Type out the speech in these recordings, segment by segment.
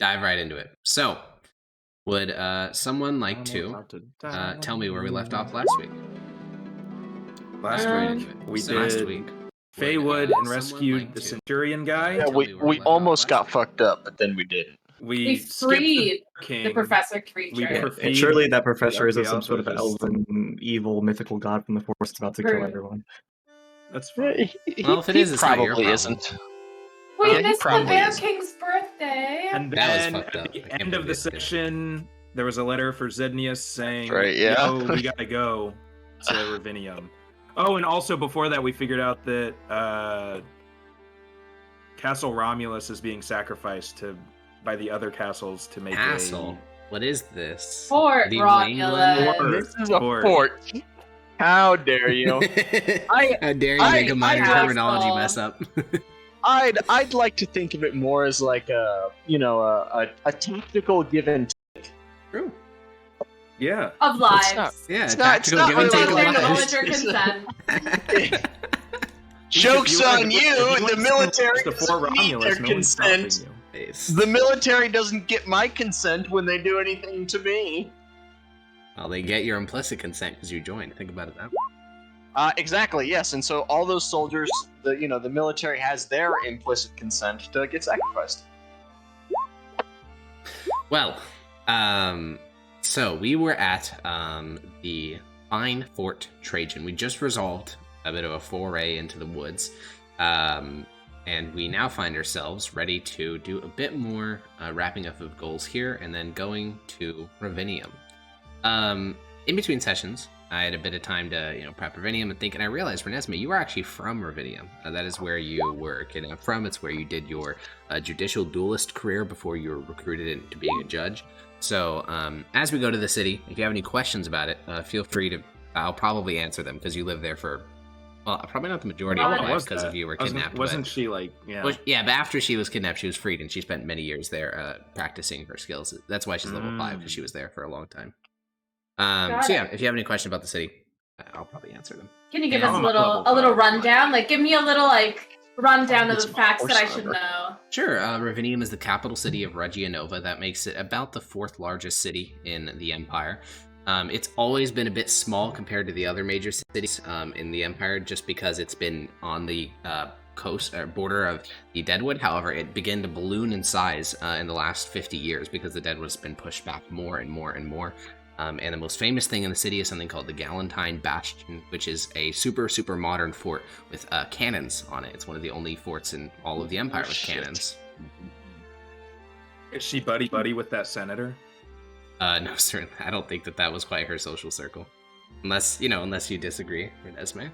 dive right into it. So, would someone like to tell me where we left off last week? Last week, Feywood and rescued the Centurion guy. Yeah, we almost got fucked up, but then we didn't. We freed the professor creature. And surely that professor is some sort of elven, evil, mythical god from the forest about to kill everyone. That's fine. Well, if it is, it's not your probably problem. isn't. We he missed the probably Bear isn't. King's birthday. And That was then fucked up. at I the can't end of believe the it did. section, there was a letter for Zednius saying, That's right, yeah. "Yo, we gotta go to Ravinium." Oh, and also before that, we figured out that Castle Romulus is being sacrificed by the other castles to make Castle. What is this? Fort The Romulus. Wayland This is a fort. How dare you? How dare you make a minor I- terminology mess up? I'd like to think of it more as like a tactical give and True. Yeah. Of lives. It's not- Yeah, It's tactical not give and take really of like lives. Knowledge or consent. Joke's If you wanna on go- you! if you The wanna military go to Fort doesn't need Romulus, their no one's stopping consent. you. The military doesn't get my consent when they do anything to me. Well, they get your implicit consent because you joined. Think about it that way. Exactly, yes, and so all those soldiers, the military has their implicit consent to get sacrificed. Well, so we were at the fine Fort Trajan. We just resolved a bit of a foray into the woods, and we now find ourselves ready to do a bit more wrapping up of goals here, and then going to Ravinium. In between sessions, I had a bit of time to prep Ravinium and think, and I realized, Renesmee, you are actually from Ravinium. That is where you were kidnapped from. It's where you did your judicial duelist career before you were recruited into being a judge. So as we go to the city, if you have any questions about it, feel free to. I'll probably answer them because you live there for. Well, probably not the majority of your life because of you were kidnapped. Wasn't she like, yeah? Well, yeah, but after she was kidnapped, she was freed, and she spent many years there practicing her skills. That's why she's level 5, because she was there for a long time. So yeah, if you have any questions about the city, I'll probably answer them. Can you give Yeah, us I'm a little rundown? Like, give me a little rundown of It's the my facts that I horse should lover. know. Sure, Ravinium is the capital city of Regia Nova. That makes it about the 4th largest city in the Empire. It's always been a bit small compared to the other major cities in the Empire, just because it's been on the coast or border of the Deadwood. However, it began to balloon in size in the last 50 years because the Deadwood has been pushed back more and more and more. And the most famous thing in the city is something called the Galentine Bastion, which is a super modern fort with cannons on it. It's one of the only forts in all of the Empire with cannons. Is she buddy with that senator? No, certainly. I don't think that was quite her social circle. Unless you disagree, Renesmee.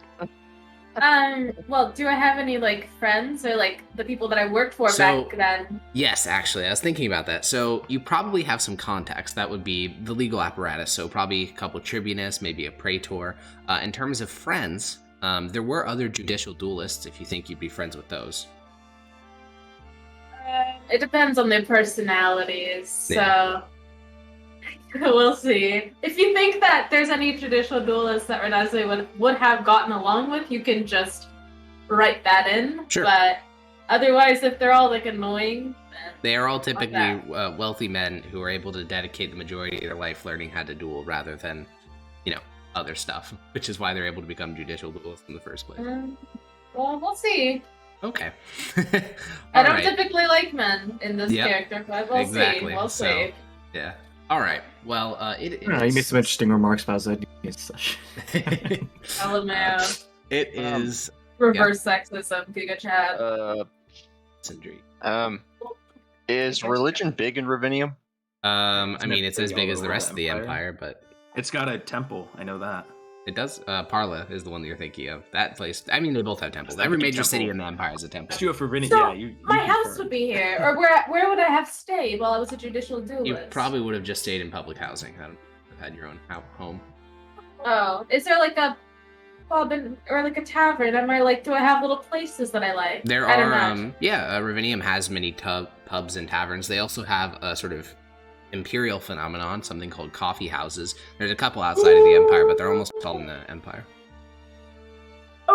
Well, do I have any friends or the people that I worked for back then? Yes, actually, I was thinking about that. So you probably have some contacts. That would be the legal apparatus. So probably a couple tribunus, maybe a praetor. In terms of friends, there were other judicial duelists. If you think you'd be friends with those. It depends on their personalities, so Yeah. we'll see. If you think that there's any traditional duelists that Renesmee would have gotten along with, you can just write that in. Sure. But otherwise, if they're all annoying, then They are all typically that. wealthy men who are able to dedicate the majority of their life learning how to duel rather than, other stuff, which is why they're able to become judicial duelists in the first place. Well, we'll see. Okay. I don't Alright. typically like men in this Yep. character, but we'll Exactly. see. We'll So, see. Yeah. All right. Well, it is. You made some interesting remarks about Zednius. LMAO. It is. Reverse sexism, Giga Chat. Sindri. Is religion big in Ravinium? I mean, it's as big big all as the over rest the of the Empire. Empire, but It's got a temple. I know that. it does. Parla is the one that you're thinking of. That place. I mean, they both have temples. It's like Every a major city temple. in the Empire has a temple. Asked you for Ravinium. So, Yeah, you My house confirmed. would be here, or where would I have stayed while I was a judicial duelist? You probably would have just stayed in public housing. I don't have had your own home. Oh, is there a pub or a tavern? Do I have little places that I like? There I don't are, know. Ravinium has many pubs and taverns. They also have a sort of imperial phenomenon, something called coffee houses. There's a couple outside of the Empire, but they're almost all in the Empire.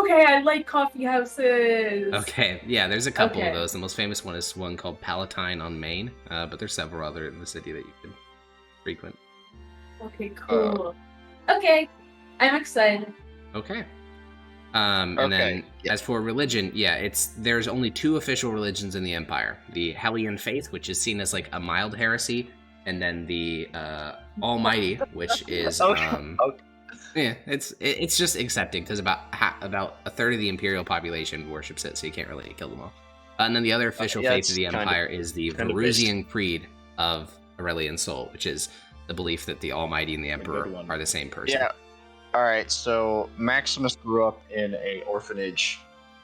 Okay, I like coffee houses. Okay, yeah, there's a couple Okay. of those. The most famous one is one called Palatine on Main, but there's several other in the city that you could frequent. Okay, cool. Okay, I'm excited. Okay. And then yeah. as for religion, yeah, there's only 2 official religions in the Empire: the Hellion faith, which is seen as like a mild heresy, and then the Almighty, which is yeah, it's just accepting because about a third of the Imperial population worships it, so you can't really kill them all. And then the other official faith of the Empire is the Varusian Creed of Aurelian Soul, which is the belief that the Almighty and the Emperor are the same person. Yeah. Alright, so Maximus grew up in a orphanage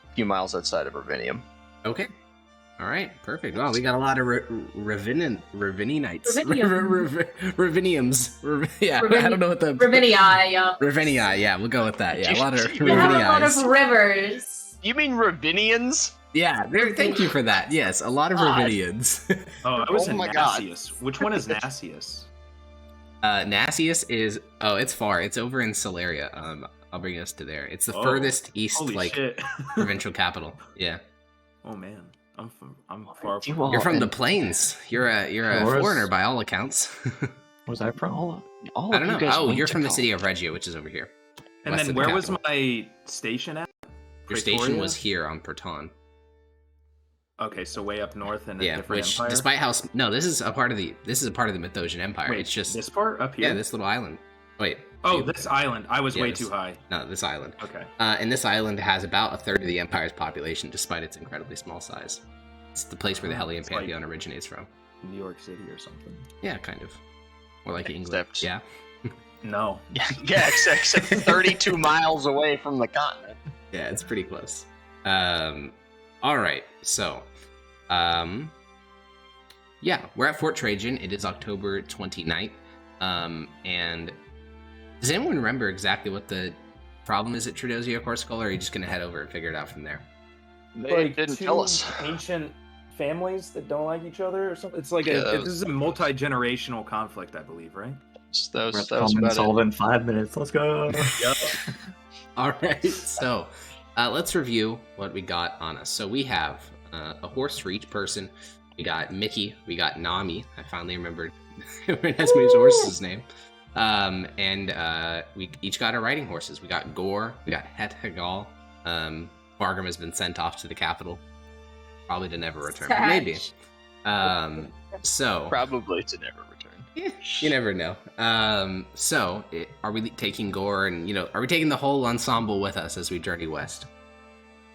a few miles outside of Ravinium. Okay. All right, perfect. Wow, we got a lot of Ravinianites. Raviniums. Yeah, I don't know what the... Ravinia, yeah. Ravinia, yeah, we'll go with that. Yeah, a lot of We have a lot of Raviniais. rivers. You mean Ravinians? Yeah, thank you for that. Yes, a lot of Ravinians. Oh, I was Oh in my God. Nassius. Which one is Nassius? Nassius is... Oh, it's far. It's over in Celeria. I'll bring us to there. It's the furthest east, Holy shit. provincial capital. Yeah. Oh man, I'm far You from. all- You're from and the plains. You're a Where's- foreigner by all accounts. Where's I from? All I of don't you know. guys Oh, went you're to from the college. city of Reggio, which is over here. And west then of the where was capital. my station at? Your station Pretoria? was here on Proton. Okay, so way up north in a Yeah, different which empire. despite how no, this is a part of the Mythosian Empire. Wait, It's just this part up here. yeah, this little island. Wait. Oh, you- this island. I was Yeah, way this- too high. No, this island. Okay. And this island has about a third of the Empire's population, despite its incredibly small size. It's the place where the Hellion It's like- Pantheon originates from. New York City or something. Yeah, kind of. Or like England. Except- Yeah. No. Yeah, except 32 miles away from the continent. Yeah, it's pretty close. All right, so, yeah, we're at Fort Trajan. It is October 29th. And does anyone remember exactly what the problem is at Trudozio Corsicola, or are you just going to head over and figure it out from there? They didn't tell us. Ancient families that don't like each other or something. It's like Yeah, this is a multi-generational conflict, I believe, right? That We're was, at that was the about solve it. in 5 minutes. Let's go. All right, so let's review what we got on us. So we have a horse for each person. We got Mickey. We got Nami. I finally remembered Renesmee's horse's name. And we each got our riding horses. We got Gore. We got Het Hagal. Bargrim has been sent off to the capital, probably to never return. But maybe. So Probably to never return. you never know. Are we taking Gore and are we taking the whole ensemble with us as we journey west?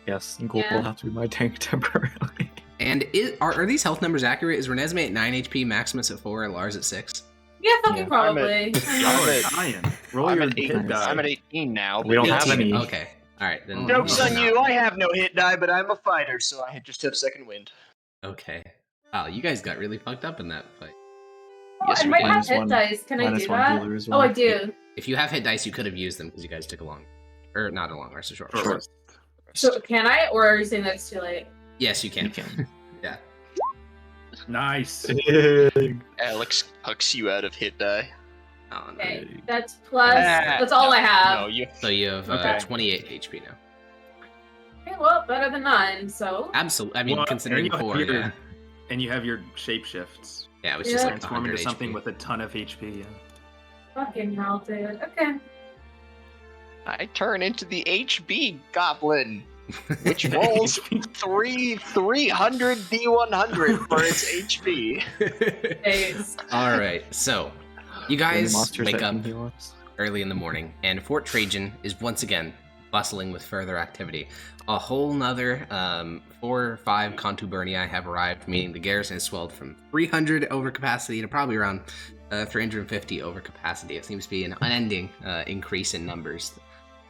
Yes, Gold Yeah. will have to be my tank temporarily. And are these health numbers accurate? Is Renesmee at 9 HP, Maximus at 4, and Lars at 6? Yeah, fucking Yeah. probably. Y'all are dying. Roll I'm your at, hit die. I'm at 18 now. We don't have 18. any. Okay. All right. Then Joke's no, on no. you. I have no hit die, but I'm a fighter, so I just have second wind. Okay. Wow, you guys got really fucked up in that fight. Oh, Yes, I we might did. have Minus hit one- dice. Can I minus do one that? healer as Oh, I well. do. If you have hit dice, you could have used them because you guys took a long, or not a long rest, a short rest. Sure. So can I, or are you saying that's too late? Yes, you can. You can. Yeah. Nice. Alex hucks you out of hit die. Oh, no. Okay, that's plus. Ah, That's all I have. No, you. So you have Okay. 28 HP now. Okay, well, better than 9. So Absolutely. I mean, Well, considering and you have 4, your- yeah. And you have your shapeshifts. Yeah, it was Yeah. just like Transform 100 into something HP. with a ton of HP. Yeah. fucking hell, dude. Okay. I turn into the HB goblin, which rolls 300 D100 for its HP. Days. All right, so you guys Monsters wake that up can heal us. early in the morning, and Fort Trajan is once again bustling with further activity. A whole nother 4 or 5 contubernii have arrived, meaning the garrison has swelled from 300 over capacity to probably around 350 over capacity. It seems to be an unending increase in numbers,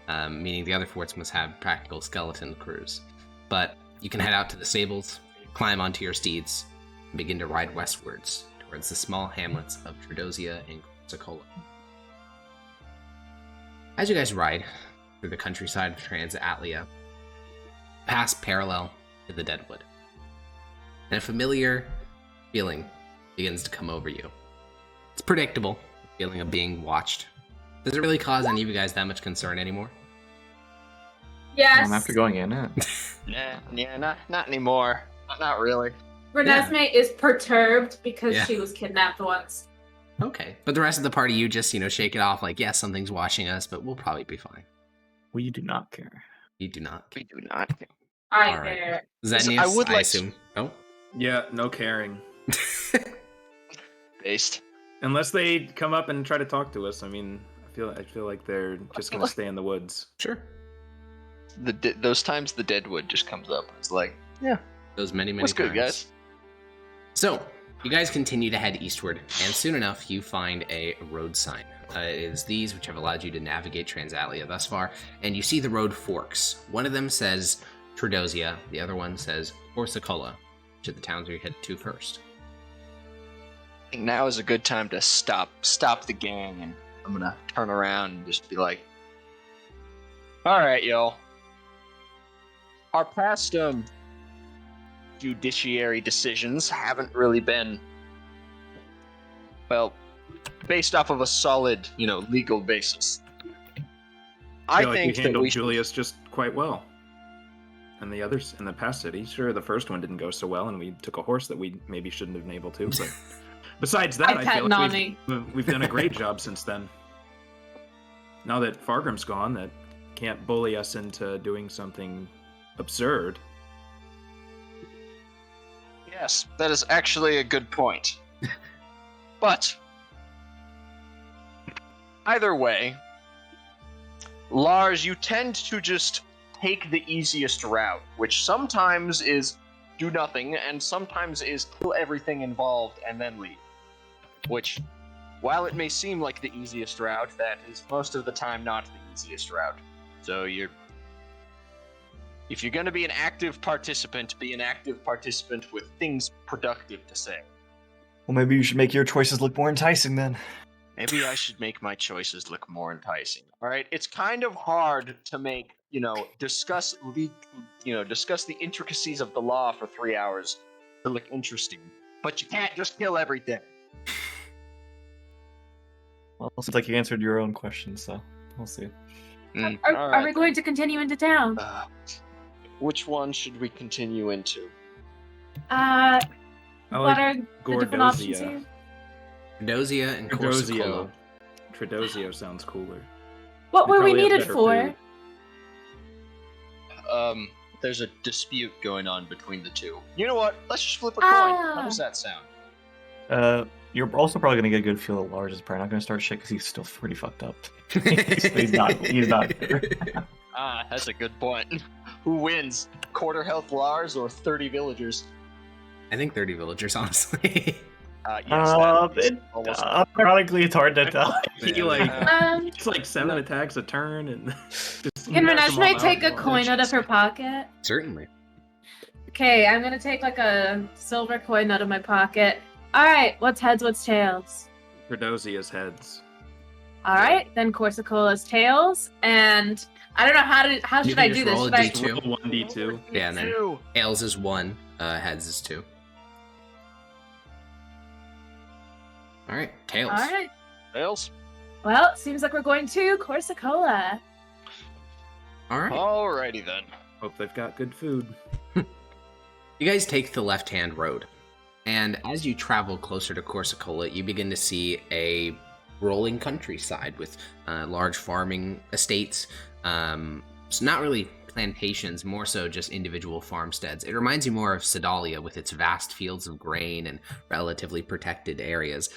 meaning the other forts must have practical skeleton crews. But you can head out to the stables, climb onto your steeds, and begin to ride westwards towards the small hamlets of Trudozia and Corsicola. As you guys ride through the countryside of Transatlia, pass parallel to the Deadwood, and a familiar feeling begins to come over you. It's predictable, the feeling of being watched. Does it really cause any of you guys that much concern anymore? Yes. After going in it. Not anymore. Not really. Renesmee is perturbed because Yeah. she was kidnapped once. Okay. But the rest of the party, you just, shake it off like, yes, something's watching us, but we'll probably be fine. We do not care. You do not. We do not. I All right. care. Zenius, I would I like- assume. Oh. Yeah, no caring. Based. Unless they come up and try to talk to us. I mean, I feel like they're just gonna stay in the woods. Sure. Those times the deadwood just comes up. It's like, yeah, Those many what's times. good, guys? So, you guys continue to head eastward, and soon enough, you find a road sign. It is these which have allowed you to navigate Transalia thus far, and you see the road forks. One of them says Tredosia, the other one says Corsicola, to the towns you're headed to first. I think now is a good time to stop the gang, and I'm gonna turn around and just be like, all right, y'all. Our past judiciary decisions haven't really been, well, based off of a solid, legal basis. I feel like think we that handled we should. Julius just quite well. And the others in the past city, sure, the first one didn't go so well, and we took a horse that we maybe shouldn't have been able to. But besides that, I I pet feel like Nani. we've done a great job since then. Now that Fargrim's gone, that can't bully us into doing something absurd. Yes, that is actually a good point. But either way, Lars, you tend to just take the easiest route, which sometimes is do nothing, and sometimes is kill everything involved and then leave. Which, while it may seem like the easiest route, that is most of the time not the easiest route. So if you're going to be an active participant, be an active participant with things productive to say. Well, maybe you should make your choices look more enticing then. Maybe I should make my choices look more enticing. All right, it's kind of hard to make, discuss the intricacies of the law for 3 hours to look interesting. But you can't just kill everything. Well, it seems like you answered your own question, so we'll see. Are we going to continue into town? Which one should we continue into? I What like are the different options Gordosia. here? Tredosia and Corsicola. Tredosio sounds cooler. What They were we probably have needed better for? food. There's a dispute going on between the two. You know what? Let's just flip a coin. How does that sound? You're also probably gonna get a good feel that Lars is probably not gonna start shit because he's still pretty fucked up. He's not. He's not. That's a good point. Who wins? Quarter health Lars or 30 villagers? I think 30 villagers, honestly. Yes, that is almost. Ironically, it's hard to tell. He it's like 7 attacks a turn, and just Can knocks them all Renesmee out take a in one coin hit. out of her pocket? Certainly. Okay, I'm gonna take like a silver coin out of my pocket. Alright, what's heads, what's tails? Tredosia's heads. Alright, then Corsicola's tails, and I don't know how You should can I just do this? roll a Should I D2. Roll 1d2. Yeah, and then Two. tails is 1, heads is 2. Alright, tails. Alright. Tails. Well, it seems like we're going to Corsicola. Alright. Alrighty then. Hope they've got good food. You guys take the left-hand road, and as you travel closer to Corsicola, you begin to see a rolling countryside with large farming estates. It's not really plantations, more so just individual farmsteads. It reminds you more of Sedalia with its vast fields of grain and relatively protected areas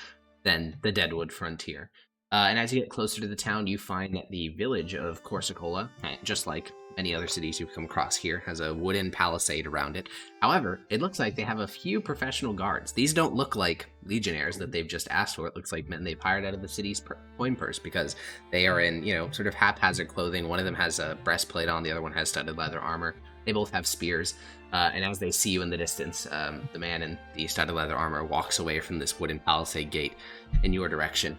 than the Deadwood frontier. And as you get closer to the town, you find that the village of Corsicola, just like many other cities you've come across here, has a wooden palisade around it. However, it looks like they have a few professional guards. These don't look like legionnaires that they've just asked for. It looks like men they've hired out of the city's coin purse because they are in, sort of haphazard clothing. One of them has a breastplate on, the other one has studded leather armor. They both have spears. And as they see you in the distance, the man in the studded leather armor walks away from this wooden palisade gate in your direction.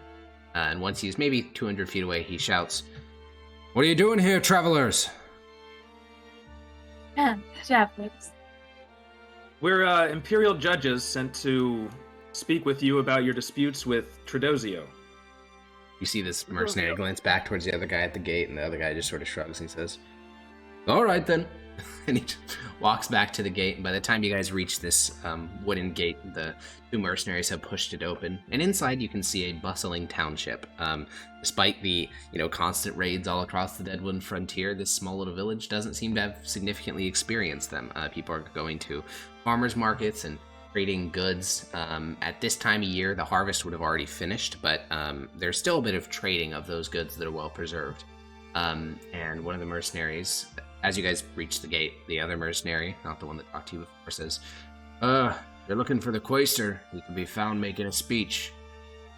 And once he's maybe 200 feet away, he shouts, "What are you doing here, travelers?" Japanese. We're Imperial judges sent to speak with you about your disputes with Tredosio. You see this mercenary glance back towards the other guy at the gate, and the other guy just sort of shrugs and says, All right then. And he walks back to the gate. And by the time you guys reach this wooden gate, the two mercenaries have pushed it open. And inside, you can see a bustling township. Despite the constant raids all across the Deadwood frontier, this small little village doesn't seem to have significantly experienced them. People are going to farmers markets and trading goods. At this time of year, the harvest would have already finished, but there's still a bit of trading of those goods that are well preserved. And one of the mercenaries, as you guys reach the gate, the other mercenary, not the one that talked to you before, says, you're looking for the Quaestor. He can be found making a speech.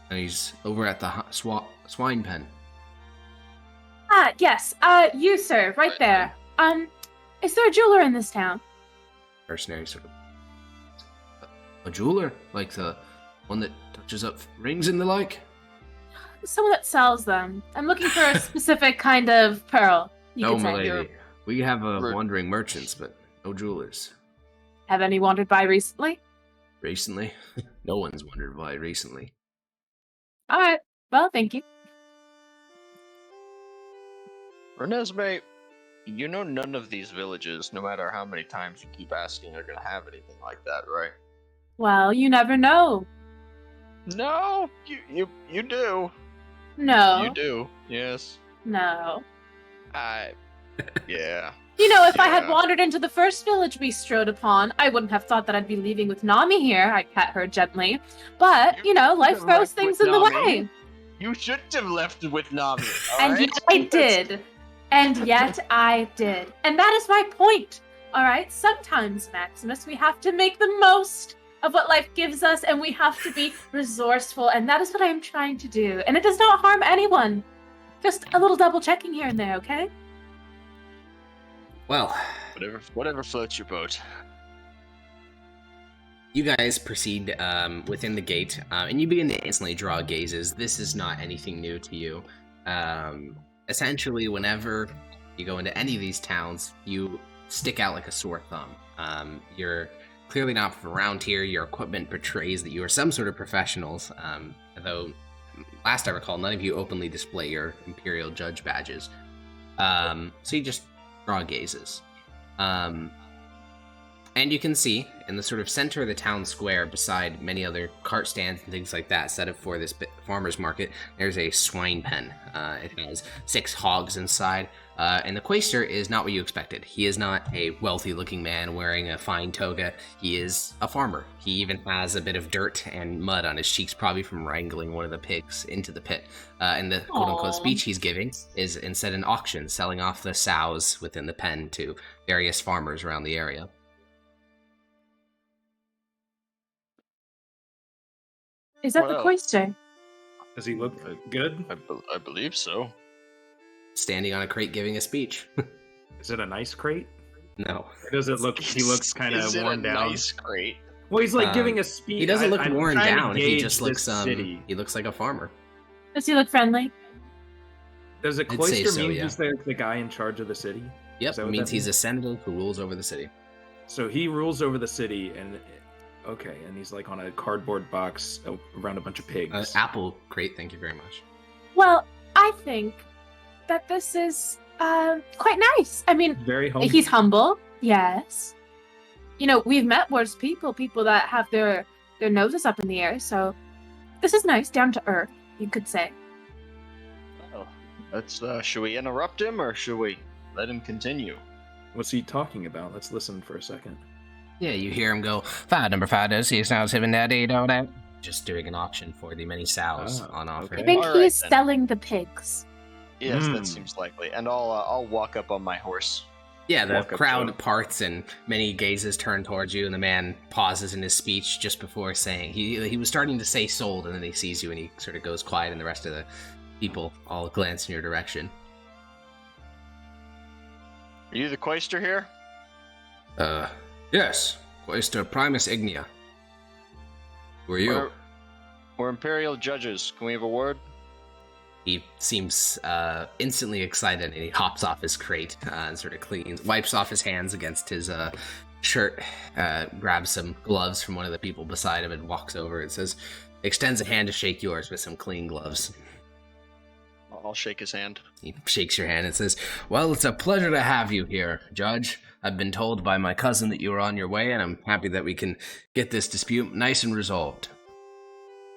And he's over at the swine pen. Yes. You, sir, right there. Is there a jeweler in this town? Mercenary sort of... A jeweler? Like the one that touches up rings and the like? Someone that sells them. I'm looking for a specific kind of pearl. No, my lady. We have wandering merchants, but no jewelers. Have any wandered by recently? Recently? No one's wandered by recently. Alright. Well, thank you. Renesmee, none of these villages, no matter how many times you keep asking, are gonna have anything like that, right? Well, you never know. No, you do. No. You do, yes. No. Yeah. If I had wandered into the first village we strode upon, I wouldn't have thought that I'd be leaving with Nami here. I pet her gently. But, life throws things in the way. You shouldn't have left with Nami, And right? yet I did. And yet I did. And that is my point. Alright? Sometimes, Maximus, we have to make the most of what life gives us, and we have to be resourceful, and that is what I am trying to do. And it does not harm anyone. Just a little double checking here and there, okay? Well, whatever floats your boat. You guys proceed within the gate, and you begin to instantly draw gazes. This is not anything new to you. Essentially, whenever you go into any of these towns, you stick out like a sore thumb. You're clearly not from around here. Your equipment portrays that you are some sort of professionals, though last I recall, none of you openly display your Imperial Judge badges. So you just draw gazes. And you can see in the sort of center of the town square, beside many other cart stands and things like that set up for this farmer's market, there's a swine pen. It has 6 hogs inside, and the Quaestor is not what you expected. He is not a wealthy-looking man wearing a fine toga. He is a farmer. He even has a bit of dirt and mud on his cheeks, probably from wrangling one of the pigs into the pit. And the quote-unquote speech he's giving is instead an auction, selling off the sows within the pen to various farmers around the area. Is that the Quaestor? Does he look good? I believe so. Standing on a crate giving a speech. Is it a nice crate? No. Or does it look? He looks kind of worn down. Nice crate. Well, he's like giving a speech. He doesn't look I'm worn trying to down. He gauge just looks this city. he looks like a farmer. Does he look friendly? Does a I'd say Quaestor so, mean yeah. he's the guy in charge of the city? Yep, Is that it what means that he's a senator who rules over the city. So he rules over the city, and he's like on a cardboard box around a bunch of pigs. Apple crate, thank you very much. Well, I think that this is quite nice. I mean, Very humble. he's humble, yes. We've met worse people that have their noses up in the air, so this is nice, down to earth, you could say. Oh, let's. Should we interrupt him or should we let him continue? What's he talking about? Let's listen for a second. Yeah, you hear him go, number 5 does 6 now 7 daddy don't just doing an auction for the many sows on offer. I think All he's right, then. selling the pigs. Yes, that seems likely. And I'll walk up on my horse. Yeah, the Walk up to crowd him. parts and many gazes turn towards you, and the man pauses in his speech just before saying he was starting to say sold, and then he sees you and he sort of goes quiet, and the rest of the people all glance in your direction. Are you the Quaestor here? Yes, Quaestor Primus Ignia. Who are you? We're Imperial judges. Can we have a word? He seems instantly excited, and he hops off his crate and sort of wipes off his hands against his shirt, grabs some gloves from one of the people beside him, and walks over and extends a hand to shake yours with some clean gloves. I'll shake his hand. He shakes your hand and says, "Well, it's a pleasure to have you here, Judge. I've been told by my cousin that you are on your way, and I'm happy that we can get this dispute nice and resolved."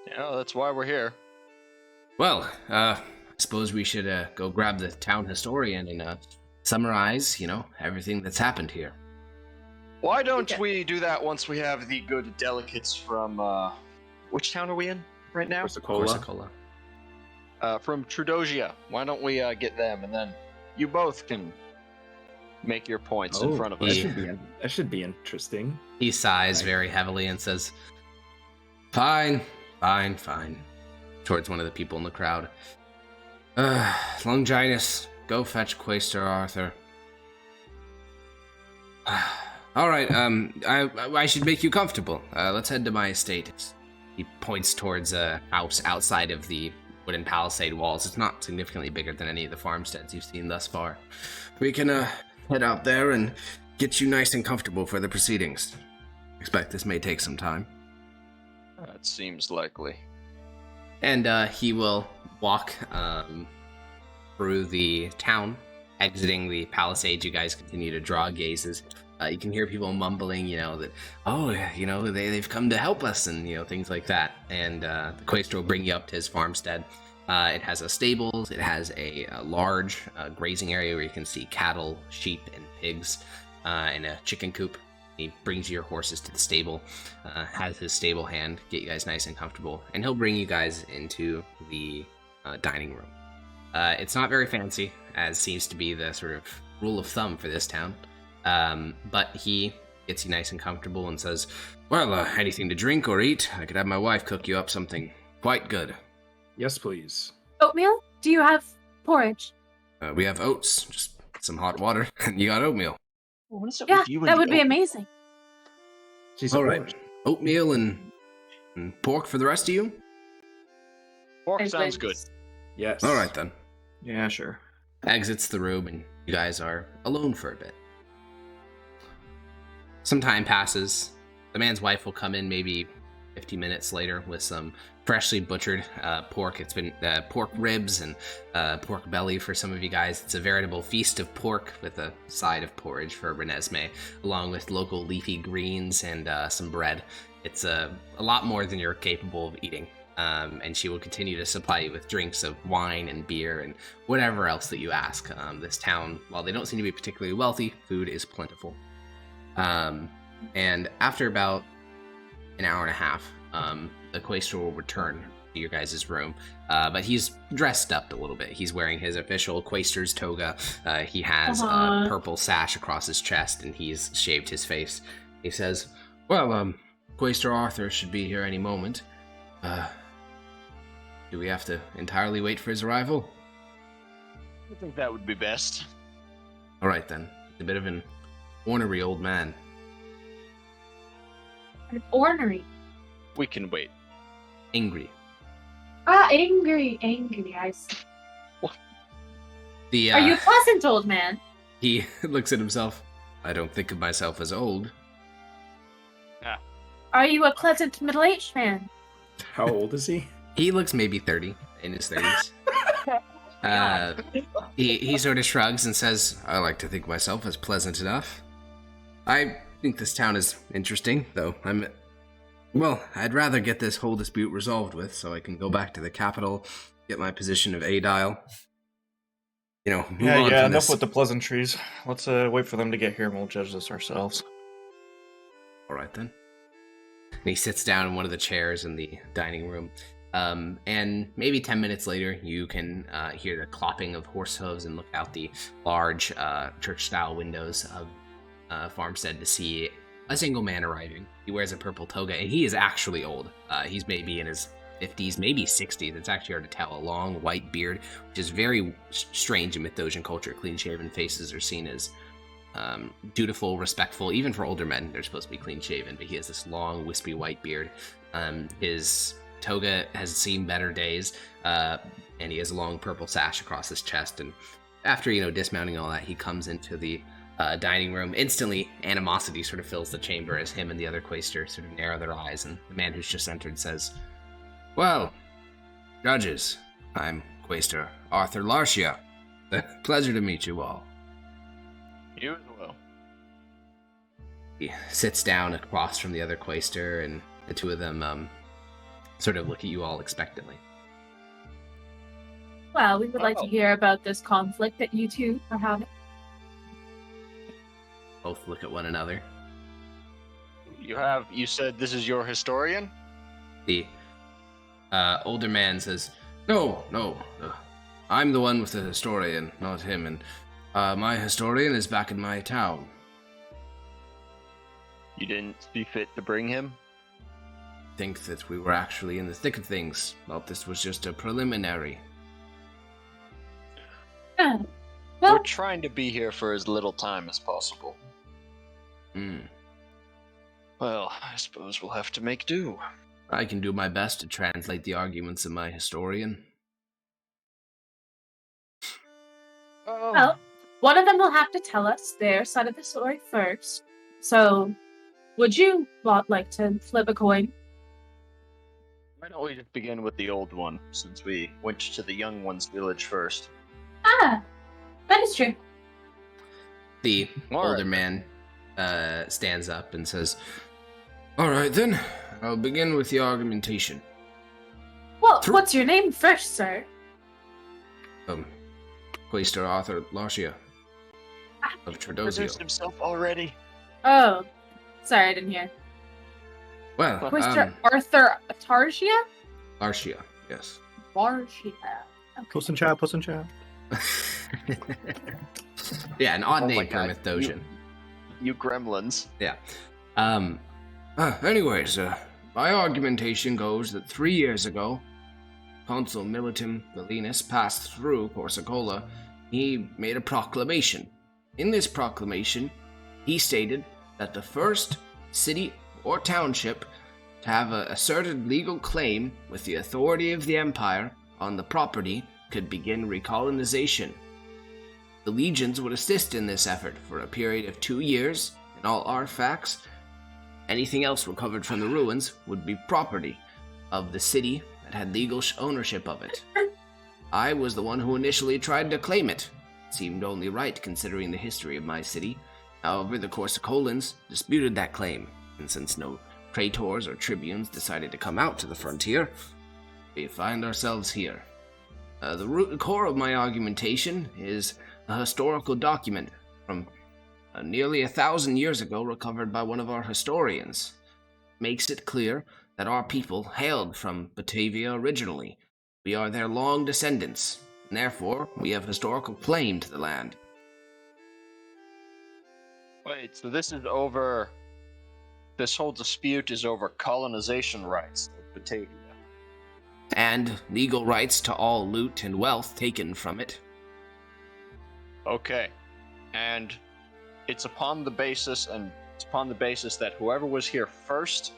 Yeah, that's why we're here. Well, I suppose we should go grab the town historian and summarize, everything that's happened here. Why don't we do that once we have the good delegates from, which town are we in right now? Corsicola. From Trudosia. Why don't we get them, and then you both can make your points in front of us. That should be interesting. He sighs very heavily and says, Fine. Towards one of the people in the crowd. Longinus, go fetch Quaestor Arthur. All right, I should make you comfortable. Let's head to my estate. He points towards a house outside of the wooden palisade walls. It's not significantly bigger than any of the farmsteads you've seen thus far. We can head out there and get you nice and comfortable for the proceedings. Expect this may take some time. That seems likely. And he will walk through the town, exiting the palisades. You guys continue to draw gazes. You can hear people mumbling, that, they've come to help us, and, things like that. And the Quaestor will bring you up to his farmstead. It has a stables. It has a large grazing area where you can see cattle, sheep, and pigs, and a chicken coop. He brings your horses to the stable, has his stable hand, get you guys nice and comfortable, and he'll bring you guys into the dining room. It's not very fancy, as seems to be the sort of rule of thumb for this town, but he gets you nice and comfortable and says, well, anything to drink or eat? I could have my wife cook you up something quite good. Yes, please. Oatmeal? Do you have porridge? We have oats, just some hot water, and you got oatmeal. What is it Yeah, with you and that would be oatmeal? amazing. She's All right, oatmeal and pork for the rest of you? Pork sounds good. Yes. All right, then. Yeah, sure. Exits the room, and you guys are alone for a bit. Some time passes. The man's wife will come in maybe 50 minutes later with some freshly butchered pork. It's been pork ribs and pork belly for some of you guys. It's a veritable feast of pork with a side of porridge for Renesmee, along with local leafy greens and some bread. It's a lot more than you're capable of eating. And she will continue to supply you with drinks of wine and beer and whatever else that you ask. This town, while they don't seem to be particularly wealthy, food is plentiful. And after about an hour and a half, the Quaestor will return to your guys' room, but he's dressed up a little bit. He's wearing his official Quaestor's toga. He has a purple sash across his chest, and he's shaved his face. He says, well, Quaestor Arthur should be here any moment. Do we have to entirely wait for his arrival? I think that would be best. All right, then. He's a bit of an ornery old man. An ornery. We can wait. Angry. Angry, I see. What? Are you a pleasant old man? He looks at himself. I don't think of myself as old. Are you a pleasant middle-aged man? How old is he? He looks maybe 30, in his 30s. He sort of shrugs and says, I like to think myself as pleasant enough. I think this town is interesting, though I'd rather get this whole dispute resolved with, so I can go back to the capital, get my position of aedile. Move on from enough this. with the pleasantries. Let's wait for them to get here and we'll judge this ourselves. All right, then. And he sits down in one of the chairs in the dining room. And maybe 10 minutes later, you can hear the clopping of horse hooves and look out the large church-style windows of Farmstead to see a single man arriving. He wears a purple toga, and he is actually old. He's maybe in his 50s, maybe 60s. It's actually hard to tell. A long white beard, which is very strange in Mithdosian culture. Clean-shaven faces are seen as dutiful, respectful. Even for older men, they're supposed to be clean-shaven, but he has this long, wispy white beard. His toga has seen better days, and he has a long purple sash across his chest. And after, dismounting all that, he comes into the dining room. Instantly, animosity sort of fills the chamber as him and the other Quaestor sort of narrow their eyes, and the man who's just entered says, well, judges, I'm Quaestor Arthur Larcia. Pleasure to meet you all. You as well. He sits down across from the other Quaestor, and the two of them sort of look at you all expectantly. Well, we would like to hear about this conflict that you two are having. Both look at one another. You said this is your historian? The older man says, No, I'm the one with the historian, not him, and my historian is back in my town. You didn't see fit to bring him? Think that we were actually in the thick of things. Thought this was just a preliminary. Well, We're trying to be here for as little time as possible. Well, I suppose we'll have to make do. I can do my best to translate the arguments of my historian. well, one of them will have to tell us their side of the story first. So, would you like to flip a coin? Why don't we just begin with the old one, since we went to the young one's village first? Ah, that is true. The older man stands up and says, All right, then. I'll begin with the argumentation. Well, what's your name first, sir? Quaestor Arthur Larcia of Introduced Tredozio. himself already. Oh, sorry, I didn't hear. Well, Quaestor Arthur Tarsia? Larcia, yes. Larcia. Okay. Puss in chat, puss in chat. Yeah, an odd Oh my name for a God, Mythdosian. You gremlins. Yeah. Anyways, my argumentation goes that 3 years ago, Consul Militum Galenus passed through Corsicola. He made a proclamation. In this proclamation, he stated that the first city or township to have a asserted legal claim with the authority of the Empire on the property could begin recolonization. The legions would assist in this effort for a period of 2 years, and all artifacts, anything else recovered from the ruins, would be property of the city that had legal ownership of it. I was the one who initially tried to claim it. It seemed only right considering the history of my city. However, the Corsicolans disputed that claim, and since no praetors or tribunes decided to come out to the frontier, we find ourselves here. The root core of my argumentation is a historical document from nearly 1,000 years ago recovered by one of our historians. Makes it clear that our people hailed from Batavia originally. We are their long descendants, and therefore we have historical claim to the land. Wait, so this whole dispute is over colonization rights of Batavia. And legal rights to all loot and wealth taken from it. Okay. And it's upon the basis that whoever was here first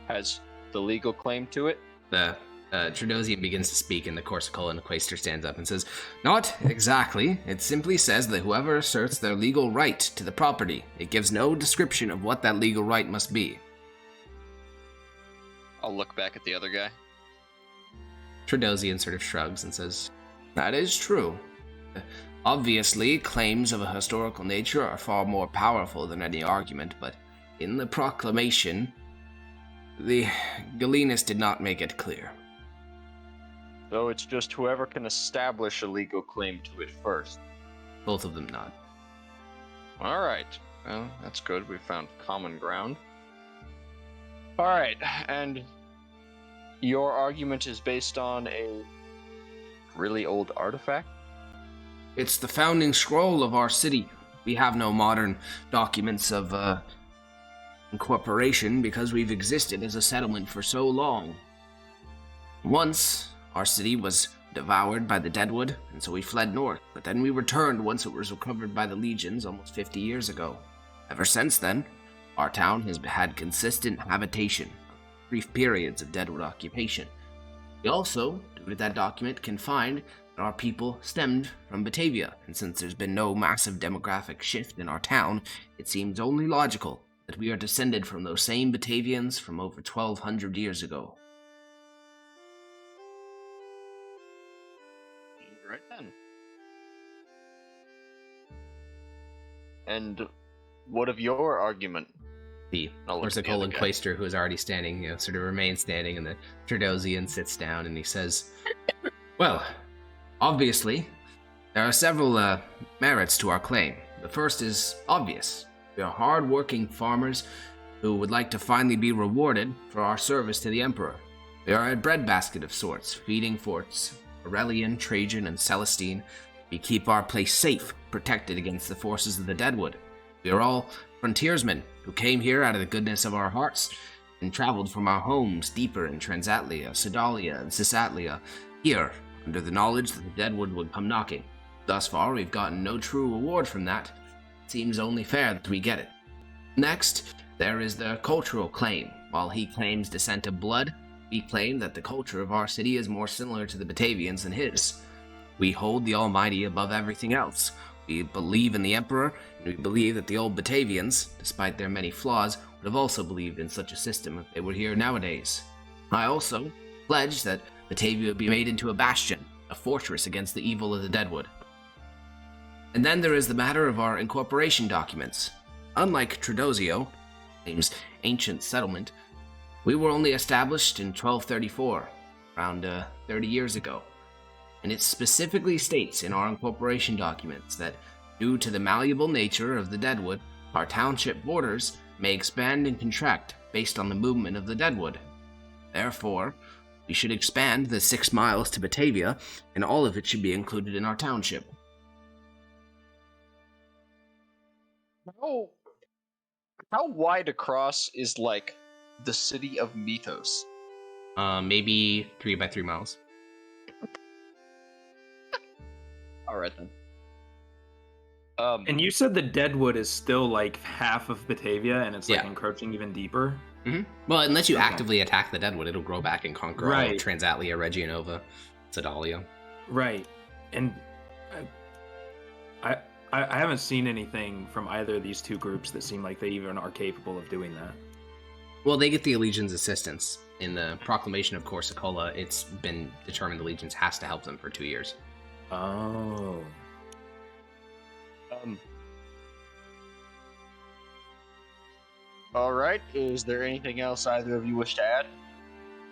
has the legal claim to it. The Tredosian begins to speak, and the Corsicolan Quaestor stands up and says, Not exactly. It simply says that whoever asserts their legal right to the property. It gives no description of what that legal right must be. I'll look back at the other guy. Tredosian sort of shrugs and says, That is true. Obviously, claims of a historical nature are far more powerful than any argument, but in the proclamation, the Galenus did not make it clear. So it's just whoever can establish a legal claim to it first. Both of them nod. Alright. Well, that's good. We found common ground. Alright, and your argument is based on a really old artifact? It's the founding scroll of our city. We have no modern documents of incorporation because we've existed as a settlement for so long. Once, our city was devoured by the Deadwood, and so we fled north, but then we returned once it was recovered by the legions almost 50 years ago. Ever since then, our town has had consistent habitation, brief periods of Deadwood occupation. We also, due to that document, can find that our people stemmed from Batavia, and since there's been no massive demographic shift in our town, it seems only logical that we are descended from those same Batavians from over 1,200 years ago. And what of your argument? The I'll look at the Corsicolan other guy. Quaestor, who is already standing, sort of remains standing, and the Trudosian sits down and he says, well, obviously, there are several merits to our claim. The first is obvious. We are hard-working farmers who would like to finally be rewarded for our service to the Emperor. We are a breadbasket of sorts, feeding forts, Aurelian, Trajan, and Celestine. We keep our place safe, protected against the forces of the Deadwood. We are all frontiersmen who came here out of the goodness of our hearts and traveled from our homes deeper in Transatlia, Sedalia, and Cisatlia, here, under the knowledge that the Deadwood would come knocking. Thus far, we've gotten no true reward from that. It seems only fair that we get it. Next, there is the cultural claim. While he claims descent of blood, we claim that the culture of our city is more similar to the Batavians than his. We hold the Almighty above everything else. We believe in the Emperor, and we believe that the old Batavians, despite their many flaws, would have also believed in such a system if they were here nowadays. I also pledge that Batavia would be made into a bastion, a fortress against the evil of the Deadwood. And then there is the matter of our incorporation documents. Unlike Trudosio, name's ancient settlement, we were only established in 1234, around 30 years ago. And it specifically states in our incorporation documents that due to the malleable nature of the Deadwood, our township borders may expand and contract based on the movement of the Deadwood. Therefore, we should expand the 6 miles to Batavia, and all of it should be included in our township. How wide across is, like, the city of Mythos? Maybe 3 by 3 miles. Alright then. And you said the Deadwood is still like half of Batavia, and it's like Yeah. encroaching even deeper. Mm-hmm. Well, unless you Okay. actively attack the Deadwood, it'll grow back and conquer all of Right. Transatlia, Regionova, Sedalia. Right. And I haven't seen anything from either of these two groups that seem like they even are capable of doing that. Well, they get the Legion's assistance. In the Proclamation of Corsicola, it's been determined the Legions has to help them for 2 years. Oh. Alright, is there anything else either of you wish to add?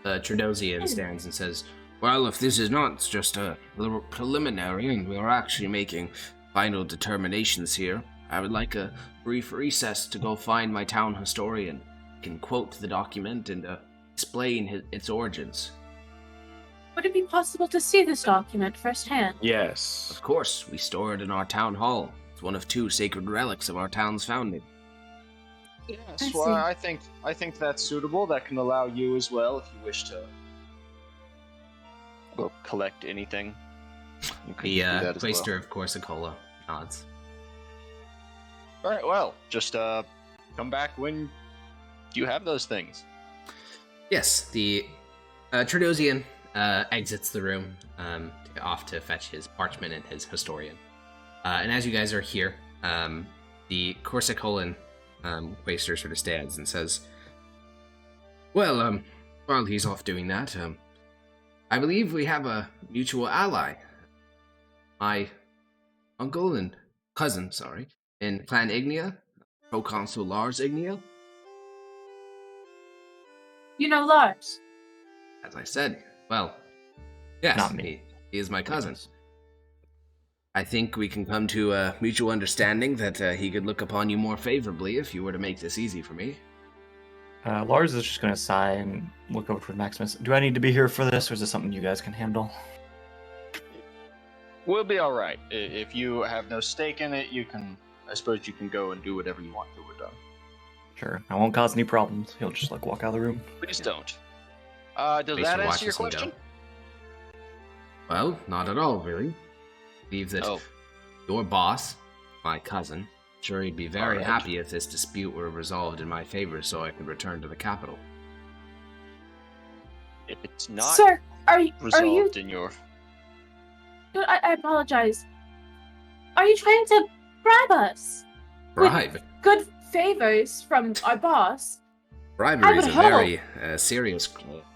Trudosian stands and says, well, if this is not just a little preliminary and we are actually making final determinations here, I would like a brief recess to go find my town historian. I can quote the document and explain its origins. Would it be possible to see this document firsthand? Yes. Of course, we store it in our town hall. It's one of 2 sacred relics of our town's founding. Yes, I well, see. I think that's suitable. That can allow you as well, if you wish to go collect anything. You can The do that as Quaestor well. of Corsicola nods. Alright, well, just come back when you have those things. Yes, the Trudosian exits the room, off to fetch his parchment and his historian. And as you guys are here, the Corsicolan Quaestor sort of stands and says, well, while he's off doing that, I believe we have a mutual ally. My uncle and cousin, in Clan Ignia, Proconsul Lars Ignia. You know Lars? As I said, well, yes, Not me. He is my cousin. I think we can come to a mutual understanding that he could look upon you more favorably if you were to make this easy for me. Lars is just going to sigh and look over to Maximus. Do I need to be here for this, or is this something you guys can handle? We'll be alright. If you have no stake in it, I suppose you can go and do whatever you want till we're done. Sure. I won't cause any problems. He'll just, walk out of the room. Please don't. Does Quaestor that answer watches your him go. question? Well, not at all, really. I believe that Oh. your boss, my cousin, sure he'd be very Alright. happy if this dispute were resolved in my favor so I could return to the capital. If it's not Sir, are you? resolved in your... I apologize. Are you trying to bribe us? Bribe? Good favors from our boss. Bribery is would a hope. very serious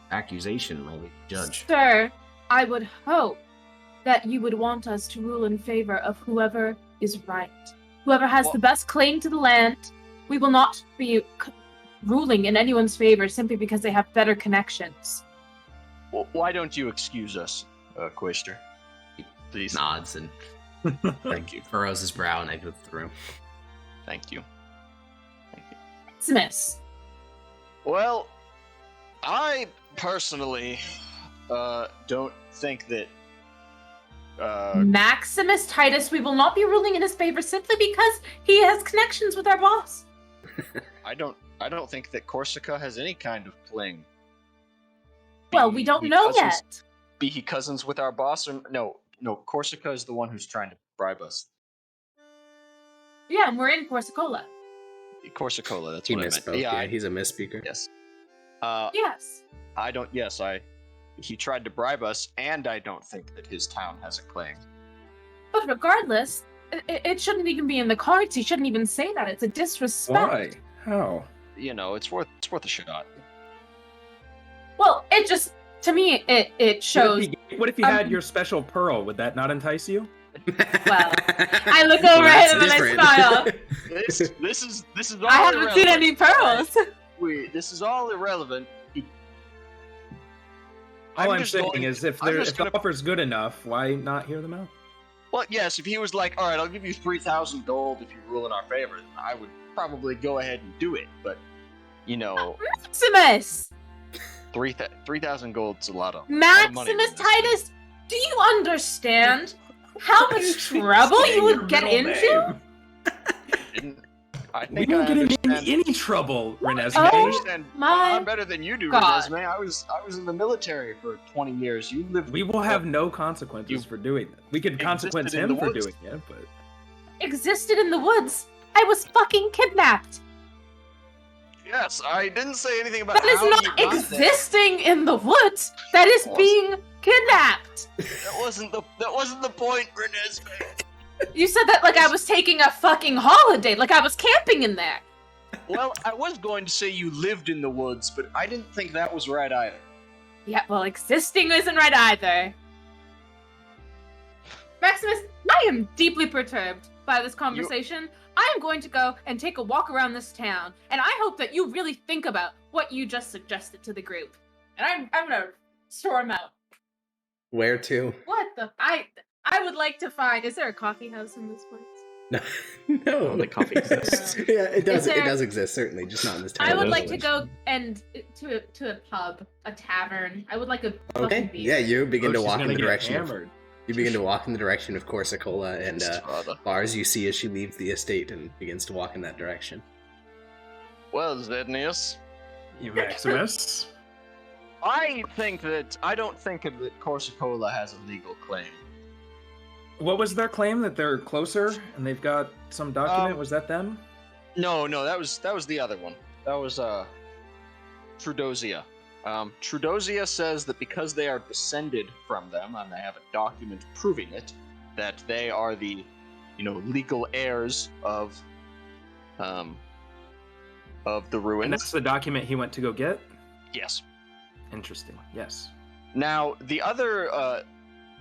accusation, my lady judge. Sir, I would hope that you would want us to rule in favor of whoever is right, Whoever has the best claim to the land, we will not be ruling in anyone's favor simply because they have better connections. Well, why don't you excuse us, Quaster? Please. Nods and Thank you. furrows his brow and exits the room. Thank you. Thank you. Maximus. Well, I personally don't think that. Maximus Titus, we will not be ruling in his favor simply because he has connections with our boss. I don't think that Corsica has any kind of fling. Well, we don't know yet. Be he cousins with our boss or no? Corsica is the one who's trying to bribe us. Yeah, and we're in Corsicola. Corsicola, that's He what I misspoke. meant. Yeah, he's a misspeaker. Yes. Yes. I don't. Yes, he tried to bribe us, and I don't think that his town has a claim. But regardless, it shouldn't even be in the cards. He shouldn't even say that. It's a disrespect. Why? How? You know, it's worth a shot. Well, it just, to me, it shows. What if you had your special pearl? Would that not entice you? Well, I look over at him and I smile. This is all I haven't seen any pearls. This is all irrelevant. All I'm just saying going- is, if I'm the just gonna- offer's good enough, why not hear them out? Well, yes, if he was like, all right, I'll give you 3,000 gold if you rule in our favor, then I would probably go ahead and do it. But, you know, Maximus! 3,000 gold's a lot of money. Maximus Titus, do you understand how much trouble you would get into? I We think don't I get into understand. any trouble, Renesmee. I Oh, understand my far better than you do, God. Renesmee. I was in the military for 20 years. You lived. We will have no consequences You for doing that. We could consequence existed in him the for woods. doing it, but Existed in the woods. I was fucking kidnapped. Yes, I didn't say anything about That is how you not got there. existing in the woods. That is being kidnapped. That wasn't the point, Renesmee. You said that like I was taking a fucking holiday, like I was camping in there. Well, I was going to say you lived in the woods, but I didn't think that was right either. Yeah, well, existing isn't right either. Maximus, I am deeply perturbed by this conversation. I am going to go and take a walk around this town, and I hope that you really think about what you just suggested to the group. And I'm gonna storm out. Where to? What the? I would like to find. Is there a coffee house in this place? No. The coffee exists. Yeah, it does. Is there- It does exist, certainly, just not in this town. I would those like are to go and to a pub, a tavern. I would like a fucking Okay. beer. Yeah, you begin to she's walk in gonna the get direction. hammered. You begin to walk in the direction of Corsicola, and Strada. Lars, you see as she leaves the estate and begins to walk in that direction. Well, Zednius, You Maximus. I don't think that Corsicola has a legal claim. What was their claim, that they're closer and they've got some document? Was that them? No, that was the other one. That was Trudozia. Trudozia says that because they are descended from them and they have a document proving it, that they are the, legal heirs of the And ruins. that's the document he went to go get? Yes. Interesting. Yes. Now, the other,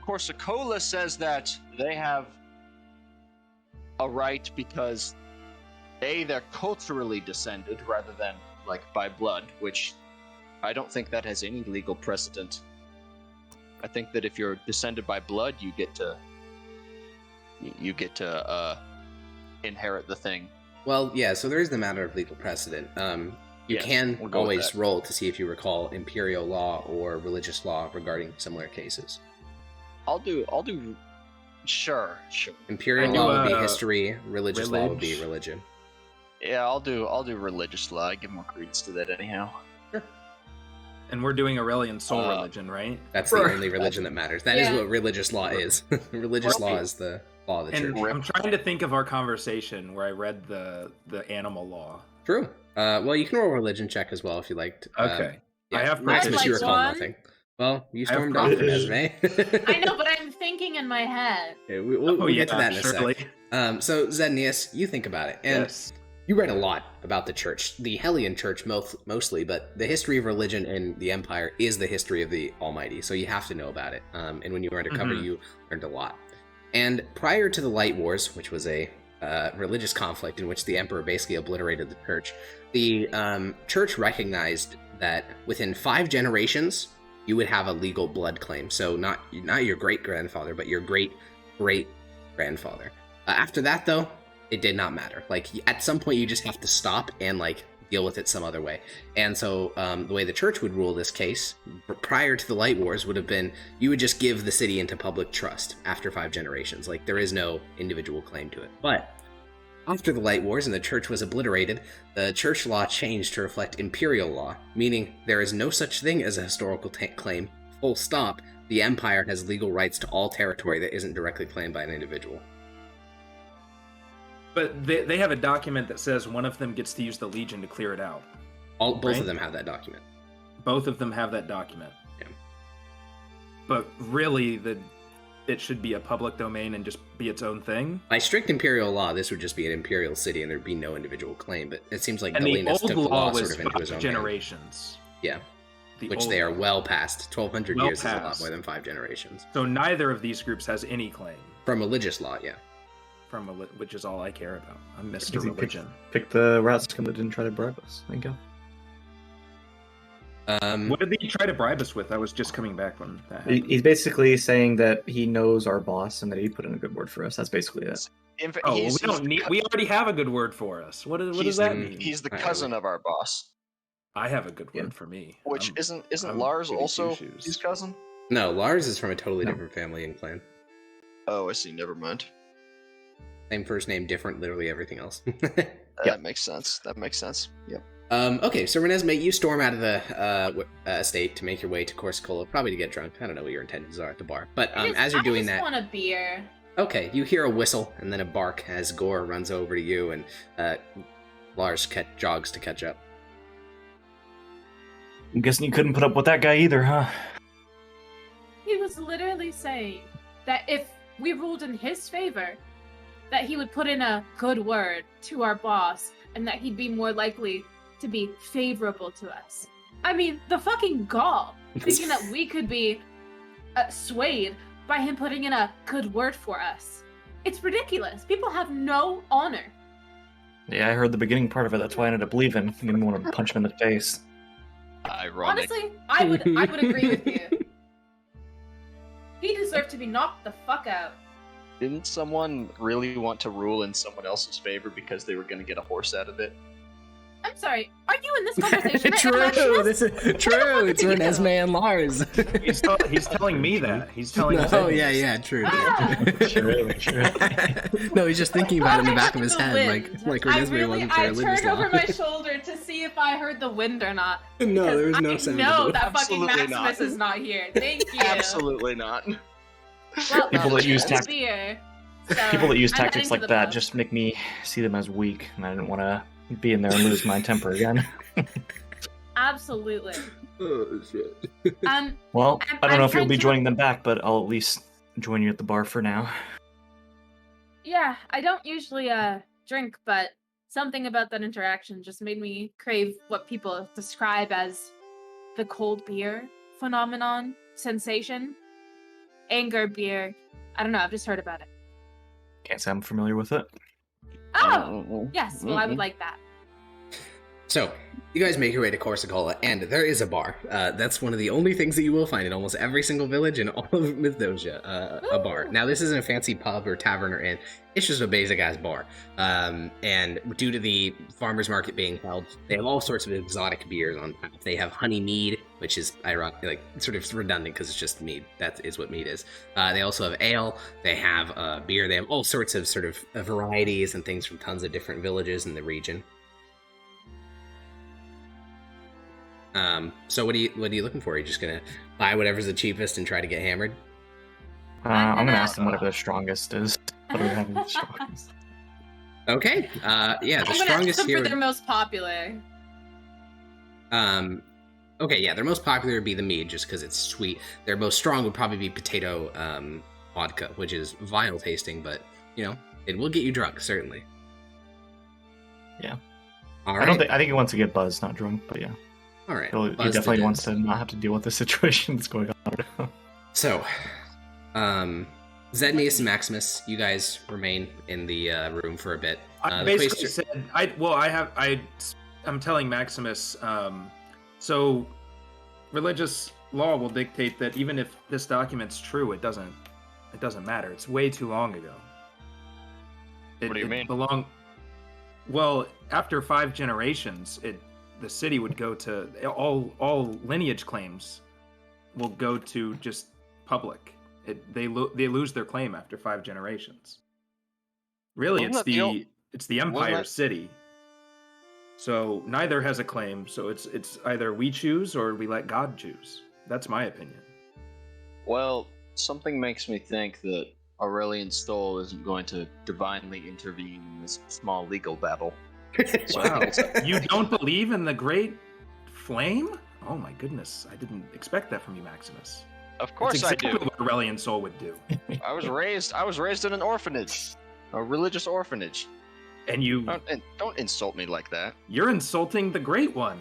Corsicola says that they have a right because they're culturally descended rather than, by blood, which I don't think that has any legal precedent. I think that if you're descended by blood, you get to inherit the thing. Well, yeah, so there is the matter of legal precedent. You Yes, can we'll go with always that. roll to see if you recall imperial law or religious law regarding similar cases. I'll do. Sure. Imperial I do, law would be history, religious law would be Relig. religion. Yeah, I'll do religious law. I give more credence to that anyhow. And we're doing Aurelian soul religion, right? That's the only religion that matters. That is Yeah. what religious law is. Religious law is the law of the And church. I'm trying to think of our conversation where I read the animal law. True. Well, you can roll a religion check as well if you liked. Okay. I have Maximus, you like recall one. nothing. Well, you I have stormed off, proficiency. Renesmee. I know, but I'm thinking in my head. Okay, we'll get to that in a surely. sec. So, Zednius, you think about it. And Yes. you read a lot about the church, the Hellion church mostly, but the history of religion in the Empire is the history of the Almighty, so you have to know about it. And when you were undercover, Mhm. you learned a lot. And prior to the Light Wars, which was a religious conflict in which the emperor basically obliterated the church, the church recognized that within 5 generations, you would have a legal blood claim. So not your great-grandfather, but your great-great-grandfather. After that, though, it did not matter. Like, at some point, you just have to stop and, like, deal with it some other way. And so the way the church would rule this case, prior to the Light Wars, would have been, you would just give the city into public trust after 5 generations. Like, there is no individual claim to it. But after the Light Wars and the church was obliterated, the church law changed to reflect imperial law, meaning there is no such thing as a historical claim. Full stop. The empire has legal rights to all territory that isn't directly claimed by an individual. But they have a document that says one of them gets to use the Legion to clear it out. Both of them have that document. Both of them have that document. Yeah. But really, it should be a public domain and just be its own thing. By strict imperial law, this would just be an imperial city and there'd be no individual claim. But it seems like Gallienus took the law sort of into his own generations. Hand. Yeah. Which they are well past. 1,200 years is a lot more than 5 generations. So neither of these groups has any claim. From religious law, yeah. Which is all I care about. I'm Mr. Religion. Pick the rascal that didn't try to bribe us. There you go. What did he try to bribe us with? I was just coming back when that happened. He's basically saying that he knows our boss and that he put in a good word for us. That's basically it. We already have a good word for us. What does that mean? He's the cousin of our boss. I have a good word for me. Which isn't Lars also his cousin? No, Lars is from a totally different family and clan. Oh, I see. Never mind. Same first name, different, literally everything else. That makes sense. Yep. Okay, so Renesmee, you storm out of the estate to make your way to Corsicola, probably to get drunk. I don't know what your intentions are at the bar. But as you're doing that... I just want a beer. Okay, you hear a whistle and then a bark as Gore runs over to you and Lars jogs to catch up. I'm guessing you couldn't put up with that guy either, huh? He was literally saying that if we ruled in his favor, that he would put in a good word to our boss, and that he'd be more likely to be favorable to us. I mean, the fucking gall, thinking that we could be swayed by him putting in a good word for us. It's ridiculous. People have no honor. Yeah, I heard the beginning part of it. That's why I ended up leaving. I didn't want to punch him in the face. Ironic. Honestly, I would agree with you. He deserved to be knocked the fuck out. Didn't someone really want to rule in someone else's favor because they were going to get a horse out of it? I'm sorry, are you in this conversation? True, this is true. It's Renesmee and Lars. He's telling me that. He's telling us. Oh, yeah, true. True. No, he's just thinking about it in the back of his head, like Renesmee wasn't for religious law. I turned over my shoulder to see if I heard the wind or not. No, there was no sound. No, that fucking Maximus is not here. Thank you. Absolutely not. Well, people that use tactics like that just make me see them as weak, and I didn't want to be in there and lose my temper again. Absolutely. Oh shit. Well, I don't know if you'll be joining them back, but I'll at least join you at the bar for now. Yeah, I don't usually drink, but something about that interaction just made me crave what people describe as the cold beer phenomenon, sensation. Anger beer. I don't know, I've just heard about it. Can't say I'm familiar with it. Oh! Yes, well, I would like that. So, you guys make your way to Corsicola, and there is a bar. That's one of the only things that you will find in almost every single village in all of Mithdosica, a bar. Now, this isn't a fancy pub or tavern or inn. It's just a basic-ass bar. And due to the farmer's market being held, they have all sorts of exotic beers on tap. They have honey mead, which is ironic, like sort of redundant because it's just mead. That is what mead is. They also have ale. They have beer. They have all sorts of sort of varieties and things from tons of different villages in the region. So what are you looking for? Are you just gonna buy whatever's the cheapest and try to get hammered? I'm gonna ask them whatever the strongest is. What do we have in the strongest? Okay. Yeah, the strongest ask them here. for their most popular. Okay, yeah, their most popular would be the mead, just because it's sweet. Their most strong would probably be potato vodka, which is vile tasting, but it will get you drunk, certainly. Yeah. All right. I think he wants to get buzzed, not drunk, but yeah. All right. He definitely wants to not have to deal with the situation that's going on right now. So, Zednius and Maximus, you guys remain in the room for a bit. I The basically quaestor- I'm telling Maximus, so religious law will dictate that even if this document's true, it doesn't matter. It's way too long ago. What do you mean? Well, after 5 generations, the city would go to all lineage claims will go to just public. They lose their claim after 5 generations. Really, it's the Empire's city. So neither has a claim. So it's either we choose or we let God choose. That's my opinion. Well, something makes me think that Aurelian Stoll isn't going to divinely intervene in this small legal battle. So I Wow, think it's you don't believe in the Great Flame? Oh my goodness, I didn't expect that from you, Maximus. Of course That's I do. exactly what Aurelian Soul would do. I was raised in an orphanage, a religious orphanage. And Don't insult me like that. you're insulting the Great One.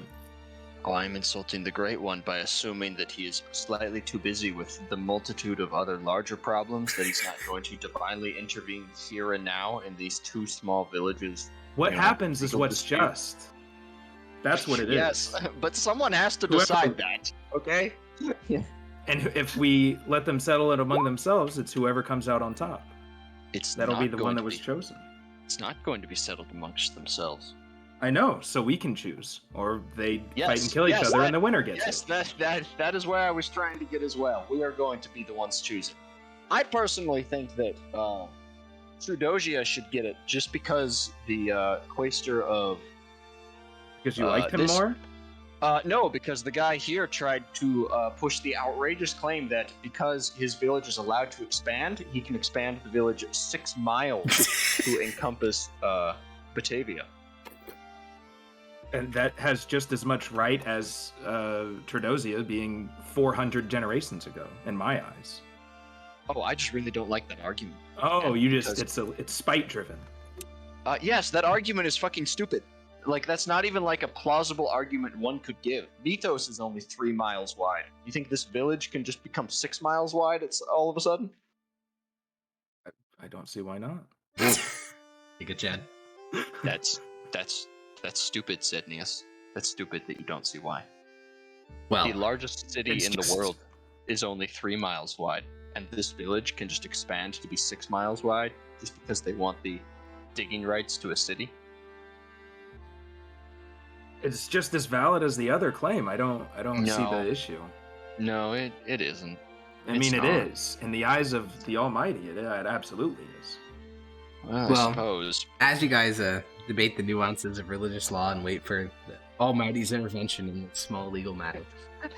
Oh, I'm insulting the Great One by assuming that he is slightly too busy with the multitude of other larger problems that he's not going to divinely intervene here and now in these 2 small villages. What You know, happens is legal what's dispute. just. That's what it is. Yes, but someone has to Whoever- decide that, okay? And if we let them settle it among themselves, it's whoever comes out on top. That'll be the one that was chosen. It's not going to be settled amongst themselves. I know, so we can choose, or they Yes, fight and kill each yes, other, and the winner gets Yes, it. that is where I was trying to get as well. We are going to be the ones choosing. I personally think that Trudosia should get it just because the quaestor of Because you liked him this- more. no, because the guy here tried to push the outrageous claim that because his village is allowed to expand, he can expand the village 6 miles to encompass Batavia. And that has just as much right as Trudosia being 400 generations ago, in my eyes. Oh, I just really don't like that argument. Oh, And you just because- it's spite driven. Yes, that argument is fucking stupid. Like, that's not even like a plausible argument one could give. Mythos is only 3 miles wide. You think this village can just become 6 miles wide? It's all of a sudden? I don't see why not. You good, Chad? That's stupid, Sednius. That's stupid that you don't see why. Well, The largest city it's in just- the world is only 3 miles wide, and this village can just expand to be 6 miles wide just because they want the digging rights to a city. It's just as valid as the other claim. I don't see No. the issue. No, it isn't. I mean, it not. is. In the eyes of the Almighty, it absolutely is. Well, Well, I suppose. as you guys debate the nuances of religious law and wait for the Almighty's intervention in this small legal matter,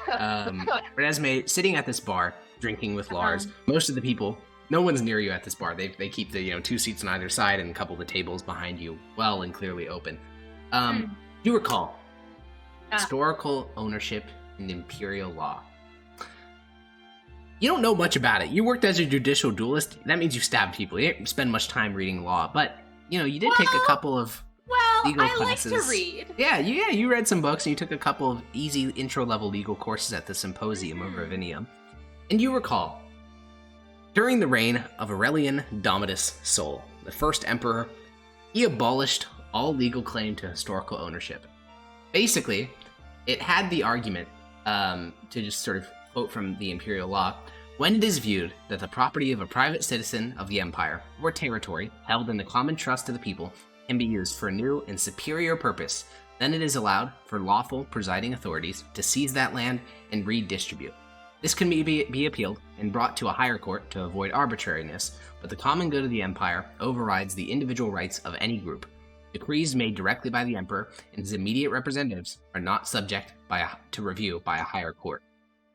Renesmee, sitting at this bar, drinking with Lars, most of the people, no one's near you at this bar. They keep the 2 seats on either side and a couple of the tables behind you well and clearly open. You recall historical ownership and imperial law. You don't know much about it. You worked as a judicial duelist. That means you stabbed people. You didn't spend much time reading law, but you did take a couple of legal I classes. like to read. Yeah, you read some books and you took a couple of easy intro-level legal courses at the Symposium of Ravinium. And you recall, during the reign of Aurelian Domitus Sol, the first emperor, he abolished all legal claim to historical ownership. Basically, it had the argument, to just sort of quote from the imperial law, when it is viewed that the property of a private citizen of the empire or territory held in the common trust of the people can be used for a new and superior purpose, then it is allowed for lawful presiding authorities to seize that land and redistribute. This can be appealed and brought to a higher court to avoid arbitrariness, but the common good of the empire overrides the individual rights of any group. Decrees made directly by the emperor and his immediate representatives are not subject to review by a higher court.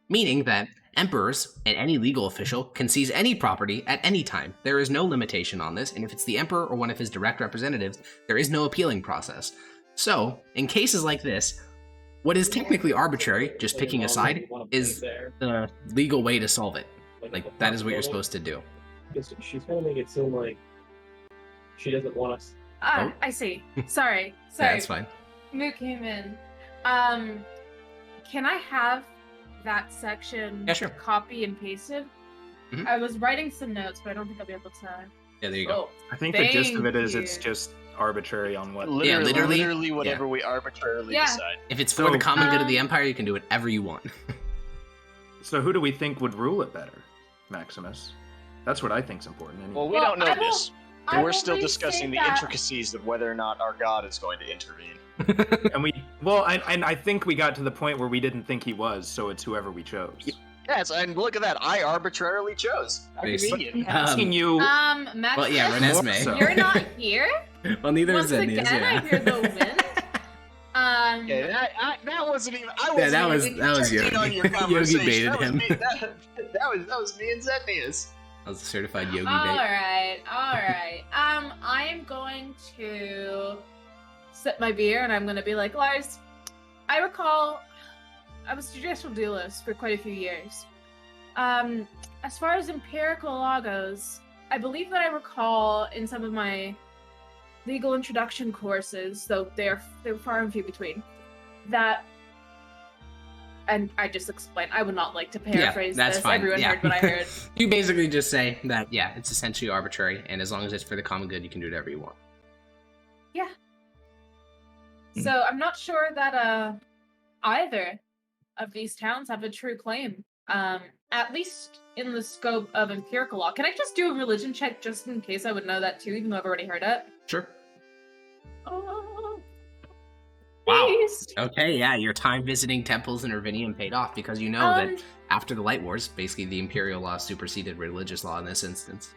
Meaning that emperors and any legal official can seize any property at any time. There is no limitation on this, and if it's the emperor or one of his direct representatives, there is no appealing process. So, in cases like this, what is technically arbitrary, just picking a side, is the legal way to solve it. Like, that is what you're supposed to do. She's trying to make it seem like she doesn't want us. Oh. I see. Sorry. Yeah, that's fine. Moo came in. Can I have that section Yeah, sure. copy and pasted? I was writing some notes, but I don't think I'll be able to. Yeah, there you go. Oh, I think the gist of it is Thank it's you. just arbitrary on what. Literally whatever we arbitrarily Yeah. decide. If it's for the So, common good of the Empire, you can do whatever you want. So who do we think would rule it better, Maximus? That's what I think's important. Anyway. Well, we Well, don't know I will- this. I We're will still restate discussing the that- intricacies of whether or not our god is going to intervene. and I think we got to the point where we didn't think he was, so it's whoever we chose. Yes, and look at that. I arbitrarily chose. How Based- convenient. Asking you. Maximus, Well, yeah, Renesmee. So- you're not here. Well, neither Once is Zenya's, again, yeah. I hear the wind. Yeah, that wasn't even. I Yeah, wasn't that was even Yogi. on your conversation. Yogi baited that was him. Me, that was me and Zetnius. I was a certified yogi All bait. right, all right. I am going to sip my beer, and I'm going to be like, Lars, I recall I was judicial duelist for quite a few years. As far as empirical law goes, I believe that I recall in some of my legal introduction courses, though they're far and few between, that. And I just explained. I would not like to paraphrase that's this. fine. Everyone Yeah. heard what I heard. You basically just say that, yeah, it's essentially arbitrary, and as long as it's for the common good, you can do whatever you want. So I'm not sure that either of these towns have a true claim. At least in the scope of empirical law. Can I just do a religion check just in case I would know that too, even though I've already heard it? Sure. Oh, Wow. beast. Okay, yeah, your time visiting temples in Irvinium paid off because you know that after the Light Wars, basically the imperial law superseded religious law in this instance.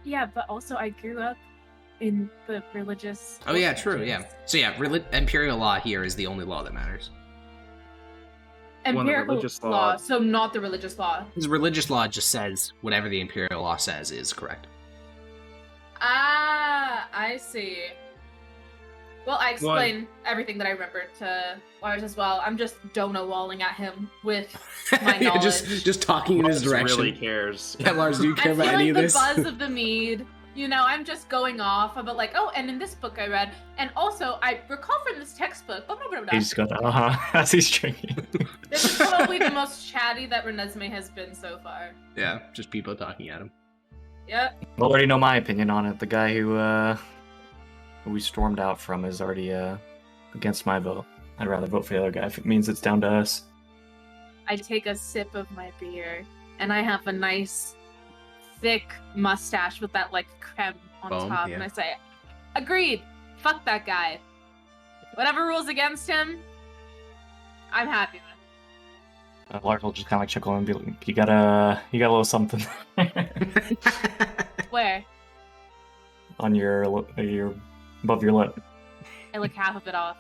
Yeah, but also I grew up in the religious. Oh yeah, true, yeah. So yeah, imperial law here is the only law that matters. Well, the Empirical religious law, law- so not the religious law. Because religious law just says whatever the imperial law says is correct. Ah, I see. Well, I explained everything that I remembered to Lars as well. I'm just dono-walling at him with my You're knowledge. just talking in his Lars direction. really cares. Yeah, Lars, do you care I'm about feeling any of the this? buzz of the mead. You know, I'm just going off about like, oh, and in this book I read, and also I recall from this textbook, blah, blah, blah, blah. He's got as he's drinking. This is probably the most chatty that Renesmee has been so far. Yeah, just people talking at him. Yep. You already know my opinion on it. The guy who we stormed out from is already against my vote. I'd rather vote for the other guy if it means it's down to us. I take a sip of my beer, and I have a nice, thick mustache with that like creme on Foam, top, yeah. and I say, "Agreed. Fuck that guy. Whatever rules against him, I'm happy with." Lars will just kind of like chuckle and be like, "You got a little something Where? on your above your lip." I lick half of it off.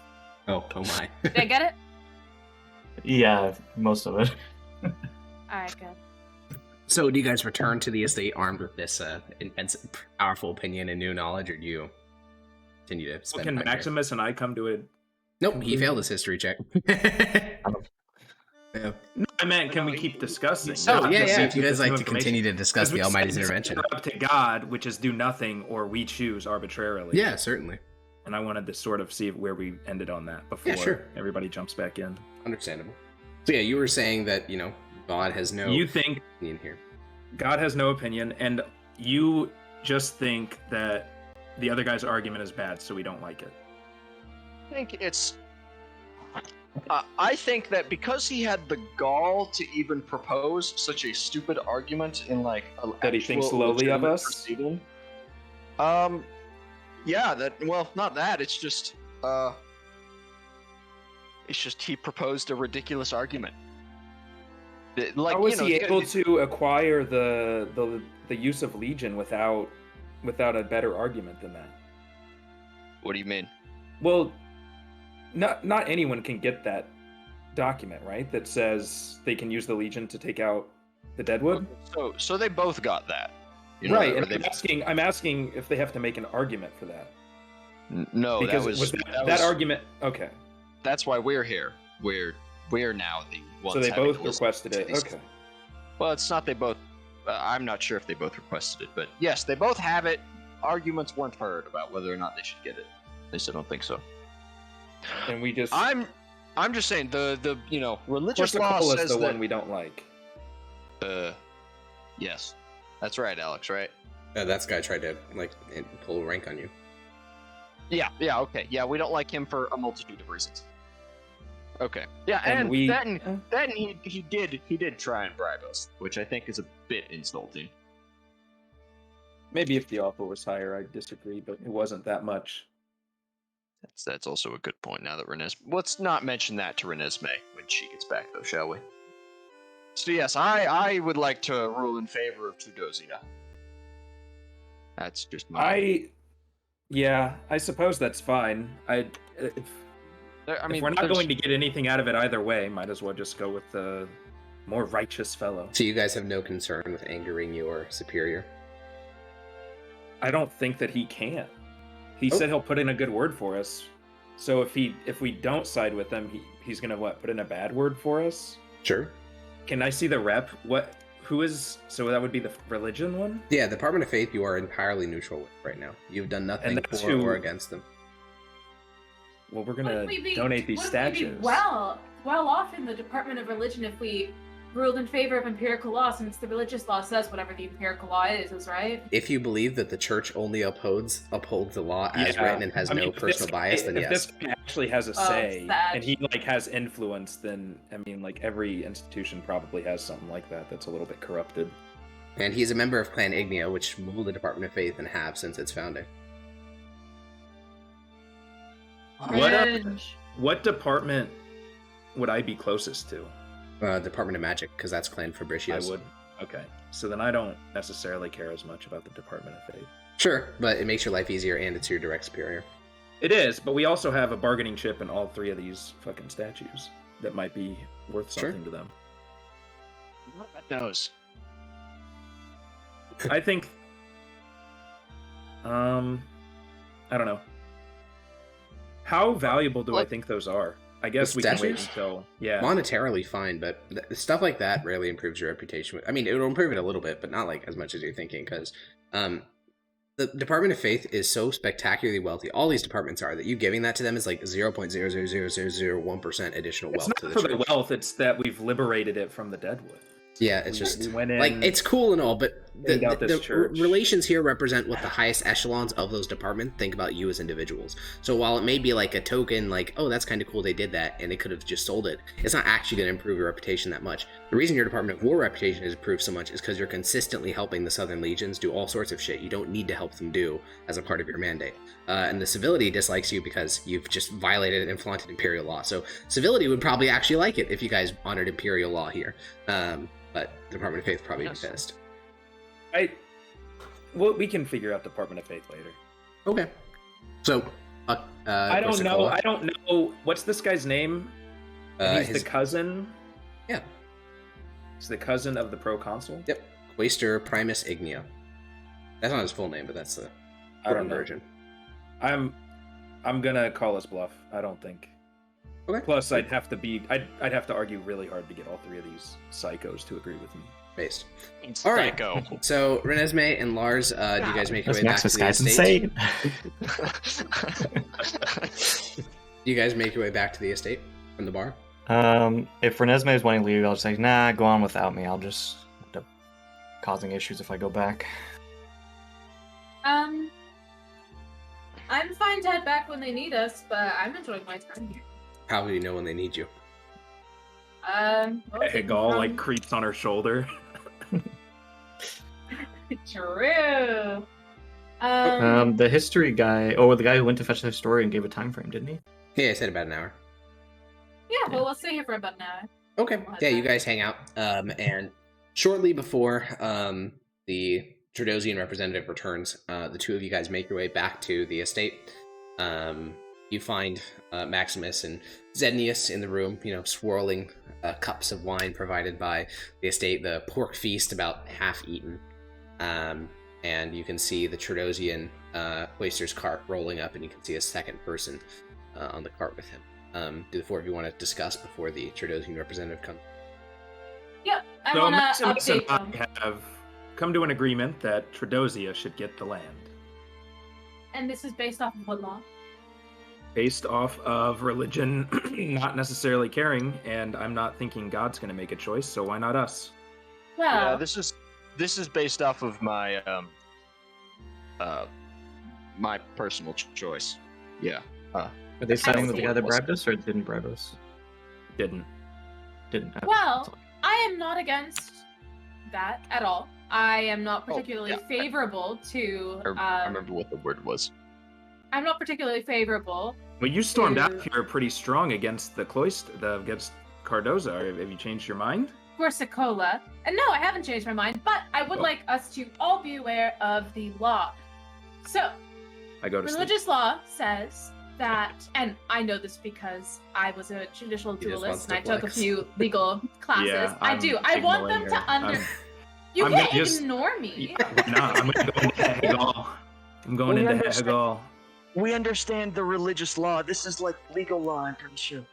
Oh my. Did I get it? Yeah, most of it. All right, good. So, do you guys return to the estate armed with this intense, powerful opinion and new knowledge, or do you continue to spend Can time here? Maximus and I come to it? Nope, he failed his history check. Yeah. I meant, can we keep discussing? Oh, Not yeah, just yeah. see If you guys this new like to information. continue to discuss 'Cause we the Almighty's said it's intervention. either up to God, which is do nothing, or we choose arbitrarily. Yeah, certainly. And I wanted to sort of see where we ended on that before sure. everybody jumps back in. Understandable. So, yeah, you were saying that, God has no You think opinion here. God has no opinion, and you just think that the other guy's argument is bad, so we don't like it. I think it's. I think that because he had the gall to even propose such a stupid argument in like a That he thinks actual lowly of legitimate us? proceeding, yeah, not that. It's just he proposed a ridiculous argument. Like, How was he it's- able to acquire the use of Legion without a better argument than that? What do you mean? Well, not anyone can get that document, right? That says they can use the Legion to take out the Deadwood. So they both got that, you know, Right, or and I'm asking if they have to make an argument for that. No, Because that that was argument. Okay, That's why we're here. We're now the ones. so they having both to listen requested to it. these- Okay, Well, it's not they both. I'm not sure if they both requested it, but yes, they both have it. Arguments weren't heard about whether or not they should get it. At least I don't think so. and we just. I'm just saying the religious law Corsicola is says the that. one we don't like. Yes. That's right, Alex, right? That guy tried to pull rank on you. Yeah, okay. Yeah, we don't like him for a multitude of reasons. Okay. Yeah, And then he did try and bribe us, which I think is a bit insulting. Maybe if the offer was higher, I'd disagree, but it wasn't that much. That's also a good point now that let's not mention that to Renesmee when she gets back, though, shall we? So yes, I would like to rule in favor of Trudosia. That's just my... I suppose that's fine. If we're not going to get anything out of it either way, might as well just go with the more righteous fellow. So you guys have no concern with angering your superior? I don't think that he can. He said he'll put in a good word for us. So if we don't side with him, he's gonna put in a bad word for us? Sure. Can I see the rep? Who is? So that would be the religion one? Yeah, the Department of Faith you are entirely neutral with right now. You've done nothing for or against them. Well, we're gonna donate these statues. We'd be well off in the Department of Religion if we ruled in favor of empirical law, since the religious law says whatever the empirical law is right? If you believe that the church only upholds the law as written and has no personal bias, then yes. If this guy actually has a say and he has influence, then every institution probably has something like that that's a little bit corrupted. And he's a member of Clan Ignia, which ruled the Department of Faith and have since its founding. What department would I be closest to? Department of Magic, because that's Clan Fabricius. I would. Okay. So then I don't necessarily care as much about the Department of Faith. Sure, but it makes your life easier and it's your direct superior. It is, but we also have a bargaining chip in all three of these fucking statues that might be worth something to them. That knows. I think... I don't know. How valuable do I think those are? I guess we can wait until... Yeah. Monetarily fine, but stuff like that rarely improves your reputation. I mean, it'll improve it a little bit, but not as much as you're thinking, because the Department of Faith is so spectacularly wealthy. All these departments are, that you giving that to them is 0.0000001% additional wealth to the church. It's not for the wealth, it's that we've liberated it from the Deadwood. Yeah, it's just... We went in, it's cool and all, but the relations here represent what the highest echelons of those departments think about you as individuals. So while it may be a token, oh, that's kind of cool they did that, and they could have just sold it, it's not actually going to improve your reputation that much. The reason your Department of War reputation has improved so much is because you're consistently helping the Southern Legions do all sorts of shit you don't need to help them do as a part of your mandate. And the Civility dislikes you because you've just violated and flaunted Imperial law. So Civility would probably actually like it if you guys honored Imperial law here. But the Department of Faith probably be pissed. We can figure out Department of Faith later. Okay. So, I don't know. I don't know. What's this guy's name? He's the cousin. Yeah. He's the cousin of the proconsul. Yep. Quaestor Primus Ignia. That's not his full name, but that's the version. I'm gonna call his bluff. I don't think. Okay. Plus, I'd have to argue really hard to get all three of these psychos to agree with me. Based. All right. So Renesmee and Lars, do you guys make your way back to the guy's estate? Insane. Do you guys make your way back to the estate from the bar? If Renesmee is wanting to leave, I'll just say, nah, go on without me. I'll just end up causing issues if I go back. I'm fine to head back when they need us, but I'm enjoying my time here. How do you know when they need you? Hagal creeps on her shoulder. True. The history guy, the guy who went to fetch the historian gave a time frame, didn't he? Yeah, I said about an hour. Yeah, well, we'll stay here for about an hour. Okay. Yeah, you guys hang out. And shortly before the Tredosian representative returns, the two of you guys make your way back to the estate. You find Maximus and Zednius in the room, swirling cups of wine provided by the estate, the pork feast about half eaten. And you can see the Tredosian Quaestor's cart rolling up, and you can see a second person on the cart with him. Do the four of you want to discuss before the Tredosian representative comes? Yep, I want to update them. I have come to an agreement that Tredosia should get the land. And this is based off of what law? Based off of religion not necessarily caring, and I'm not thinking God's going to make a choice, so why not us? Well, yeah, this is based off of my my personal choice. Yeah. Are they siding with the see. guy that bribed us, or didn't bribe us? Didn't. Didn't. Okay, Well, that's all. I am not against that at all. I am not particularly yeah. favorable to. I remember what the word was. I'm not particularly favorable. Well, you stormed out Dude. here pretty strong against the cloister, against Cardoza. Have you changed your mind? Corsicola. And no, I haven't changed my mind, but I would Oh. like us to all be aware of the law. So, I go to sleep. religious law says that, and I know this because I was a judicial He just wants duelist and I to took a flex. few legal classes. Yeah, I I'm do. I want them ignoring to her. under. I'm- You I'm can't gonna just- ignore me. Why not? I'm going to go into Hegal. I'm going We into understand. Hegal. We understand the religious law. This is like legal law, I'm pretty sure.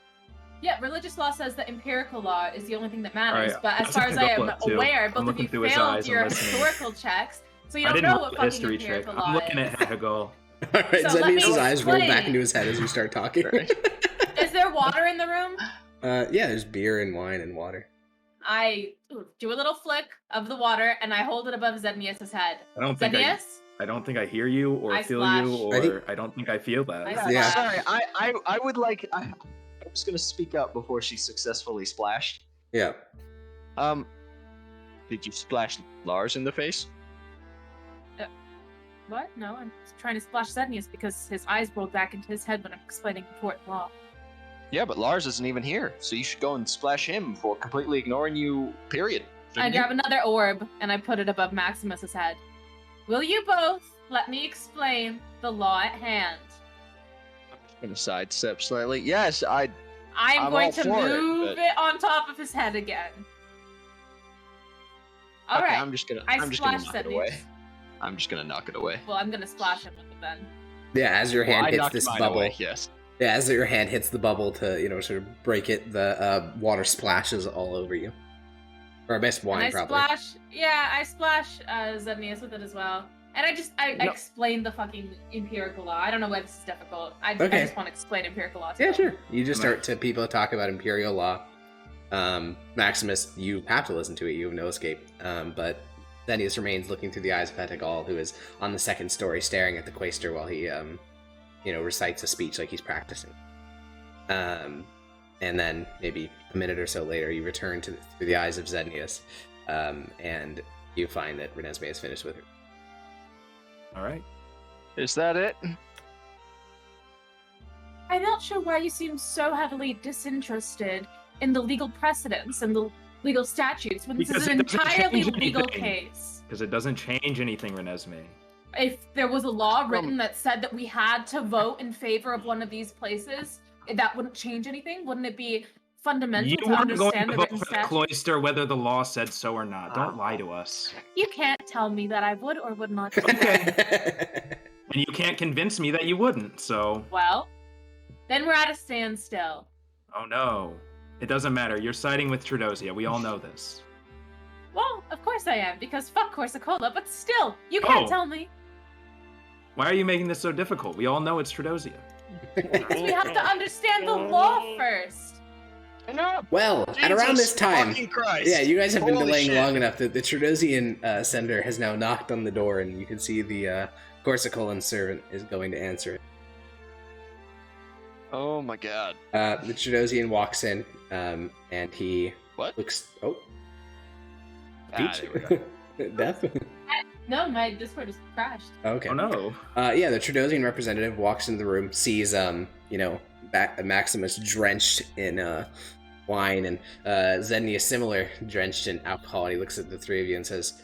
Yeah, religious law says that empirical law is the only thing that matters. Alright, But as I'm far as I am looking at Hegal, too. aware, I'm both of looking you through his failed eyes, I'm your listening. historical checks, so you I don't didn't know roll what the fucking history trick. empirical I'm law looking is. at Hegal. All right, So let me Zednius' eyes roll back explain. into his head as you start talking. Is there water in the room? Yeah, there's beer and wine and water. I do a little flick of the water and I hold it above Zednius' head. I don't think Zednius? I don't think I hear you or I feel splash. you, or I think- I don't think I feel that. I Yeah. Sorry, I would like. I was gonna speak up before she successfully splashed. Yeah. Did you splash Lars in the face? What? No, I'm trying to splash Zednius because his eyes rolled back into his head when I'm explaining important law. Yeah, but Lars isn't even here, so you should go and splash him for completely ignoring you. Period. I Shouldn't you? grab another orb and I put it above Maximus's head. Will you both let me explain the law at hand? I'm just gonna sidestep slightly. Yes, I'm I'm going all to for it, move but- it on top of his head again. All okay, right. I'm just gonna I knock splashed it Zednius. away. I'm just gonna knock it away. Well, I'm gonna splash him with it then. Yeah, as your Well, hand I hits knocked this mine bubble. away, yes. Yeah, as your hand hits the bubble to, sort of break it, the water splashes all over you. Or I guess wine, And I probably. I splash Zednius with it as well. And I No. explain the fucking empirical law. I don't know why this is difficult. I Okay. just want to explain empirical law. to Yeah, them. sure. You just start to people talk about imperial law. Maximus, you have to listen to it. You have no escape. But Zenius remains looking through the eyes of Hetagal, who is on the second story, staring at the Quaestor while he, recites a speech like he's practicing. And then maybe a minute or so later, you return through the eyes of Zenius, and you find that Renesmee is finished with her. All right. Is that it? I'm not sure why you seem so heavily disinterested in the legal precedents and the legal statutes when this Because is an it doesn't entirely change legal anything. case. Because it doesn't change anything, Renesmee. If there was a law written that said that we had to vote in favor of one of these places, that wouldn't change anything? Wouldn't it be fundamental You to weren't going understand to the vote written for the statute? cloister whether the law said so or not. Don't lie to us. You can't tell me that I would or would not do that. Okay. And you can't convince me that you wouldn't, so... Well, then we're at a standstill. Oh no. It doesn't matter. You're siding with Trudozia. We all know this. Well, of course I am, because fuck Corsicola, but still, you can't Oh. tell me. Why are you making this so difficult? We all know it's Trudozia. Because we have to understand the law first. Well, at around this time, fucking Christ. yeah, you guys have been Holy delaying shit. long enough that the Trudosian senator has now knocked on the door, and you can see the Corsicolan servant is going to answer it. Oh my god. The Trudosian walks in, and he What? looks. Oh, Ah, Peach? there we go. Death? No, my Discord just crashed. Okay. Oh no. Yeah, the Trudosian representative walks into the room, sees, Maximus drenched in wine, and Zednius similar drenched in alcohol. And he looks at the three of you and says,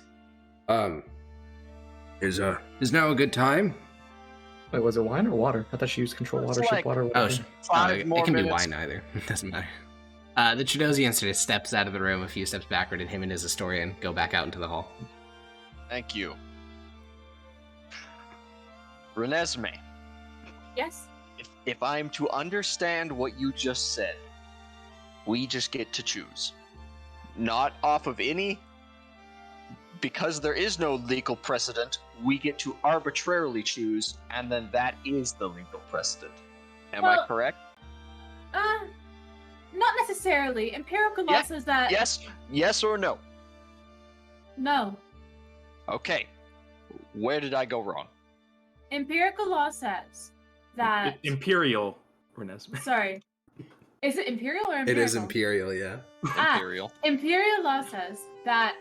is now a good time? Wait, was it wine or water? I thought she used control It's water, ship like- water. Oh, Whatever. Five more it can minutes. be wine either. It doesn't matter. The Trudosian sort of steps out of the room a few steps backward, and him and his historian go back out into the hall. Thank you. Renesmee, Yes? if I'm to understand what you just said, we just get to choose. Not off of any... Because there is no legal precedent, we get to arbitrarily choose, and then that is the legal precedent. Am I Well- correct? Not necessarily. Empirical law Yeah, says that... Yes or no? No. Okay. Where did I go wrong? Empirical law says that. Imperial, Renesmee. Sorry. Is it imperial or empirical? It is imperial, yeah. Imperial. Imperial law says that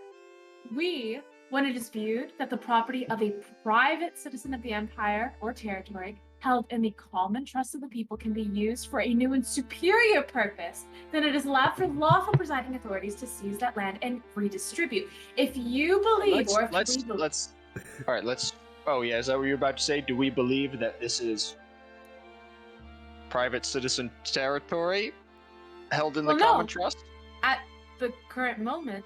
we, when it is viewed that the property of a private citizen of the empire or territory held in the common trust of the people can be used for a new and superior purpose, then it is allowed for lawful presiding authorities to seize that land and redistribute. If you believe, All right, let's. Oh yeah, is that what you're about to say? Do we believe that this is private citizen territory held in the common trust? At the current moment,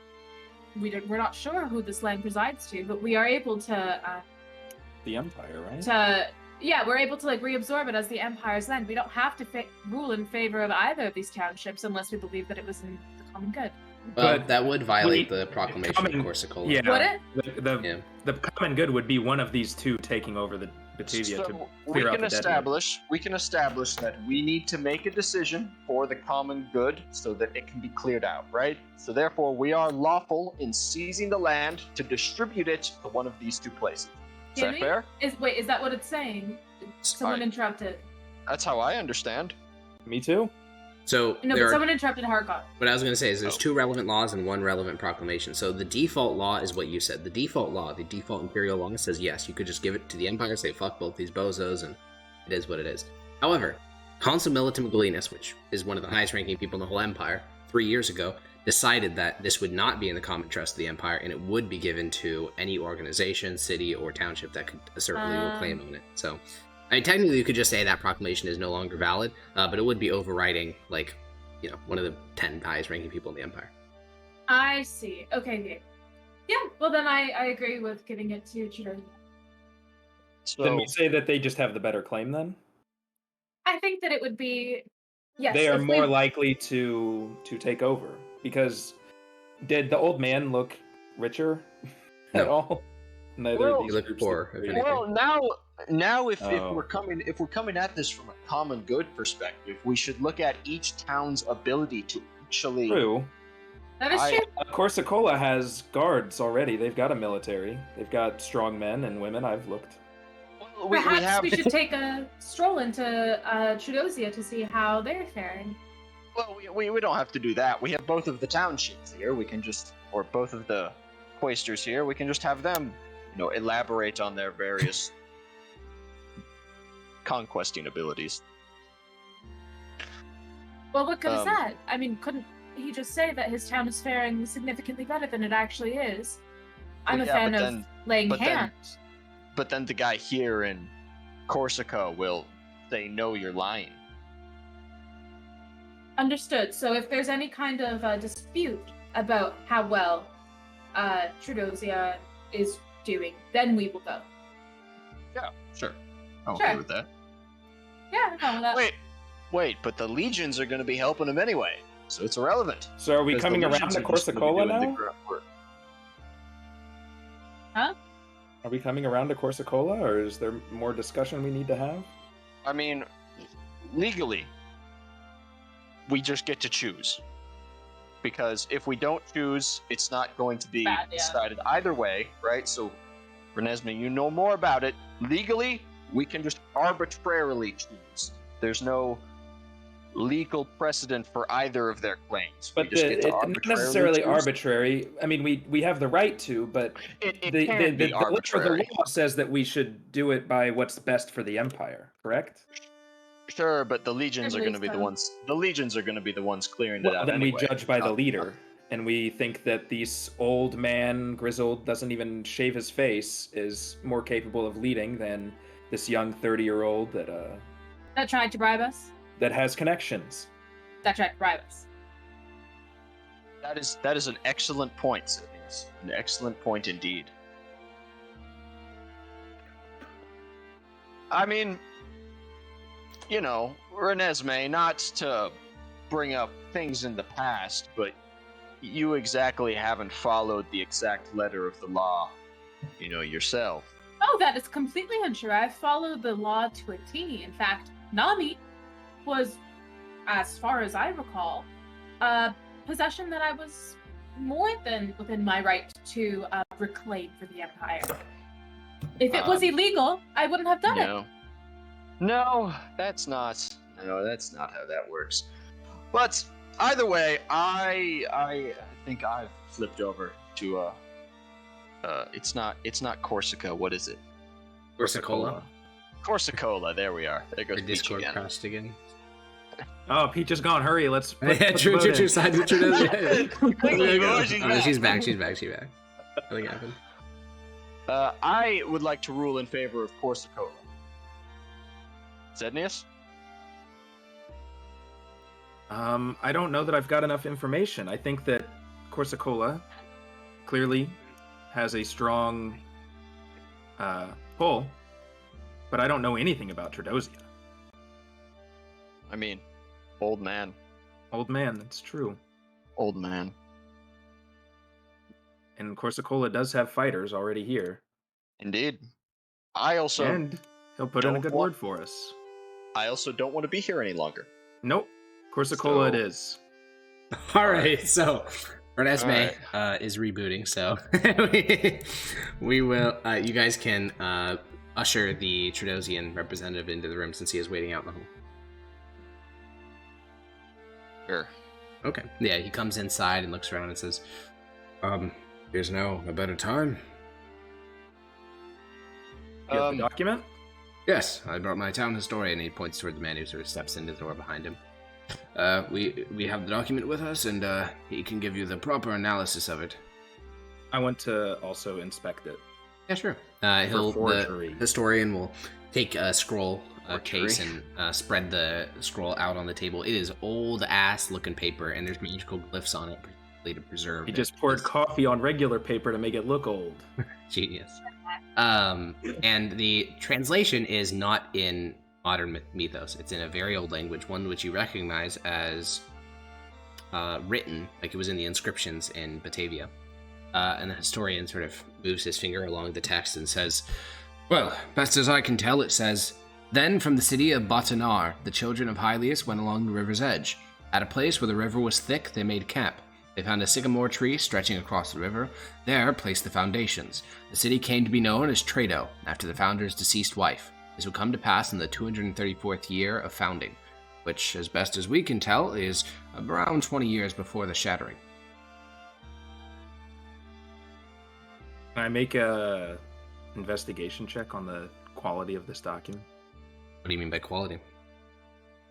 we're not sure who this land presides to, but we are able to. The Empire, right? We're able to reabsorb it as the Empire's land. We don't have to rule in favor of either of these townships unless we believe that it was in the common good. Well, But that would violate the proclamation of Corsicola. Yeah. Would it? The common good would be one of these two taking over the Batavia to clear out the dead. We can establish that we need to make a decision for the common good so that it can be cleared out, right? So therefore, we are lawful in seizing the land to distribute it to one of these two places. Is that fair? Is that what it's saying? Someone interrupted. That's how I understand. Me too. So No, but someone interrupted Harkon. What I was going to say is there's 2 relevant laws and 1 relevant proclamation. So the default law is what you said. The default law, the default imperial law says yes, you could just give it to the Empire, say fuck both these bozos, and it is what it is. However, Consul Militum Gallienus, which is one of the highest ranking people in the whole Empire, 3 years ago, decided that this would not be in the common trust of the Empire, and it would be given to any organization, city, or township that could assert legal claim on it. So, I mean, technically, you could just say that proclamation is no longer valid, but it would be overriding, one of the 10 highest ranking people in the Empire. I see. Okay. Yeah, well then I agree with giving it to Chidori. So, Then we say that they just have the better claim then? I think that it would be... Yes, they are more likely to take over. Because did the old man look richer at all? Neither of these look groups poor. did. well, now if we're coming at this from a common good perspective, we should look at each town's ability to actually. True. That is true. Corsicola has guards already. They've got a military. They've got strong men and women. I've looked. Well, Perhaps we should take a stroll into Trudosia to see how they're faring. Well, we don't have to do that. We have both of the townships here. We can or both of the quaestors here. We can just have them, elaborate on their various conquesting abilities. Well, what good is that? I mean, couldn't he just say that his town is faring significantly better than it actually is? I'm a fan of laying hands. But then the guy here in Corsica will say, no, you're lying. Understood. So if there's any kind of dispute about how well Trudosia is doing, then we will go. Yeah, sure. I'm Sure. okay with that. Yeah, no, that... Wait, but the legions are going to be helping him anyway, so it's irrelevant. So are we Because coming the around legions to are just gonna be Corsicola doing the now? groundwork. Huh? Are we coming around to Corsicola, or is there more discussion we need to have? I mean, legally, we just get to choose. Because if we don't choose, it's not going to be Bad, yeah. decided either way, right? So, Renesmee, you know more about it. Legally, we can just arbitrarily choose. There's no legal precedent for either of their claims. But it's not necessarily arbitrary. I mean, we have the right to, but it the can be letter of the arbitrary. law says that we should do it by what's best for the Empire, correct? Sure, but the legions I are going to be believe the so. ones. The legions are going to be the ones clearing it Well, out then anyway. we judge by the leader, and we think that this old man, grizzled, doesn't even shave his face, is more capable of leading than this young 30-year-old That tried to bribe us? that has connections. That tried to bribe us. That is an excellent point, Sylvius. An excellent point indeed. I mean, Renesmee, not to bring up things in the past, but you exactly haven't followed the exact letter of the law, yourself. Oh, that is completely untrue. I followed the law to a T. In fact, Nami was, as far as I recall, a possession that I was more than within my right to reclaim for the Empire. If it was illegal, I wouldn't have done it. No, that's not. No, that's not how that works. But either way, I think I've flipped over to it's not Corsica. What is it? Corsicola. Corsicola. There we are. There goes Our Peach Discord again. crashed again. Oh, Peach is gone. Hurry, let's. True. Side to True. Quickly, boys, she's back. She's back. Nothing happened. I would like to rule in favor of Corsicola. Zednius? I don't know that I've got enough information. I think that Corsicola clearly has a strong pull, but I don't know anything about Triodosia. I mean, old man. Old man, that's true. Old man. And Corsicola does have fighters already here. Indeed. I also And he'll put in a don't good want- word for us. I also don't want to be here any longer. Nope. Corsicola it So- is. All right, so Renesmee is rebooting, so we will. You guys can usher the Tridosian representative into the room since he is waiting out in the hall. Sure. Okay. Yeah, he comes inside and looks around and says, here's now a better time. You have the document? Yes, I brought my town historian, and he points toward the man who sort of steps into the door behind him. We have the document with us, and he can give you the proper analysis of it. I want to also inspect it. Yeah, sure. For The forgery. historian will take a scroll Forgery. case and spread the scroll out on the table. It is old-ass looking paper, and there's magical glyphs on it to preserve He it. just poured It's coffee on regular paper to make it look old. genius. And the translation is not in modern mythos. It's in a very old language, one which you recognize as written, like it was in the inscriptions in Batavia. And the historian sort of moves his finger along the text and says, well, best as I can tell, it says, then from the city of Batanar, the children of Hylius went along the river's edge. At a place where the river was thick, they made camp. They found a sycamore tree stretching across the river. There placed the foundations. The city came to be known as Trado, after the founder's deceased wife. This would come to pass in the 234th year of founding, which, as best as we can tell, is around 20 years before the shattering. Can I make a investigation check on the quality of this document? What do you mean by quality?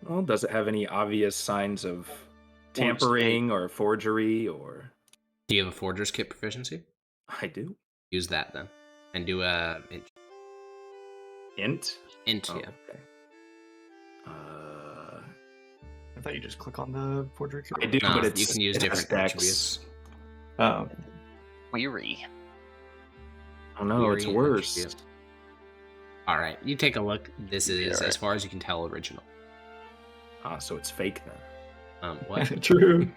Well, does it have any obvious signs of tampering or forgery or... Do you have a forger's kit proficiency? I do. Use that then. And do a Int? int, Oh, yeah. okay. I thought you just click on the forgery key. I do, No, but it's, you can use it has different dex. attributes. Oh, Weary. Oh no, it's Weary worse. attribute. All right, you take a look. This is, alright. as far as you can tell, original. Ah, so it's fake then. What? true.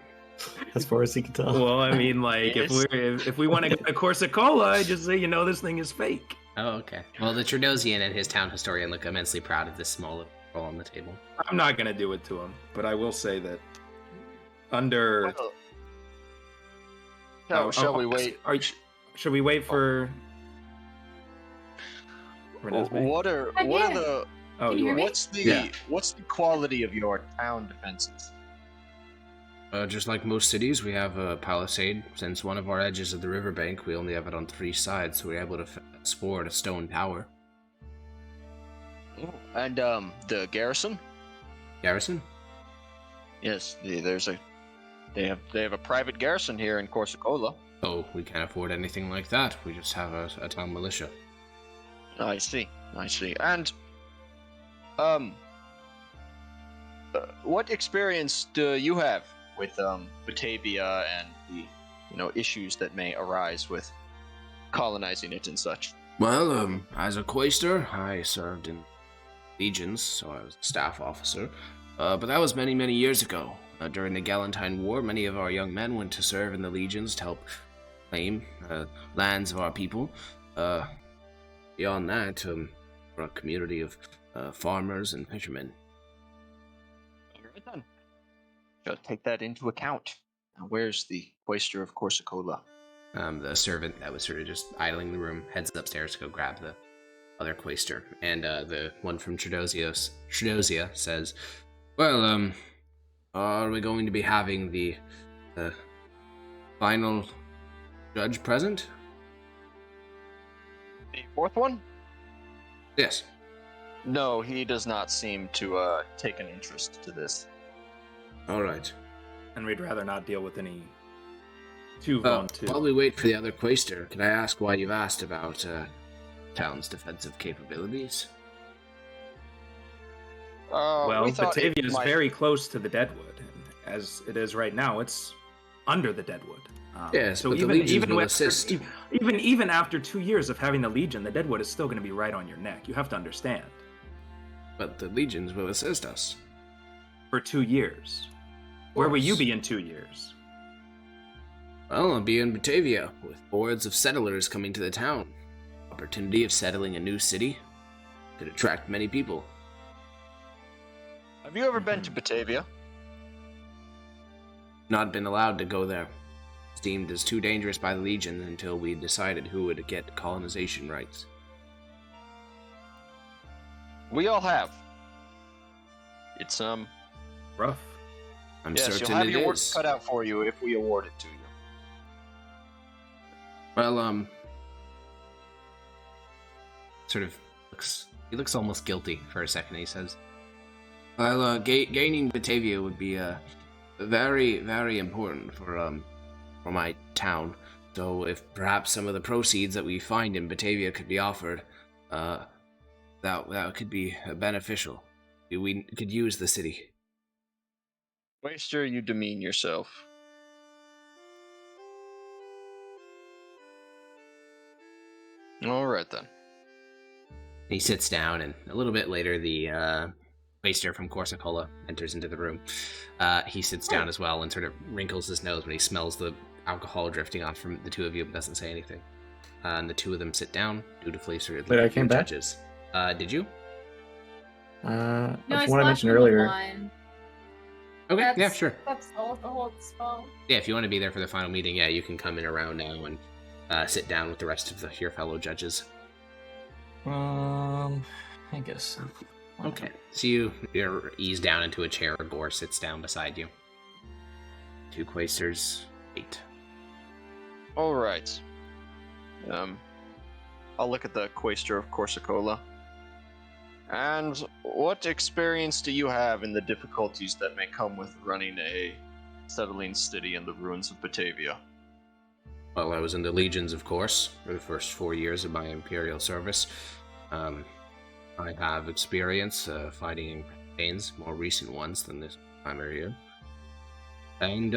As far as he can tell. Well, I mean, like, Yes. if we want to go to Corsicola, I just say, this thing is fake. Oh, okay. Well, the Tridosian and his town historian look immensely proud of this small little roll on the table. I'm not going to do it to him, but I will say that under... Shall we wait? Should we wait for... Renesmee? What are Yeah. the Oh, Can you you hear are. me? what's the quality of your town defenses? Just like most cities, we have a palisade. Since one of our edges of the riverbank, we only have it on 3 sides, so we're able to sport a stone tower. And the garrison? Garrison? Yes, they have a private garrison here in Corsicola. Oh, we can't afford anything like that. We just have a town militia. I see. And what experience do you have with Batavia and the issues that may arise with colonizing it and such? Well, as a quaestor, I served in legions, so I was a staff officer. But that was many, many years ago. During the Galentine War, many of our young men went to serve in the legions to help claim lands of our people. Beyond that, we're a community of farmers and fishermen. All right then. Shall take that into account. Now, where's the Quaestor of Corsicola. The servant that was sort of just idling the room heads upstairs to go grab the other Quaestor, and the one from Tredosia says, "Well, are we going to be having the final judge present?" The fourth one? Yes. No, he does not seem to take an interest to this. All right. And we'd rather not deal with any two on two. While we wait for the other Quaestor, can I ask why you've asked about town's defensive capabilities? Well, we thought Batavia it is might- very close to the Deadwood, and as it is right now, it's under the Deadwood. Yes, so but the even legions even will after, assist. even after 2 years of having the Legion, the Deadwood is still going to be right on your neck. You have to understand. But the legions will assist us. For 2 years, where will you be in 2 years? Well, I'll be in Batavia, with hordes of settlers coming to the town. Opportunity of settling a new city could attract many people. Have you ever been to Batavia? Not been allowed to go there. It's deemed as too dangerous by the Legion until we decided who would get colonization rights. We all have. It's Rough. I'm yes, certain you'll have it your work is. cut out for you if we award it to you. Well, sort of he looks almost guilty for a second. He says, "Well, gaining Batavia would be very, very important for my town. So if perhaps some of the proceeds that we find in Batavia could be offered, that could be beneficial. We could use the city." Waster, you demean yourself. Alright then. He sits down, and a little bit later, the Waster from Corsicola enters into the room. He sits down as well and sort of wrinkles his nose when he smells the alcohol drifting off from the two of you, but doesn't say anything. And the two of them sit down, dutifully sort of Wait, I looking came at the back? judges. Did you? No, That's what I mentioned earlier. Okay, That's, yeah, sure. That's all the whole spell. Yeah, if you want to be there for the final meeting, yeah, you can come in around now and sit down with the rest of your fellow judges. I guess. Okay, so you're eased down into a chair. Gore sits down beside you. Two Quaestors, 8. Alright. I'll look at the Quaestor of Corsicola. And what experience do you have in the difficulties that may come with running a settling city in the ruins of Batavia? Well, I was in the Legions, of course, for the first 4 years of my Imperial service. I have experience fighting campaigns, more recent ones than this time of year. And,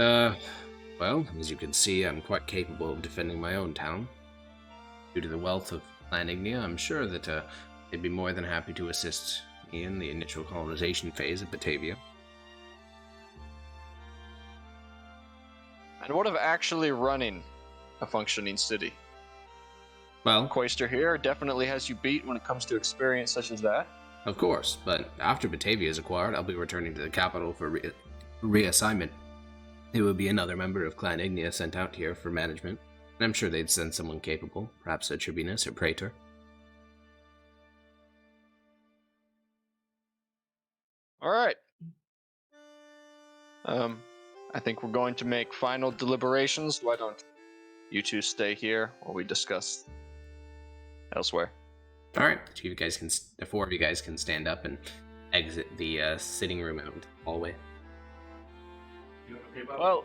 well, as you can see, I'm quite capable of defending my own town. Due to the wealth of Clan Ignia, I'm sure that they'd be more than happy to assist me in the initial colonization phase of Batavia. And what of actually running a functioning city? Well, Quaestor here definitely has you beat when it comes to experience such as that. of course, but after Batavia is acquired, I'll be returning to the capital for reassignment. There will be another member of Clan Ignia sent out here for management, and I'm sure they'd send someone capable, perhaps a Tribunus or Praetor. Alright. I think we're going to make final deliberations. Why don't you two stay here while we discuss elsewhere? All right, the 4 of you guys can stand up and exit the sitting room out into the hallway. Well,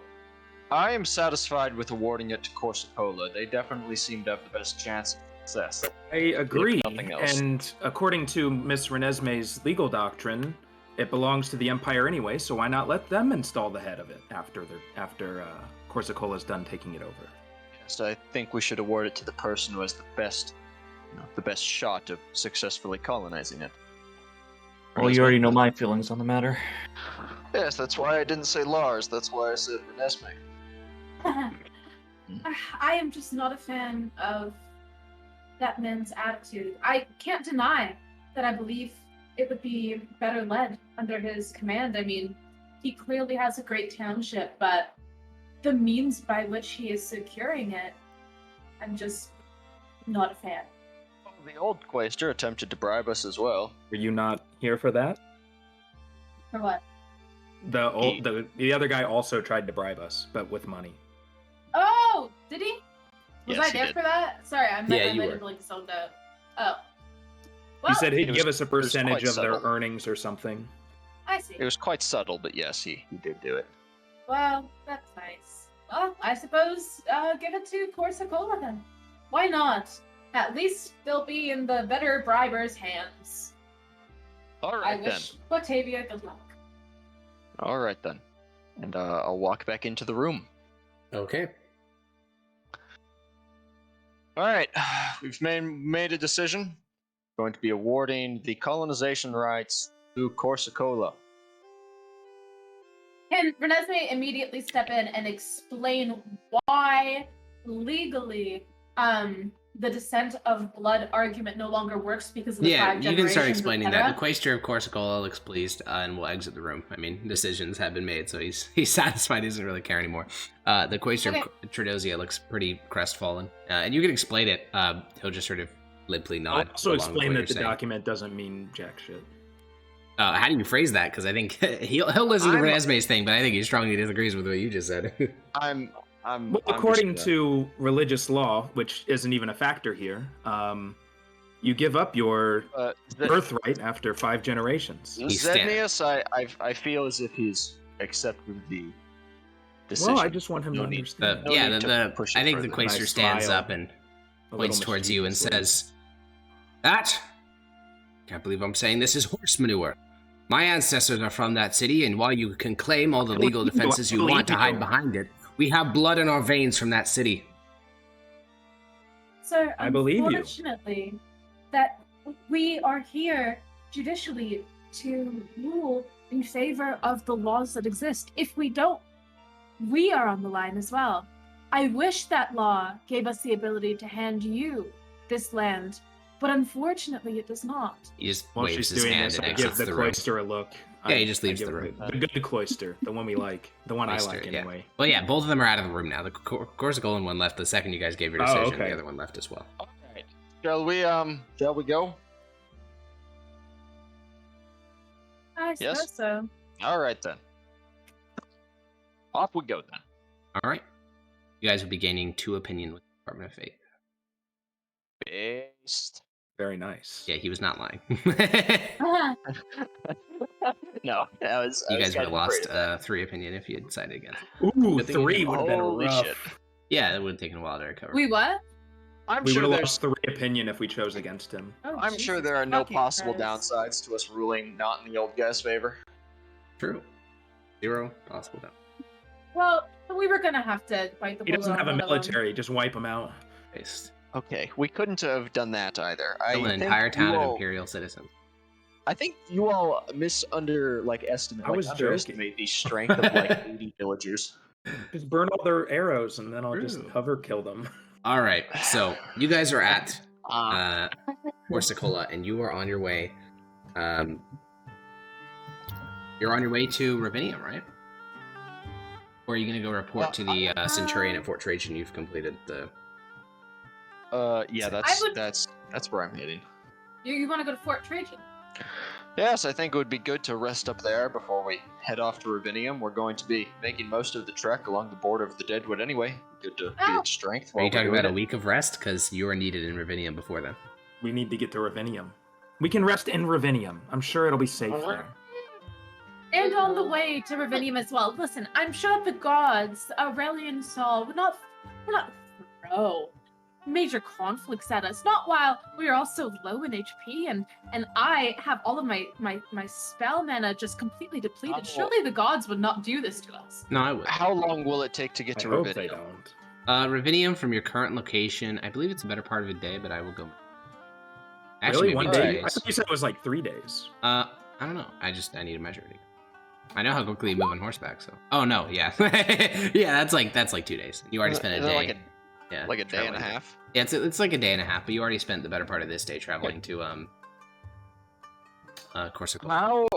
I am satisfied with awarding it to Corsicola. They definitely seem to have the best chance of success. I agree. nothing else. And according to Miss Renesmee's legal doctrine, it belongs to the Empire anyway, so why not let them install the head of it after Corsicola's done taking it over? Yes, I think we should award it to the person who has the best shot of successfully colonizing it. Well, you already know my feelings on the matter. Yes, that's why I didn't say Lars. That's why I said Renesmee. I am just not a fan of that man's attitude. I can't deny that I believe it would be better led under his command. I mean, he clearly has a great township, but the means by which he is securing it, I'm just not a fan. The old Quaestor attempted to bribe us as well. Were you not here for that? For what? The other guy also tried to bribe us, but with money. Oh, did he? Was Yes, I he there did. for that? Sorry, I might you have were. like zoned out. Oh. He Well, said he'd It was- give us a it was percentage quite of their subtle. earnings or something. I see. It was quite subtle, but yes, he did do it. Well, that's nice. Well, I suppose give it to Corsicola then. Why not? At least they'll be in the better briber's hands. All I right then. wish Batavia good luck. All right then. And I'll walk back into the room. Okay. All right, we've made a decision. Going to be awarding the colonization rights to Corsicola. Can Renesmee immediately step in and explain why legally the descent of blood argument no longer works because of the Yeah, five you can start generations, explaining etc.? that. The Quaestor of Corsicola looks pleased and will exit the room. I mean, decisions have been made, so he's satisfied. He doesn't really care anymore. The Quaestor Okay. of Tredosia looks pretty crestfallen, and you can explain it. He'll just sort of limply I'll nod. also along with explain what that you're the saying. document doesn't mean jack shit. How do you phrase that? Because I think he'll listen to I'm- Renesmee's thing, but I think he strongly disagrees with what you just said. I'm According just to religious law, which isn't even a factor here, you give up your gonna- birthright after 5 generations. He's stand- Zednius, I feel as if he's accepted the decision. Well, I just want him No to need. understand. No yeah, need to push it I think the further. Quaestor Nice stands smile. up and A points little towards you and mischievously. says, "That, can't believe I'm saying this, is horse manure. My ancestors are from that city, and while you can claim all the I legal believe you, defenses I you want to believe hide you. behind it, we have blood in our veins from that city." So I believe you. unfortunately, that we are here judicially to rule in favor of the laws that exist. If we don't, we are on the line as well. I wish that law gave us the ability to hand you this land, but unfortunately it does not. He just While waves she's his doing hand this, and I give exits the the room. cloister a look. Yeah, he just leaves I the give room. The good cloister, the one we like, the one I Cloister, like yeah. anyway. Well, yeah, both of them are out of the room now. The Corsicolan one left the second you guys gave your Oh, decision. okay. The other one left as well. All right. Shall we go? I Yes? suppose so. All right then. Off we go then. All right. You guys will be gaining 2 opinion with the Department of Fate. Based. Very nice. Yeah, he was not lying. No, I was. You I was guys would have kind of afraid lost of that. 3 opinion if you had decided against. Ooh, Good thing you 3 didn't. would have been Holy rough. shit. Yeah, it would have taken a while to recover. We what? I'm We would sure have there's. lost 3 opinion if we chose against him. Oh, I'm sure Jesus there are no fucking possible Christ. downsides to us ruling not in the old guy's favor. True. 0 possible down. Well, we were gonna have to bite the He bullet doesn't on have a one of them. military, just wipe him out. Based. Okay, we couldn't have done that either. Kill an think entire town you of all- Imperial citizens. I think you all I was underestimate the strength of like 80 villagers. Just burn all their arrows and then I'll just True. hover kill them. All right, so you guys are at Uh, Corsicola, and you are on your way. You're on your way to Ravinium, right? Or are you going to go report to the Centurion at Fort Trajan you've completed the... yeah, I would- that's where I'm heading. You want to go to Fort Trajan? Yes, I think it would be good to rest up there before we head off to Ravinium. We're going to be making most of the trek along the border of the Deadwood anyway. Good to Oh. get strength. Are while you talking we're doing about a it. week of rest? Because you are needed in Ravinium before then. We need to get to Ravinium. We can rest in Ravinium. I'm sure it'll be safe there. And on the way to Ravinium as well. Listen, I'm sure the gods, Aurelian Sol, would not throw major conflicts at us. Not while we are all so low in HP and I have all of my spell mana just completely depleted. Oh. Surely the gods would not do this to us. No, I would. How long will it take to get I to hope they Ravinium? don't. Ravinium from your current location, I believe it's a better part of a day, but I will go... Really? maybe 1 2 day? days. I thought you said it was like 3 days. I don't know. I need to measure it. I know how quickly you move on horseback, so... Oh, no, yeah. Yeah, that's like 2 days. You already spent a Is it day. like a day and a traveling. half? Yeah, it's like a day and a half, but you already spent the better part of this day traveling to Corsicola.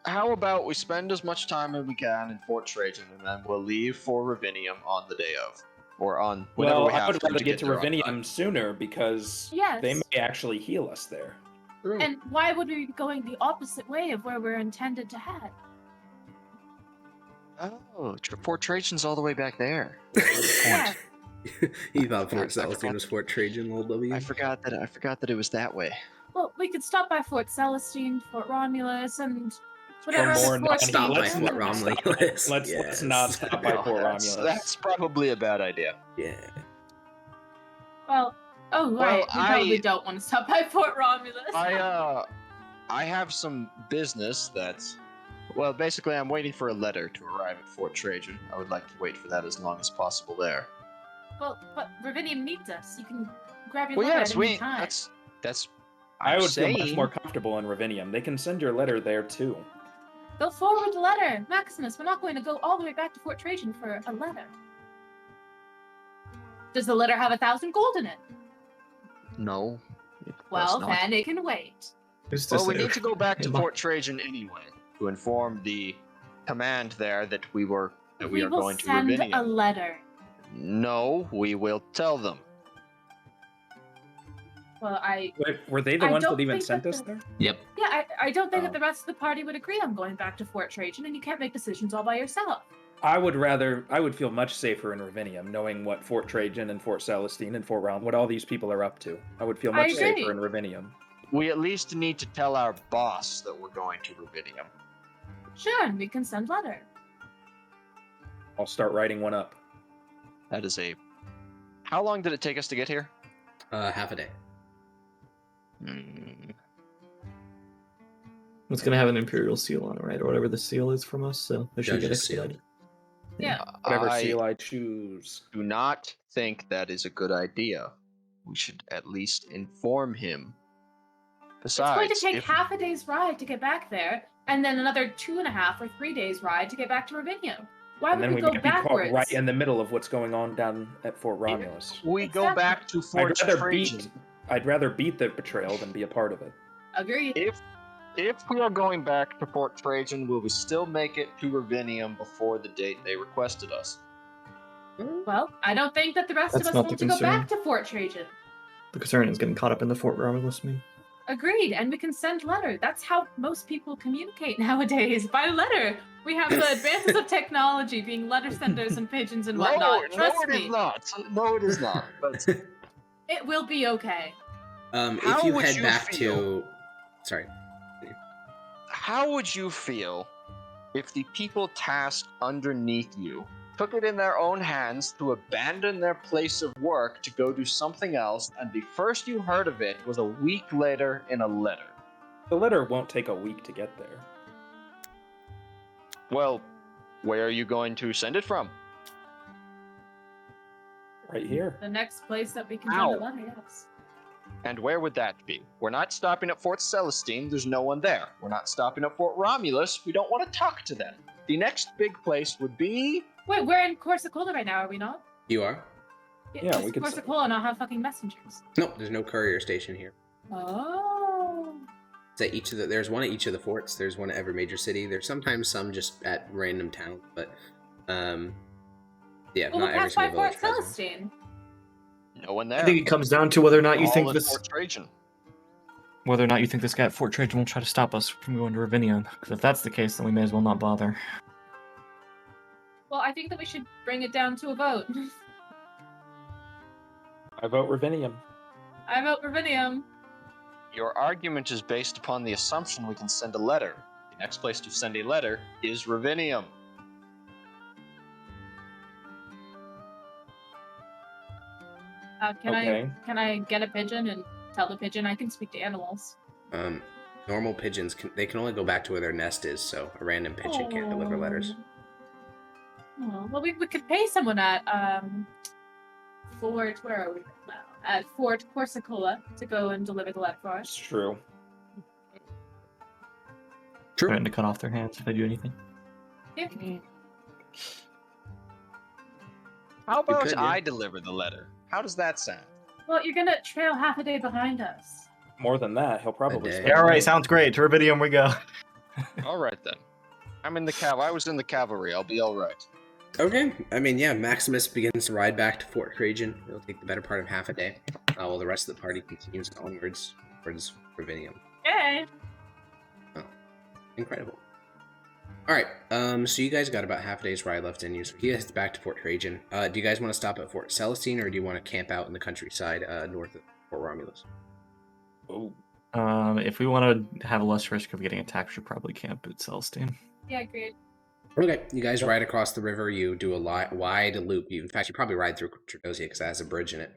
How about we spend as much time as we can in Fort Trajan, and then we'll leave for Ravinium on the day of, or on whenever Well, we have I would rather to get to there on time. Ravinium sooner because Yes. they may actually heal us there. And why would we be going the opposite way of where we're intended to head? Oh, Fort Trajan's all the way back there. Yeah. He thought I Fort forgot- Celestine was Fort Trajan, little W. I forgot that it was that way. Well, we could stop by Fort Celestine, Fort Romulus, and whatever more other forts Stop we by let's need. Fort Romulus. Let's Yes. not stop by Fort That's- Romulus. That's probably a bad idea. Yeah. Well, oh right, we I- probably don't want to stop by Fort Romulus. I have some business that's... Well, basically, I'm waiting for a letter to arrive at Fort Trajan. I would like to wait for that as long as possible there. Well, but Ravinium needs us. You can grab your Well, letter yes, at any time. that's. I I'm would feel much saying- more comfortable in Ravinium. They can send your letter there too. They'll forward the letter. Maximus, we're not going to go all the way back to Fort Trajan for a letter. Does the letter have 1,000 gold in it? No. it Well, does not. then it can wait. Who's Well, this we there? need to go back to Hey, Ma- Fort Trajan anyway to inform the command there that we are we will going to send a Ravinium. letter. No, we will tell them. Well, Wait, were they the I ones don't that even think sent that us the- there? Yep. yeah, I don't think that Oh. the rest of the party would agree on going back to Fort Trajan, and you can't make decisions all by yourself. I would feel much safer in Ravinium, knowing what Fort Trajan and Fort Celestine and Fort Round, what all these people are up to. I would feel I much agree. safer in Ravinium. We at least need to tell our boss that we're going to Ravinium. Sure, and we can send letter. I'll start writing one up. That is a... How long did it take us to get here? Half a day. It's gonna have an imperial seal on it, right, or whatever the seal is from us. So they should get Judge's seal. expedited. Yeah. Whatever I seal I choose. do not think that is a good idea. We should at least inform him. Besides, It's going to take if- half a day's ride to get back there, and then another 2.5 or 3 days ride to get back to Ravinium. Why And would then we we go might be caught backwards? right in the middle of what's going on down at Fort Romulus. we go Exactly. back to Fort Trajan. I'd rather beat the betrayal than be a part of it. Agreed. If we are going back to Fort Trajan, will we still make it to Ravinium before the date they requested us? Well, I don't think that the rest That's of us not want the to go concern. back to Fort Trajan. The concern is getting caught up in the Fort Romulus meme. Agreed, and we can send letter. That's how most people communicate nowadays, by letter. We have the advances of technology, being letter senders and pigeons and whatnot. Trust no, it me, is not. No, it is not. But it will be okay. How If you would head you back feel? to... Sorry. how would you feel if the people tasked underneath you took it in their own hands to abandon their place of work to go do something else, and the first you heard of it was a week later in a letter? The letter won't take a week to get there. Well, where are you going to send it from? Right here. The next place that we can Ow. send a letter, yes. And where would that be? We're not stopping at Fort Celestine, there's no one there. We're not stopping at Fort Romulus, we don't want to talk to them. The next big place would be... Wait, we're in Corsicola right now, are we not? You are? Yeah, we could say- Corsicola not have fucking messengers. Nope, there's no courier station here. Oh. It's at each of there's one at each of the forts. There's one at every major city. There's sometimes some just at random towns, but yeah, Well, not we'll every pass by single Fort village has one. Celestine. No one there. I think it comes down to whether or not you All think at this, Fort Trajan. whether or not you think this guy at Fort Trajan will try to stop us from going to Ravinium. Because if that's the case, then we may as well not bother. Well, I think that we should bring it down to a vote. I vote Ravinium. I vote Ravinium. Your argument is based upon the assumption we can send a letter. The next place to send a letter is Ravinium. Okay. Can I get a pigeon and tell the pigeon I can speak to animals? Normal pigeons they can only go back to where their nest is, so a random pigeon can't deliver letters. Oh, well, we could pay someone at Fort. Where are we now? At Fort Corsicola to go and deliver the letter for It's us. true. Threaten to cut off their hands if they do anything. Yeah. How about could, yeah. I deliver the letter? How does that sound? Well, you're gonna trail half a day behind us. More than that, he'll probably A day. spend Yeah, all right, the sounds great. To Ravinium we go. All right then. I'm in the I was in the cavalry. I'll be all right. Okay. I mean, yeah, Maximus begins to ride back to Fort Trajan. It'll take the better part of half a day, while the rest of the party continues onwards towards Ravinium. Okay. Oh, incredible. All right. So you guys got about half a day's ride left in you. So he heads back to Fort Trajan. Do you guys want to stop at Fort Celestine, or do you want to camp out in the countryside north of Fort Romulus? Oh, If we want to have less risk of getting attacked, we should probably camp at Celestine. Yeah, agreed. Okay, you guys ride across the river. You do a wide loop. In fact, you probably ride through Trigosia because it has a bridge in it,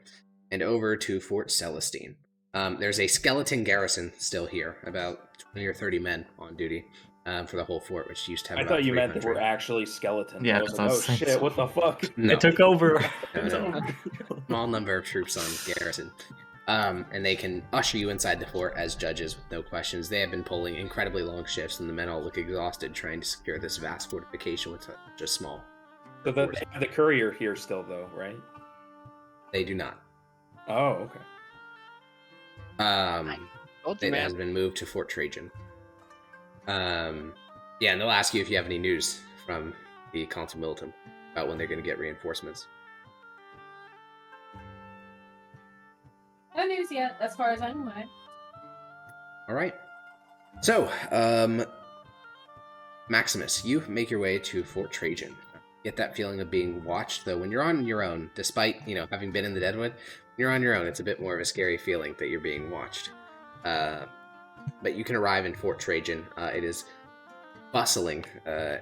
and over to Fort Celestine. There's a skeleton garrison still here, about 20 or 30 men on duty for the whole fort, which used to have. I about thought you meant 300. they were actually skeletons. Yeah, I was that's like, what I oh was saying. shit, what the fuck? No. It took over. No. Small number of troops on garrison. And they can usher you inside the fort as judges with no questions. They have been pulling incredibly long shifts, and the men all look exhausted trying to secure this vast fortification with just small. So they have the courier here still, though, right? They do not. Oh, okay. It has been moved to Fort Trajan. Yeah, and they'll ask you if you have any news from the Consul Militum about when they're going to get reinforcements. No news yet, as far as I'm aware. All right. So, Maximus, you make your way to Fort Trajan. Get that feeling of being watched, though when you're on your own, despite, having been in the Deadwood, when you're on your own, it's a bit more of a scary feeling that you're being watched. But you can arrive in Fort Trajan. It is bustling. It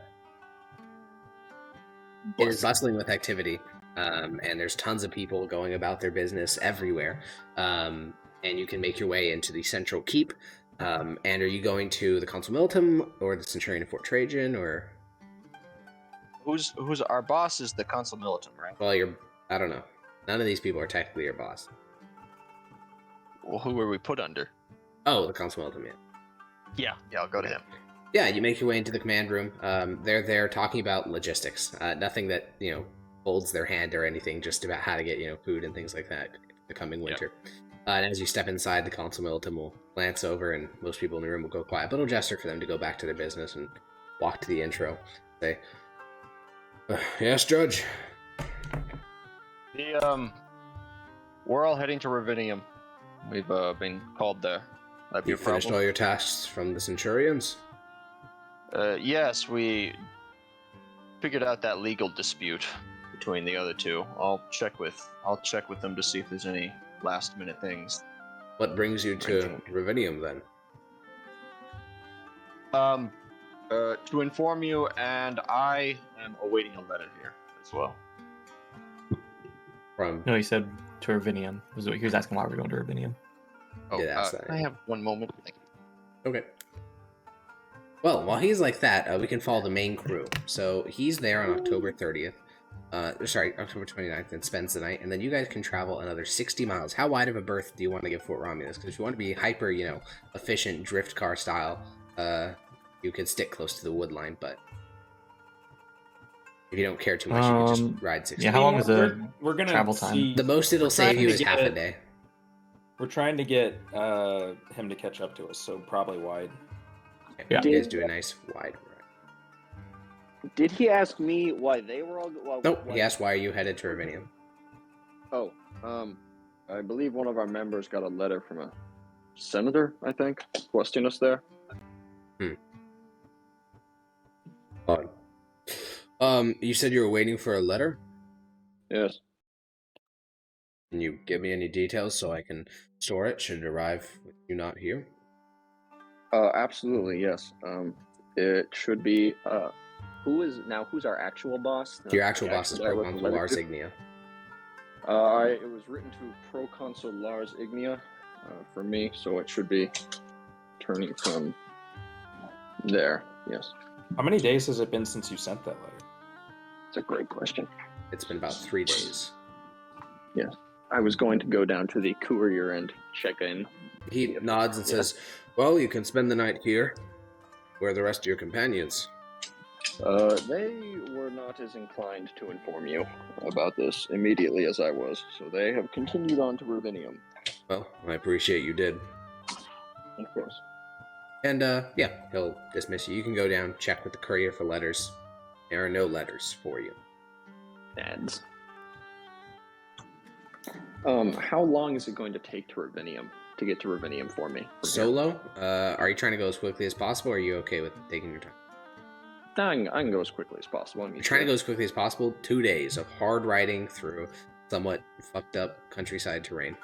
is bustling with activity. And there's tons of people going about their business everywhere. And you can make your way into the central keep. And are you going to the Consul Militum or the Centurion of Fort Trajan, or Who's our boss is the Consul Militum, right? well, I don't know. None of these people are technically your boss. Well, who were we put under? Oh, the Consul Militum, yeah. Yeah, I'll go to him. Yeah, you make your way into the command room. They're there talking about logistics. Nothing that, holds their hand or anything, just about how to get, food and things like that the coming winter. And as you step inside, the Consul Militum will glance over, and most people in the room will go quiet, but it'll gesture for them to go back to their business and walk to the intro. Say, yes, Judge? We're all heading to Ravinium. We've been called there. That'd be You a problem. finished all your tasks from the Centurions? Yes, we figured out that legal dispute between the other two. I'll check with them to see if there's any last minute things. What brings you to Ravinium, then? To inform you, and I am awaiting a letter here as well. From... No, he said to Ravinium. He was asking why we're going to Ravinium. Oh, did ask that. I have one moment. Thank you. Okay. Well, while he's like that, we can follow the main crew. So he's there on October 30th. October 29th, and spends the night. And then you guys can travel another 60 miles. How wide of a berth do you want to give Fort Romulus? Because if you want to be hyper, efficient drift car style, you could stick close to the wood line. But if you don't care too much, you can just ride 60 Yeah, how long is the we're gonna travel time? see- The most it'll save you is half a day. We're trying to get him to catch up to us, so probably wide. Okay, Yeah. you guys do a nice wide ride. Did he ask me why they were all? Nope, he asked, why are you headed to Ravinium? Oh, I believe one of our members got a letter from a senator, I think, requesting us there. Odd. You said you were waiting for a letter? Yes. Can you give me any details so I can store it should it arrive with you not here? Absolutely, yes. It should be. Who's our actual boss? Your actual boss is Actually, I wrote the Proconsul letter Lars to- Ignia. It was written to Proconsul Lars Ignia for me, so it should be turning from there. Yes. How many days has it been since you sent that letter? It's a great question. It's been about 3 days. Yes. I was going to go down to the courier and check in. He nods and says, well, you can spend the night here. Where are the rest of your companions? They were not as inclined to inform you about this immediately as I was, so they have continued on to Ravinium. Well, I appreciate you did. Of course. And yeah, he'll dismiss you. You can go down, check with the courier for letters. There are no letters for you. Dads. How long is it going to take to Ravinium to get to Ravinium for me? Solo? Are you trying to go as quickly as possible, or are you okay with taking your time? I can go as quickly as possible. You're trying to go as quickly as possible. 2 days of hard riding through somewhat fucked up countryside terrain.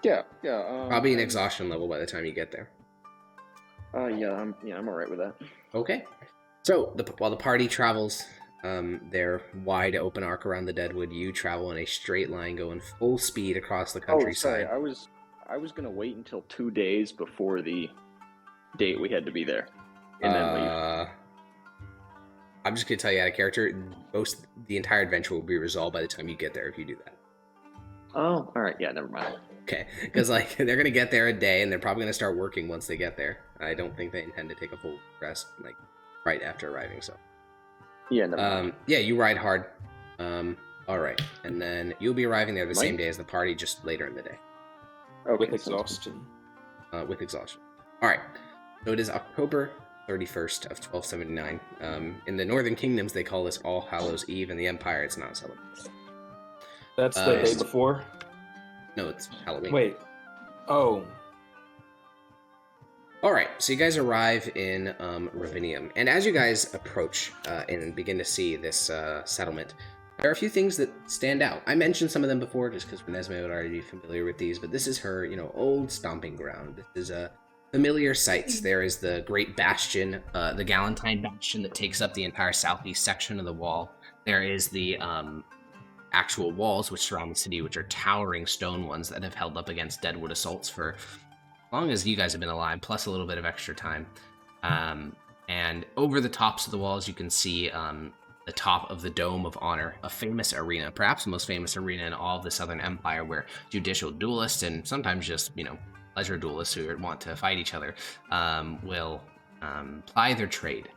Yeah. Probably an exhaustion level by the time you get there. I'm alright with that. Okay. So while the party travels their wide open arc around the Deadwood, you travel in a straight line going full speed across the countryside. Oh, sorry. I was gonna wait until 2 days before the date we had to be there, and then leave. I'm just gonna tell you out of character. The entire adventure will be resolved by the time you get there if you do that. Oh, all right. Yeah, never mind. Okay, because like they're gonna get there a day, and they're probably gonna start working once they get there. I don't think they intend to take a full rest like right after arriving. So yeah, never mind. Yeah, you ride hard. All right, and then you'll be arriving there the same day as the party, just later in the day. Okay, With exhaustion. With exhaustion. All right, so it is October 31st of 1279. In the Northern Kingdoms, they call this All Hallows Eve. In the Empire, it's not celebrated. That's the day before? No, it's Halloween. Wait. Oh. All right, so you guys arrive in Ravinium, and as you guys approach and begin to see this settlement, there are a few things that stand out. I mentioned some of them before, just because Renesmee would already be familiar with these, but this is her, old stomping ground. This is familiar sights. There is the Great Bastion, the Galentine Bastion that takes up the entire southeast section of the wall. There is the actual walls which surround the city, which are towering stone ones that have held up against Deadwood assaults for as long as you guys have been alive, plus a little bit of extra time. And over the tops of the walls, you can see the top of the Dome of Honor, a famous arena, perhaps the most famous arena in all of the Southern Empire, where judicial duelists and sometimes just, pleasure duelists who want to fight each other will ply their trade.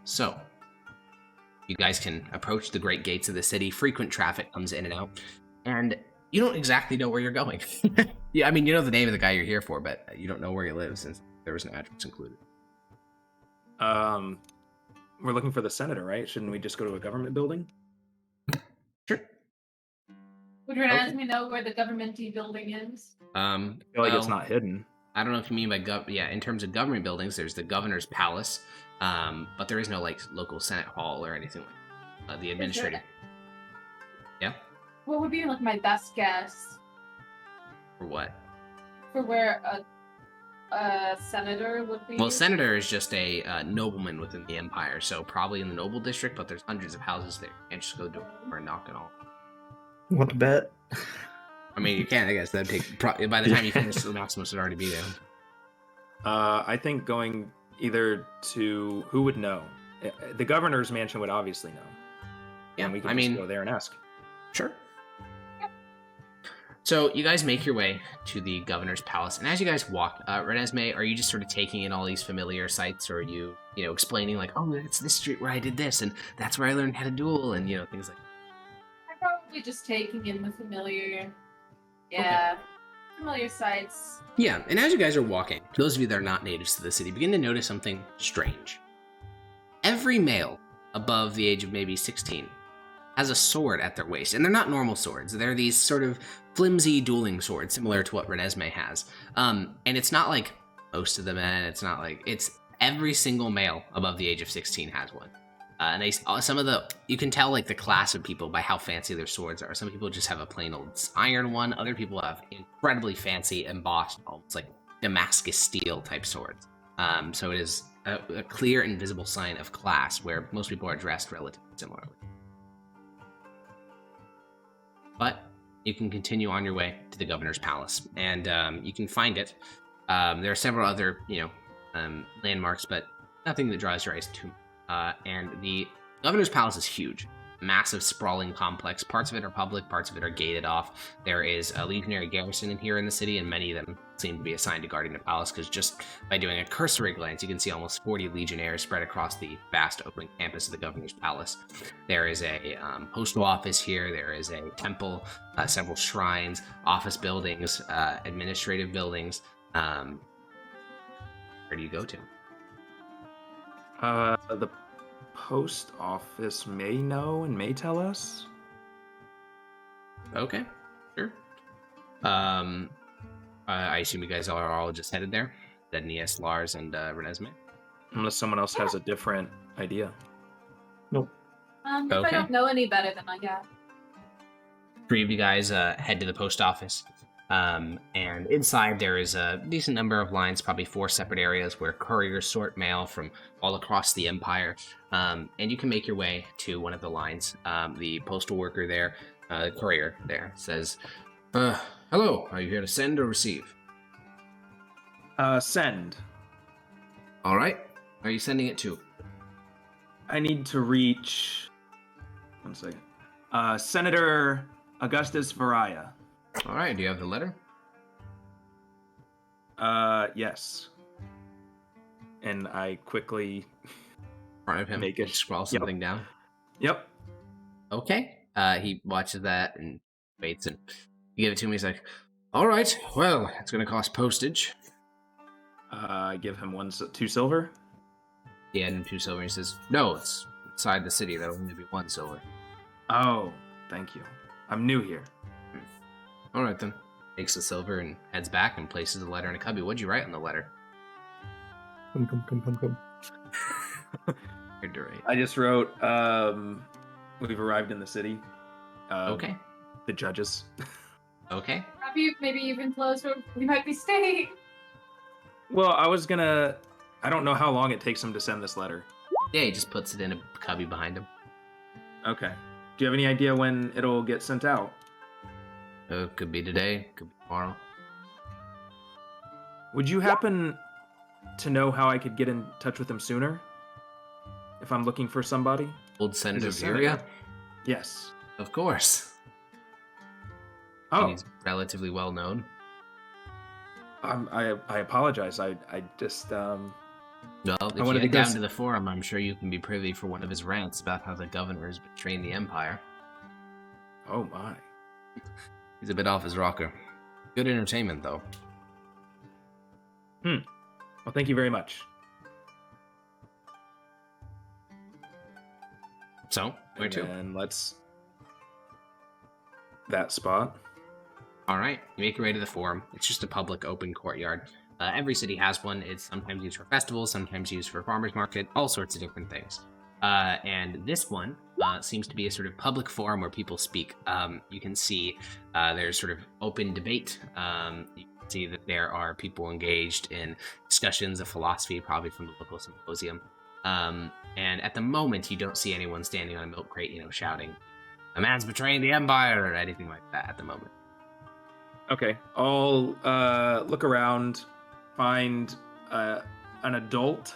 So you guys can approach the great gates of the city. Frequent traffic comes in and out, and you don't exactly know where you're going. Yeah, I mean, you know the name of the guy you're here for, but you don't know where he lives since there was no address included. We're looking for the senator, right? Shouldn't we just go to a government building? Sure. Would Renesmee know where the government-y building is? I feel like it's not hidden. I don't know if you mean by in terms of government buildings, there's the governor's palace, but there is no local senate hall or anything like the administrative. Yeah. What would be my best guess For what? for where a senator would be? Well, senator is just a nobleman within the empire, so probably in the noble district, but there's hundreds of houses there. You can't just go door or knock it all. Want to bet? I mean, you can, I guess. That'd take by the time you finish, the Maximus would already be there. I think going either to who would know. The governor's mansion would obviously know. Yeah, and we can just go there and ask. Sure. So you guys make your way to the governor's palace, and as you guys walk, Renesmee, are you just sort of taking in all these familiar sights, or are you, explaining oh, it's this street where I did this, and that's where I learned how to duel, and things like that? I'm probably just taking in the familiar, familiar sights. Yeah, and as you guys are walking, those of you that are not natives to the city begin to notice something strange. Every male above the age of maybe 16 has a sword at their waist, and they're not normal swords. They're these sort of flimsy dueling swords, similar to what Renesmee has. And it's not like most of the men. It's not it's every single male above the age of 16 has one. And you can tell the class of people by how fancy their swords are. Some people just have a plain old iron one. Other people have incredibly fancy, embossed, almost like Damascus steel type swords. So it is a clear and visible sign of class, where most people are dressed relatively similarly. But you can continue on your way to the governor's palace, and you can find it. There are several other, landmarks, but nothing that draws your eyes too much. And the governor's palace is huge, massive, sprawling complex. Parts of it are public, parts of it are gated off. There is a legionary garrison in here in the city, and many of them seem to be assigned to guarding the palace, because just by doing a cursory glance, you can see almost 40 legionnaires spread across the vast open campus of the governor's palace. There is a postal office here. There is a temple, several shrines, office buildings, administrative buildings. Where do you go to? The post office may know and may tell us. Okay, sure. I assume you guys are all just headed there? Nias, Lars, and Renesmee? Unless someone else has a different idea. Nope. If I Okay. don't know any better, then I guess. 3 of you guys head to the post office. And inside there is a decent number of lines, probably 4 separate areas where couriers sort mail from all across the Empire. And you can make your way to one of the lines. The postal worker there, the courier there, says, hello, are you here to send or receive? Send. All right. Where are you sending it to? I need to reach. 1 second. Senator Augustus Varaya. All right. Do you have the letter? Yes. And I quickly. In front of him, Make it. scrawl something down. Yep. Okay. He watches that and waits, and you give it to him. He's like, all right, well, it's going to cost postage. I give him 2 silver. He had him 2 silver. He says, no, it's inside the city. That'll only be 1 silver. Oh, thank you. I'm new here. All right, then. Takes the silver and heads back and places the letter in a cubby. What'd you write on the letter? Come. You're dirty. I just wrote, we've arrived in the city. Okay. The judges. Okay. Maybe even closer. We might be staying. Well, I don't know how long it takes him to send this letter. Yeah, he just puts it in a cubby behind him. Okay. Do you have any idea when it'll get sent out? Could be today, could be tomorrow. Would you happen to know how I could get in touch with him sooner? If I'm looking for somebody? Old Senator He's a senator. Viria? Yes. Of course. Oh, He's relatively well known. I apologize. I just Well, if wanted you to head go down to the forum, I'm sure you can be privy for one of his rants about how the governor has betrayed the Empire. Oh my. He's a bit off his rocker. Good entertainment, though. Well, thank you very much. So, where to? And let's that spot. All right, you make your way to the forum. It's just a public open courtyard. Every city has one. It's sometimes used for festivals, sometimes used for farmers market, all sorts of different things. And this one seems to be a sort of public forum where people speak. You can see there's sort of open debate. You can see that there are people engaged in discussions of philosophy, probably from the local symposium. And at the moment, you don't see anyone standing on a milk crate, shouting, "A man's betraying the Empire," or anything like that at the moment. Okay. I'll look around, find an adult,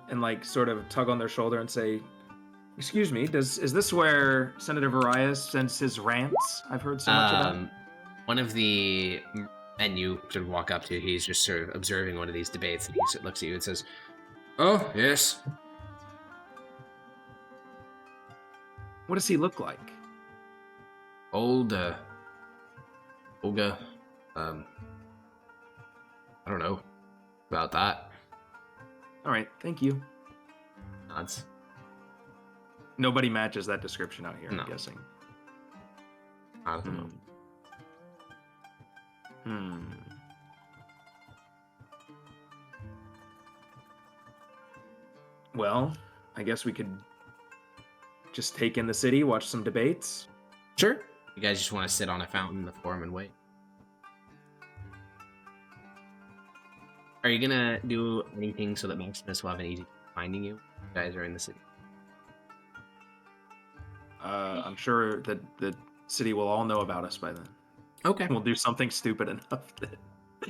and sort of tug on their shoulder and say, "Excuse me, is this where Senator Varias sends his rants? I've heard so much about." One of the and you sort of walk up to, he's just sort of observing one of these debates, and he sort of looks at you and says, "Oh, yes." What does he look like? Old, Olga, I don't know about that. All right, thank you. Nods. Nobody matches that description out here, No. I'm guessing. I don't know. Well, I guess we could just take in the city, watch some debates. Sure. You guys just want to sit on a fountain in the forum and wait. Are you gonna do anything so that Maximus will have an easy time finding you? You guys are in the city. I'm sure that the city will all know about us by then. Okay. We'll do something stupid enough that...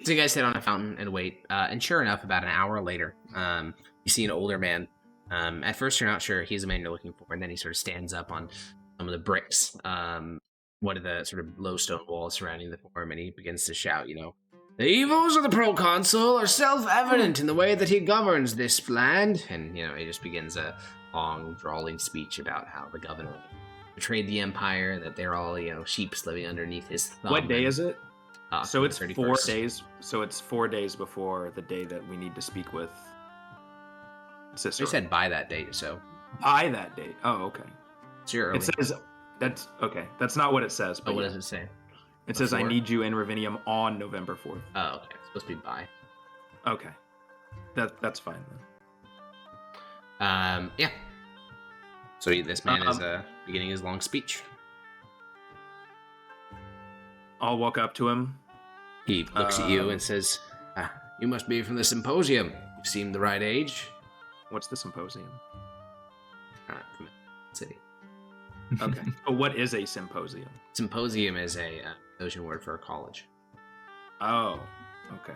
So you guys sit on a fountain and wait. And sure enough, about an hour later, you see an older man. At first, you're not sure he's the man you're looking for, and then he sort of stands up on some of the bricks, one of the sort of low stone walls surrounding the forum, and he begins to shout, "The evils of the proconsul are self-evident in the way that he governs this land." And, he just begins a long, drawling speech about how the governor betrayed the Empire, that they're all, sheeps living underneath his thumb. What day is it? So it's 31st. 4 days. So it's 4 days before the day that we need to speak with Cicero. They said by that date, so By that date. Oh, okay. it's your early. It says that's okay. That's not what it says. But But what yeah. does it say? It says I Before? need you in Ravinium on November 4th. Oh, okay. It's supposed to be by. Okay. That's fine then. Yeah. So this man is beginning his long speech. I'll walk up to him. He looks at you and says, "You must be from the symposium. You seem the right age." What's the symposium? From the city. Okay. But what is a symposium? Symposium is a Persian word for a college. Oh, okay.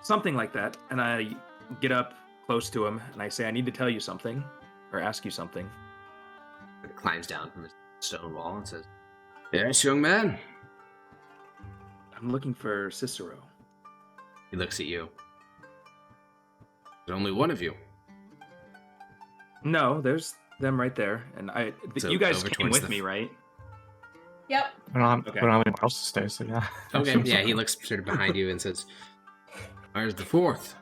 Something like that. And I get up close to him and I say, I need to tell you something or ask you something. He climbs down from his stone wall and says, "Yes, young man." I'm looking for Cicero. He looks at you. There's only one of you. No, there's them right there. And So you guys over came towards with the- me, right? Yep. We don't Okay. have anywhere else to stay, so yeah. Okay, yeah, he looks sort of behind you and says, "Where's the fourth?"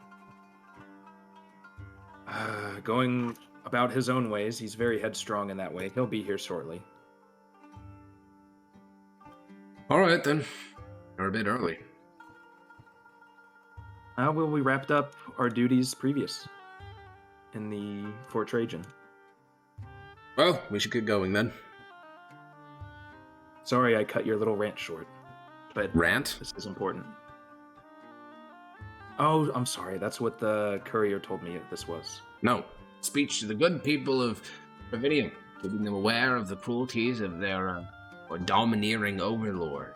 Going about his own ways. He's very headstrong in that way. He'll be here shortly. All right, then. You're a bit early. How will we wrapped up our duties previous in the Fort Trajan? Well, we should get going then. Sorry I cut your little rant short, but Rant? this is important. Oh, I'm sorry. That's what the courier told me this was. No. Speech to the good people of Ravinium, keeping them aware of the cruelties of their or domineering overlord.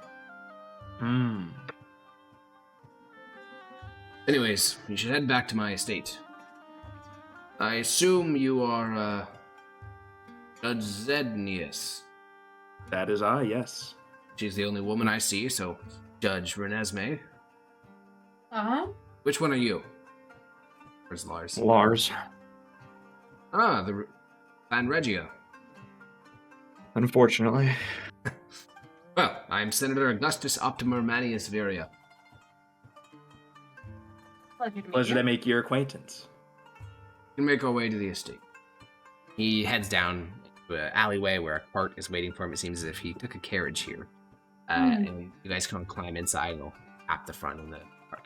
Anyways, we should head back to my estate. I assume you are, Judge Zednius. That is I, yes. She's the only woman I see, so Judge Renesmee. Uh-huh. Which one are you? Where's Lars? Lars. Ah, the San Regia. Unfortunately. Well, I'm Senator Augustus Optimer Manius Viria. Pleasure to meet Pleasure you. to make your acquaintance. We can make our way to the estate. He heads down to an alleyway where a cart is waiting for him. It seems as if he took a carriage here. And you guys can climb inside and he'll tap the front and the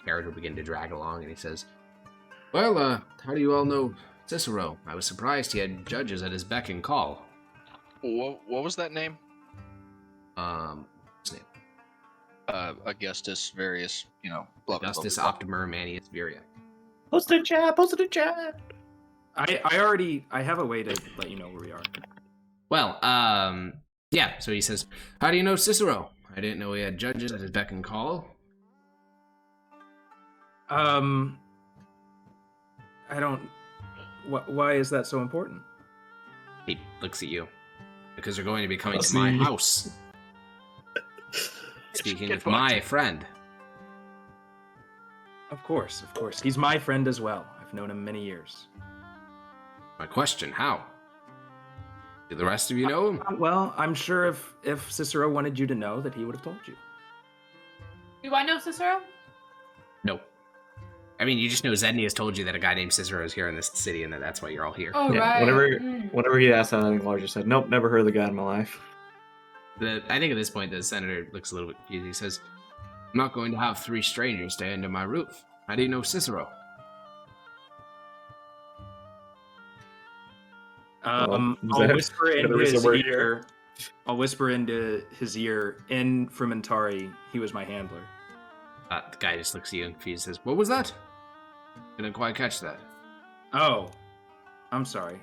carriage will begin to drag along. And he says, "Well, how do you all know Cicero? I was surprised he had judges at his beck and call." What was that name? What's his name? Augustus, various, blah, blah, blah, Augustus blah, blah. Optimer Manius Viria. Post it in chat, post it in chat. I have a way to let you know where we are. Well, yeah, so he says, "How do you know Cicero? I didn't know he had judges at his beck and call." I don't. Why is that so important? He looks at you. Because they're going to be coming to See. my house. Speaking with my friend. Of course. He's my friend as well. I've known him many years. My question, how? Do the rest of you know him? Well, I'm sure if Cicero wanted you to know, that he would have told you. Do I know Cicero? Nope. I mean, you just know Zedny has told you that a guy named Cicero is here in this city and that that's why you're all here. Oh, Yeah, right. whenever he asked that, I think Lars just said, "Nope, never heard of the guy in my life." I think at this point the senator looks a little bit confused. He says, "I'm not going to have 3 strangers stay under my roof. How do you know Cicero?" Well, I'll whisper the into reason his we're ear. here. I'll whisper into his ear. In Frumentari, he was my handler. The guy just looks at you and confused and says, "What was that? Didn't quite catch that." Oh, I'm sorry.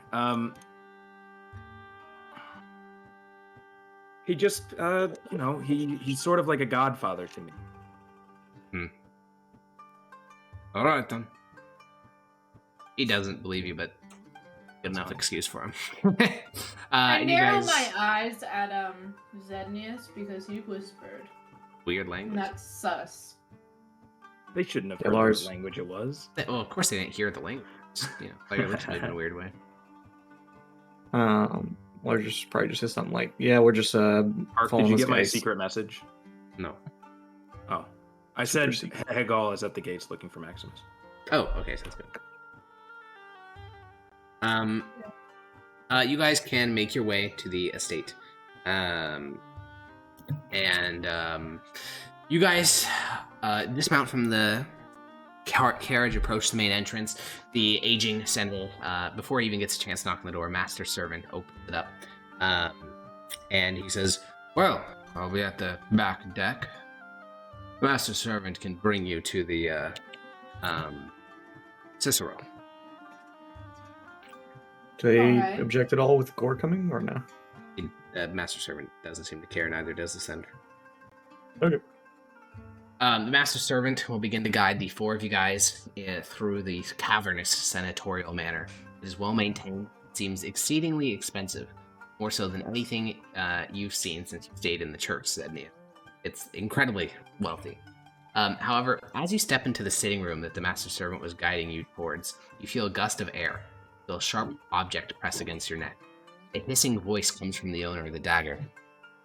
He just, he's sort of like a godfather to me. All right, then. He doesn't believe you, but good enough excuse for him. I and you narrowed guys- my eyes at Zednius because he whispered. Weird And language. that's sus. They shouldn't have Yeah, heard Lars. what language it was. Well, of course they didn't hear the language. Like it looks at him in a weird way. Lars just probably just said something like, "Yeah, we're just Ark, following did you this get my guy's-" secret message? No. Oh. I said Hegal is at the gates looking for Maximus. Oh, okay, sounds good. You guys can make your way to the estate. You guys dismount from the carriage, approach the main entrance. The aging senator, before he even gets a chance to knock on the door, master servant opens it up. And he says, "Well, I'll be at the back deck. Master servant can bring you to the Cicero." Do they Alright. object at all with Gore coming, or no? Master servant doesn't seem to care, neither does the senator. Okay. The master servant will begin to guide the four of you guys through the cavernous senatorial manor. It is well maintained, seems exceedingly expensive, more so than anything you've seen since you stayed in the church, Zednia. It's incredibly wealthy. However, as you step into the sitting room that the master servant was guiding you towards, you feel a gust of air. You feel a sharp object press against your neck. A hissing voice comes from the owner of the dagger.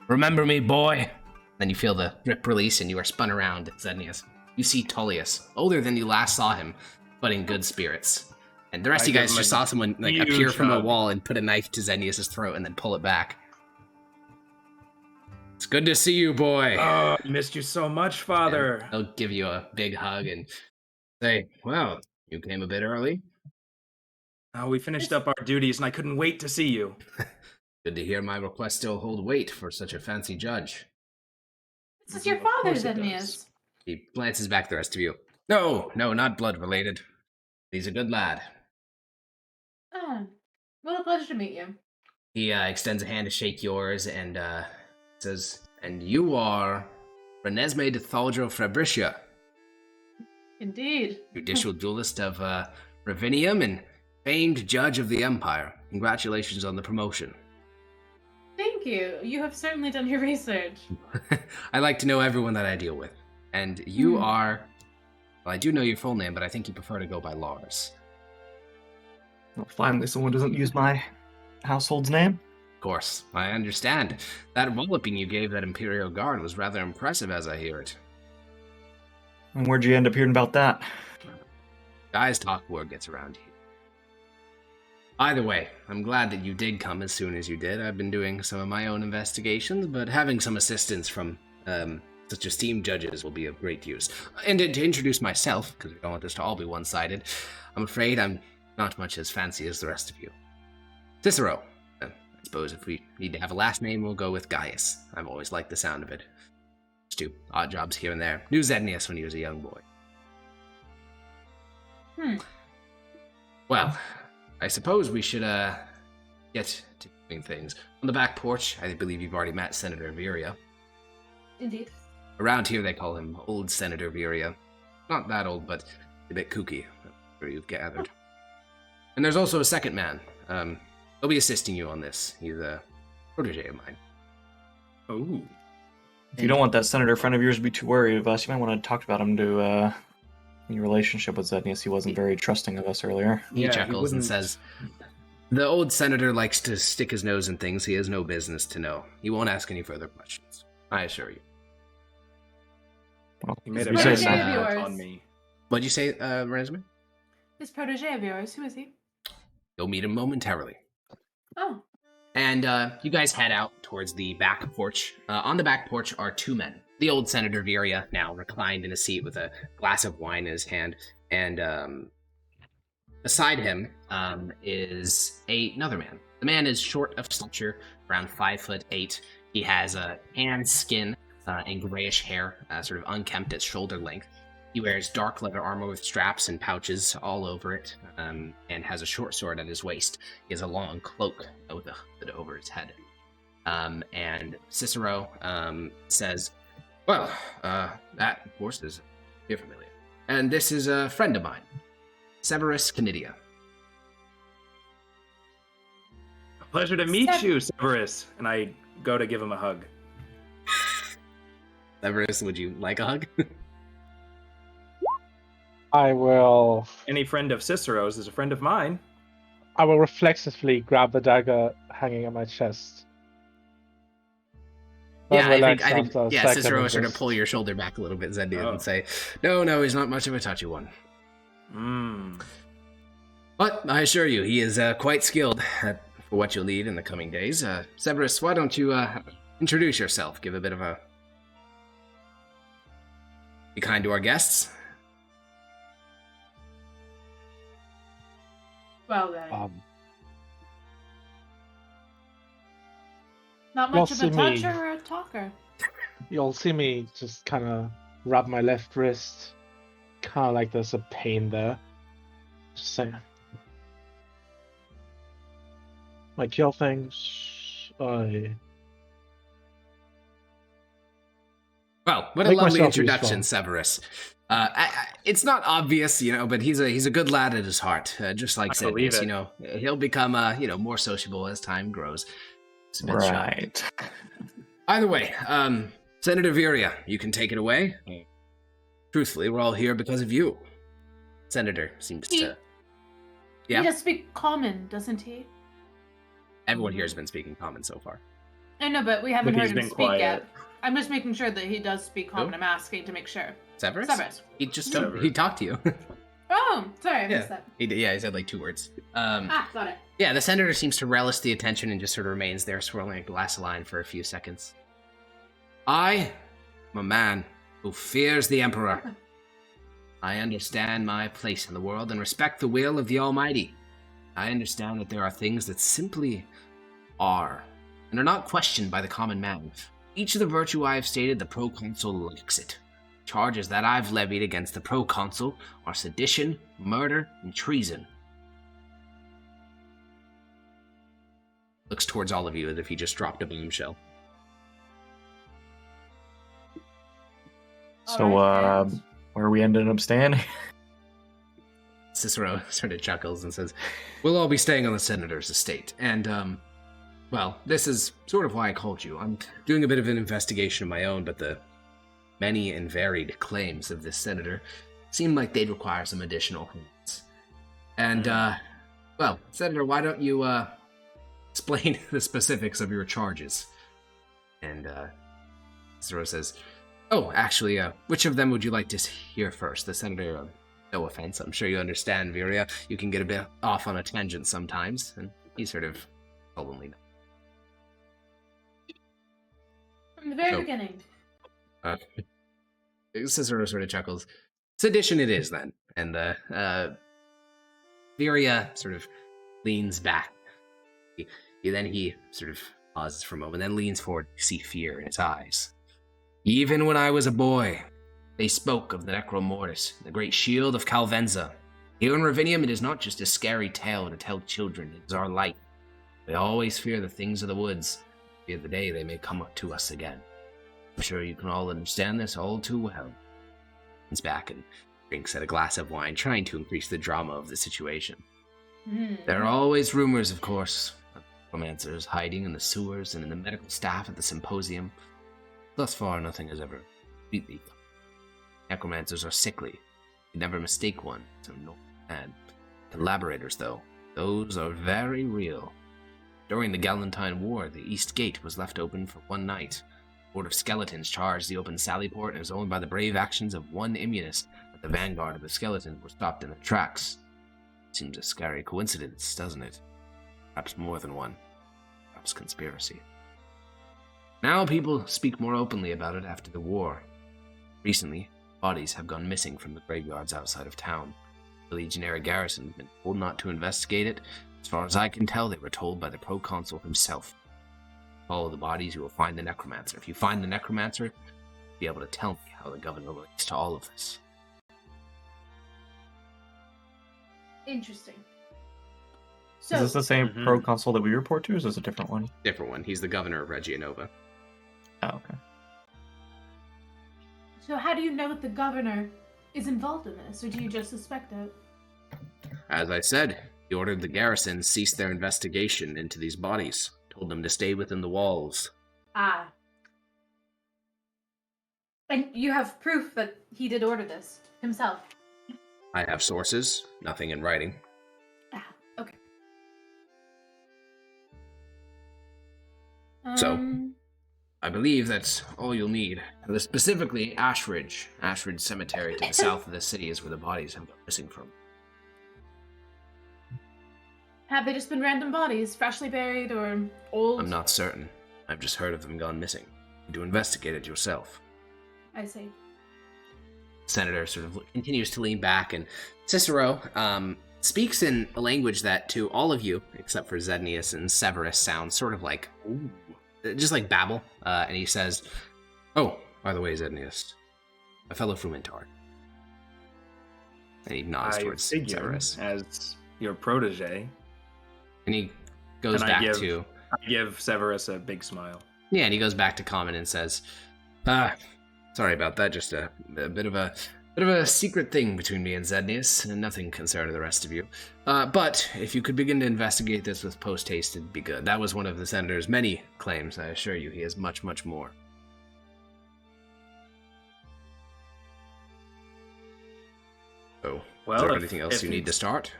"Remember me, boy!" Then you feel the grip release and you are spun around at Zednius. You see Tullius, older than you last saw him, but in good spirits. And the rest of you guys just saw someone appear from a wall and put a knife to Zednius' throat and then pull it back. "It's good to see you, boy." Oh, I missed you so much, Father. And they'll give you a big hug and say, "Well, you came a bit early." Oh, we finished up our duties and I couldn't wait to see you. "Good to hear my request still hold weight for such a fancy judge." This is your Of father, course it Zednius. does. He glances back at the rest of you. No, not blood related. He's a good lad." Ah, well, a pleasure to meet you. He extends a hand to shake yours and says, "And you are Renesmee de Thaldro Fabricia, Indeed. judicial duelist of Ravinium and famed judge of the Empire. Congratulations on the promotion." Thank you. You have certainly done your research. I like to know everyone that I deal with. And you are... Well, I do know your full name, but I think you prefer to go by Lars. Well, finally, someone doesn't use my household's name. Of course, I understand. That walloping you gave that Imperial Guard was rather impressive as I hear it. And where'd you end up hearing about that? Guys talk, word gets around here. Either way, I'm glad that you did come as soon as you did. I've been doing some of my own investigations, but having some assistance from such esteemed judges will be of great use. And to introduce myself, because we don't want this to all be one-sided, I'm afraid I'm not much as fancy as the rest of you. Cicero. I suppose if we need to have a last name, we'll go with Gaius. I've always liked the sound of it. Just do odd jobs here and there. Knew Zednius when he was a young boy. Well, I suppose we should get to doing things. On the back porch, I believe you've already met Senator Viria. Indeed. Around here they call him Old Senator Viria. Not that old, but a bit kooky, where you've gathered. And there's also a second man. He'll be assisting you on this. He's a protege of mine. Oh. If you don't want that senator friend of yours to be too worried of us, you might want to talk about him to your relationship with Zednius. He wasn't very trusting of us earlier. He chuckles and says, "The old senator likes to stick his nose in things he has no business to know. He won't ask any further questions, I assure you." Well, He made if a you very say nice so. yours. on me. What'd you say, Renesmee? This protege of yours, who is he? You'll meet him momentarily. Oh. And you guys head out towards the back porch. On the back porch are two men. The old Senator Viria, now reclined in a seat with a glass of wine in his hand. And beside him is another man. The man is short of stature, around 5'8". He has a tan skin and grayish hair, sort of unkempt at shoulder length. He wears dark leather armor with straps and pouches all over it, and has a short sword at his waist. He has a long cloak with a hood over his head. And Cicero says, "Well, that, of course, is very familiar. And this is a friend of mine, Severus Canidia." A pleasure to meet you, Severus. And I go to give him a hug. Severus, would you like a hug? I will Any friend of Cicero's is a friend of mine. reflexively grab the dagger hanging at my chest. Yeah, relax I think, after a yeah, second Cicero and will sort of just- pull your shoulder back a little bit, Zendian, Oh. and say, no, he's not much of a touchy one. But I assure you, he is quite skilled for what you'll need in the coming days. Severus, why don't you introduce yourself? Give a bit of a... Be kind to our guests. Well then, not you'll much of a see me. toucher or a talker. You'll see me just kind of rub my left wrist, kind of like there's a pain there. Just saying. I kill things. Well, what a Make lovely myself introduction, useful. Severus. It's not obvious, but he's a good lad at his heart, just like I believe Severus. it. He'll become more sociable as time grows. It's a bit shy. Right. Either way, Senator Viria, you can take it away. Truthfully, we're all here because of you. Senator seems to... Yeah? He does speak common, doesn't he? Everyone here has been speaking common so far. I know, but we haven't But heard he's him been speak quiet. yet. I'm just making sure that he does speak common. Who? I'm asking to make sure. Severus? Severus. He just Severus. he talked to you. Oh, sorry, I missed that. He said like 2 words. Got it. Yeah, the senator seems to relish the attention and just sort of remains there, swirling a glass of wine for a few seconds. I am a man who fears the Emperor. I understand my place in the world and respect the will of the Almighty. I understand that there are things that simply are, and are not questioned by the common man. Each of the virtue I have stated, the proconsul lacks it. Charges that I've levied against the proconsul are sedition, murder, and treason. Looks towards all of you as if he just dropped a bombshell. So, Alright, where we ended up standing? Cicero sort of chuckles and says, we'll all be staying on the senator's estate. And, well, this is sort of why I called you. I'm doing a bit of an investigation of my own, but the many and varied claims of this senator seem like they'd require some additional hints. And, well, Senator, why don't you, explain the specifics of your charges? And, Cicero says, oh, actually, which of them would you like to hear first? The senator, no offense, I'm sure you understand, Viria. You can get a bit off on a tangent sometimes, and he sort of sullenly. From the very So- beginning. Cicero sort of chuckles. Sedition it is, then. And, Viria sort of leans back. Then he sort of pauses for a moment, then leans forward. You see fear in his eyes. Even when I was a boy, they spoke of the Necromortis, the great shield of Calvenza. Here in Ravinium, it is not just a scary tale to tell children, it is our light. We always fear the things of the woods, fear the day they may come up to us again. I'm sure you can all understand this all too well. He's back and drinks at a glass of wine, trying to increase the drama of the situation. There are always rumors, of course, of necromancers hiding in the sewers and in the medical staff at the symposium. Thus far, nothing has ever completely. Necromancers are sickly. You never mistake one, so no bad. Collaborators, though, those are very real. During the Galentine War, the East Gate was left open for one night. A horde of skeletons charged the open sallyport and was only by the brave actions of one immunist that the vanguard of the skeletons were stopped in their tracks. Seems a scary coincidence, doesn't it? Perhaps more than one. Perhaps conspiracy. Now people speak more openly about it after the war. Recently, bodies have gone missing from the graveyards outside of town. The legionary garrison have been told not to investigate it. As far as I can tell, they were told by the proconsul himself. Follow the bodies, you will find the necromancer. If you find the necromancer, you'll be able to tell me how the governor relates to all of this. Interesting. Is So, this the same Mhm. proconsul that we report to, or is this a different one? Different one. He's the governor of Regia Nova. Oh, okay. so how do you know that the governor is involved in this, or do you just suspect it? As I said, he ordered the garrison cease their investigation into these bodies. Told them to stay within the walls. Ah. And you have proof that he did order this himself? I have sources, nothing in writing. Ah, okay. So? I believe that's all you'll need. Specifically, Ashridge. Ashridge Cemetery to the south of the city is where the bodies have gone missing from. Have they just been random bodies, freshly buried or old? I'm not certain. I've just heard of them gone missing. You to investigate it yourself. I see. Senator sort of continues to lean back, and Cicero speaks in a language that to all of you, except for Zednius and Severus, sounds sort of like, ooh, just like babble. And he says, "Oh, by the way, Zednius, a fellow Frumentar." And he nods towards Severus. As your protege. And he goes back to... I give Severus a big smile. Yeah, and he goes back to Common and says, sorry about that, just a bit of a secret thing between me and Zednius, and nothing concerning the rest of you. But if you could begin to investigate this with post-haste, it'd be good. That was one of the Senator's many claims, I assure you. He has much, much more. So, is there anything else you need to start?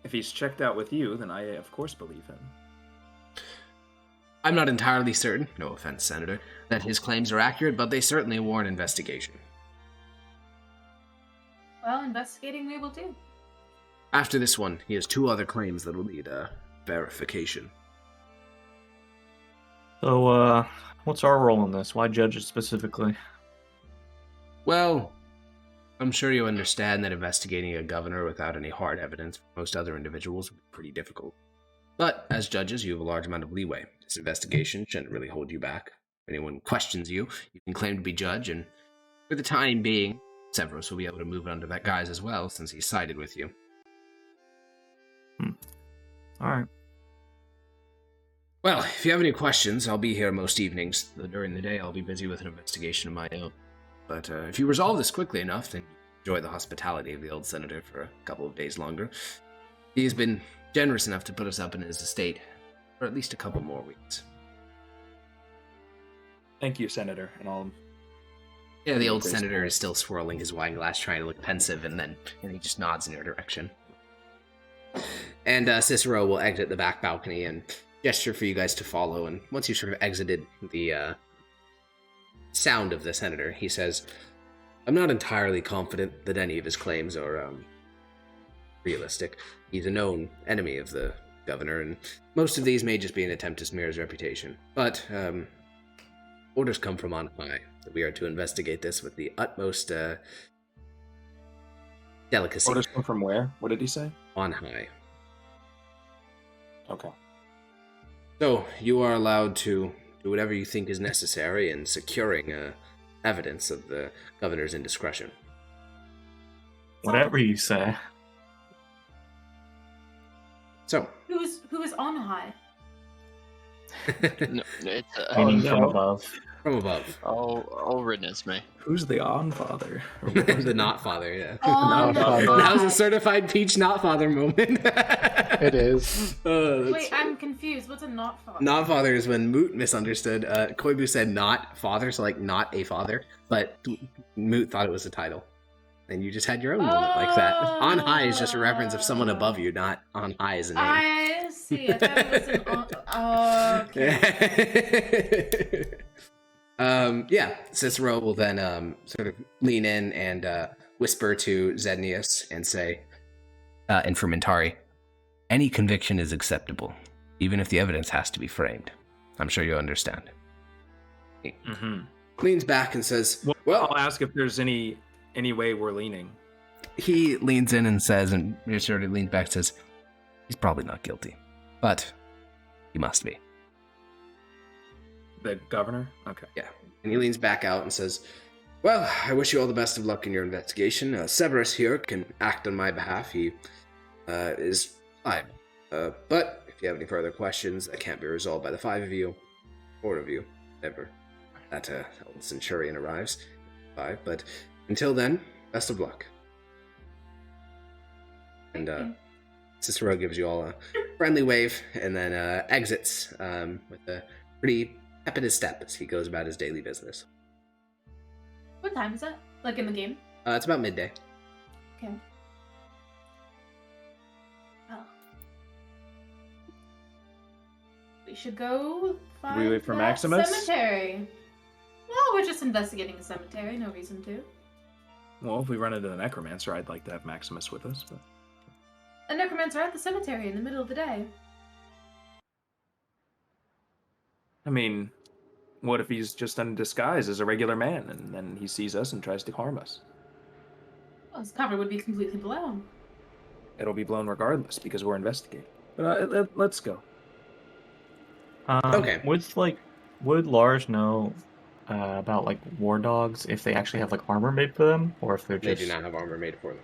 If he's checked out with you, then I, of course, believe him. I'm not entirely certain, no offense, Senator, that his claims are accurate, but they certainly warrant investigation. Well, investigating we will do. After this one, he has 2 other claims that will need verification. So, what's our role in this? Why judge it specifically? Well, I'm sure you understand that investigating a governor without any hard evidence for most other individuals would be pretty difficult. But, as judges, you have a large amount of leeway. This investigation shouldn't really hold you back. If anyone questions you, you can claim to be judge, and for the time being, Severus will be able to move under that guise as well, since he sided with you. Alright. Well, if you have any questions, I'll be here most evenings. During the day, I'll be busy with an investigation of my own. But if you resolve this quickly enough, then enjoy the hospitality of the old senator for a couple of days longer. He's been generous enough to put us up in his estate for at least a couple more weeks. Thank you, Senator, and I'll... Yeah, the old senator is still swirling his wine glass, trying to look pensive, and he just nods in your direction. And Cicero will exit the back balcony and gesture for you guys to follow, and once you've sort of exited the sound of the senator, he says, I'm not entirely confident that any of his claims are realistic. He's a known enemy of the governor, and most of these may just be an attempt to smear his reputation. But orders come from on high that we are to investigate this with the utmost delicacy. Orders come from where? What did he say? On high. Okay. So, you are allowed to do whatever you think is necessary in securing evidence of the governor's indiscretion. Whatever you say. So. Who is on high? No, it's Meaning from above. From above. all written as me. Who's the on father? Who's the not father, yeah. On That was a certified Peach not father moment. It is. Wait, I'm confused. What's a not father? Not father is when Moot misunderstood. Koibu said not father, so like not a father, but Moot thought it was a title. And you just had your own moment like that. On high is just a reference of someone above you, not on high as a name. I see. I thought it was an on... Oh, okay. Yeah, Cicero will then sort of lean in and whisper to Zednius and say, in Frumentari, any conviction is acceptable, even if the evidence has to be framed. I'm sure you understand. He leans back and says, well, I'll ask if there's any way we're leaning. He leans in and says, and sort of leans back and says, he's probably not guilty, but he must be. The governor? Okay. Yeah. And he leans back out and says, well, I wish you all the best of luck in your investigation. Severus here can act on my behalf. He is fine. But if you have any further questions that can't be resolved by the 5 of you, 4 of you, whatever, that old centurion arrives. 5. But until then, best of luck. And Cicero gives you all a friendly wave and then exits with a pretty pep in his step as he goes about his daily business. What time is it? Like in the game? It's about midday. Okay. Well, we should go find We wait for that Maximus? cemetery. Well, we're just investigating the cemetery. No reason to. Well, if we run into the necromancer, I'd like to have Maximus with us. But... A necromancer at the cemetery in the middle of the day. I mean, what if he's just in disguise as a regular man, and then he sees us and tries to harm us? Well, his cover would be completely blown. It'll be blown regardless because we're investigating. But let's go. Okay. Would Lars know about like war dogs if they actually have like armor made for them, or if they're They just? do not have armor made for them.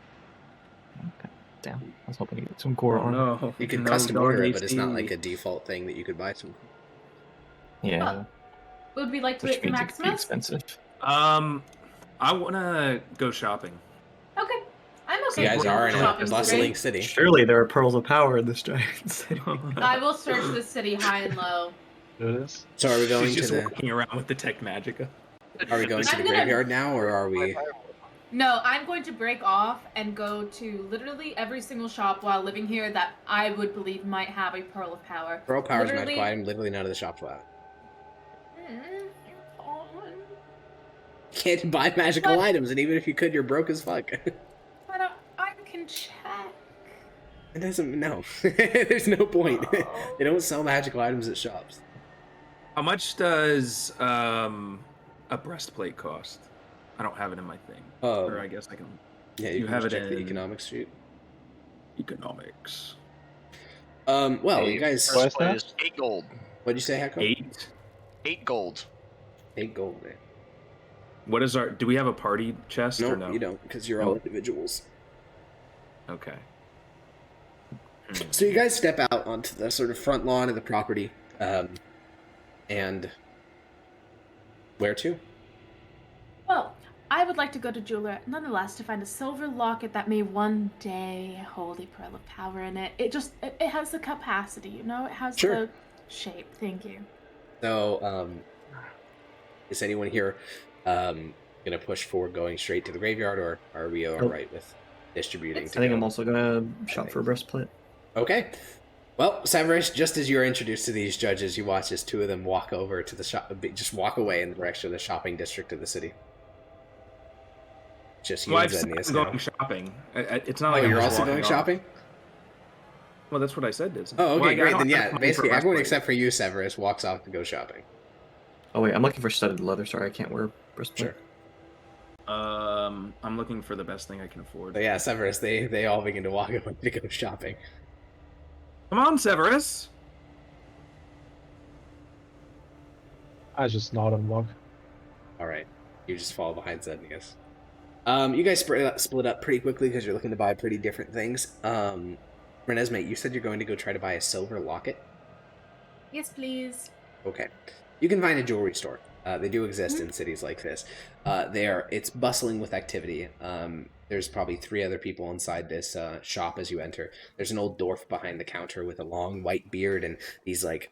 Okay. Damn. I was hoping to get some core armor. No, You can no custom dog order it, but it's AC. not like a default thing that you could buy some. Yeah. Well, would we like to Which wait for means it could be Maximus? expensive. I wanna go shopping. Okay. I'm okay. You guys with are in a shopping bustling spree. city. Surely there are pearls of power in this giant city. I will search the city high and low. Do this. So are we going She's to just the? walking around with the tech magica. Are we going to the graveyard now, or are we? No, I'm going to break off and go to literally every single shop while living here that I would believe might have a pearl of power. Pearl Power's a Literally- magical item. Literally none of the shops allow. Can't buy magical What? items, and even if you could, you're broke as fuck. But I can check. It doesn't. No, there's no point. They don't sell magical items at shops. How much does a breastplate cost? I don't have it in my thing. Or I guess I can. Yeah, You you can have just it check the in- economics sheet. Economics. Well, you guys. What is Plate that? is 8 gold. What'd you say, Hecko? 8. 8 gold. 8 gold, man. What is our? Do we have a party chest or No, no? you don't, because you're all individuals. Okay. So you guys step out onto the sort of front lawn of the property, and where to? Well, I would like to go to jeweler nonetheless to find a silver locket that may one day hold a pearl of power in it. It has the capacity, you know? It has Sure. the shape. Thank you. So, is anyone here gonna push for going straight to the graveyard, or are we all right with distributing? I think I'm also gonna shop think- for a breastplate. Okay. Well, Severus, just as you're introduced to these judges, you watch as 2 of them walk over to the shop, just walk away in the direction of the shopping district of the city. Just you Well, and I've said Zednius I'm now. going shopping. It's not Oh, like I'm you're just also walking going off. shopping? Well, that's what I said, isn't it? Oh, okay, Well, I great. don't Then have yeah, money for basically everyone breastplate. except for you, Severus, walks off to go shopping. Oh wait, I'm looking for studded leather. Sorry, I can't wear breastplate. Sure. I'm looking for the best thing I can afford. So yeah, Severus, they all begin to walk away to go shopping. Come on, Severus. I just nod and walk. All right, you just follow behind Zednius. You guys split up pretty quickly because you're looking to buy pretty different things. Renesmee, you said you're going to go try to buy a silver locket. Yes, please. Okay, you can find a jewelry store. They do exist in cities like this. It's bustling with activity. There's probably 3 other people inside this shop as you enter. There's an old dwarf behind the counter with a long white beard and these like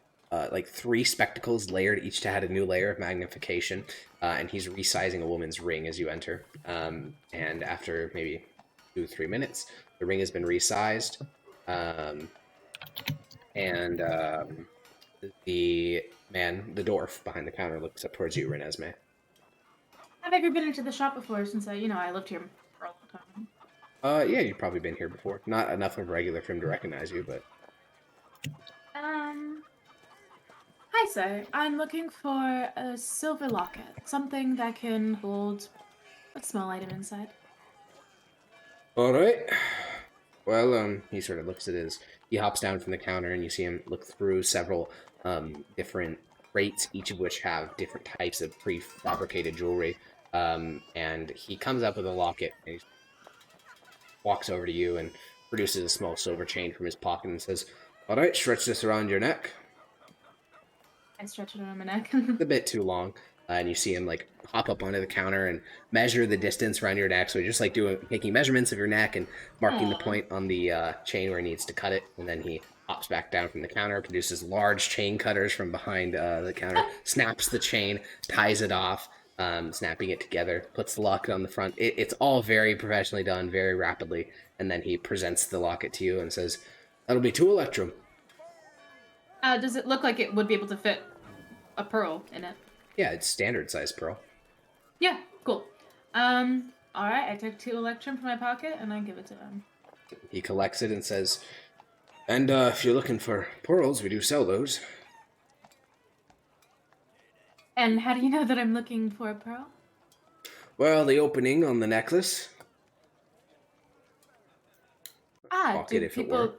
3 spectacles layered, each to add a new layer of magnification. And he's resizing a woman's ring as you enter. And after maybe 2-3 minutes, the ring has been resized. The the dwarf behind the counter, looks up towards you, Renesmee. Have I ever been into the shop before since I lived here for a long time? Yeah, you've probably been here before. Not enough of a regular for him to recognize you, but... Hi, sir. I'm looking for a silver locket. Something that can hold a small item inside. Alright. Well, he sort of looks at he hops down from the counter and you see him look through several, different crates, each of which have different types of prefabricated jewelry. And he comes up with a locket and he walks over to you and produces a small silver chain from his pocket and says, "Alright, stretch this around your neck." I stretch it around my neck. It's a bit too long. And you see him like hop up onto the counter and measure the distance around your neck. So he's just like taking measurements of your neck and marking the point on the chain where he needs to cut it. And then he hops back down from the counter, produces large chain cutters from behind the counter, snaps the chain, ties it off, snapping it together, puts the locket on the front. It's all very professionally done, very rapidly. And then he presents the locket to you and says, "That'll be 2 electrum." Does it look like it would be able to fit a pearl in it? Yeah, it's standard size pearl. Yeah, cool. All right. I took 2 electrum from my pocket and I give it to him. He collects it and says, "And if you're looking for pearls, we do sell those." And how do you know that I'm looking for a pearl? Well, the opening on the necklace. Pocket, Do if it people were.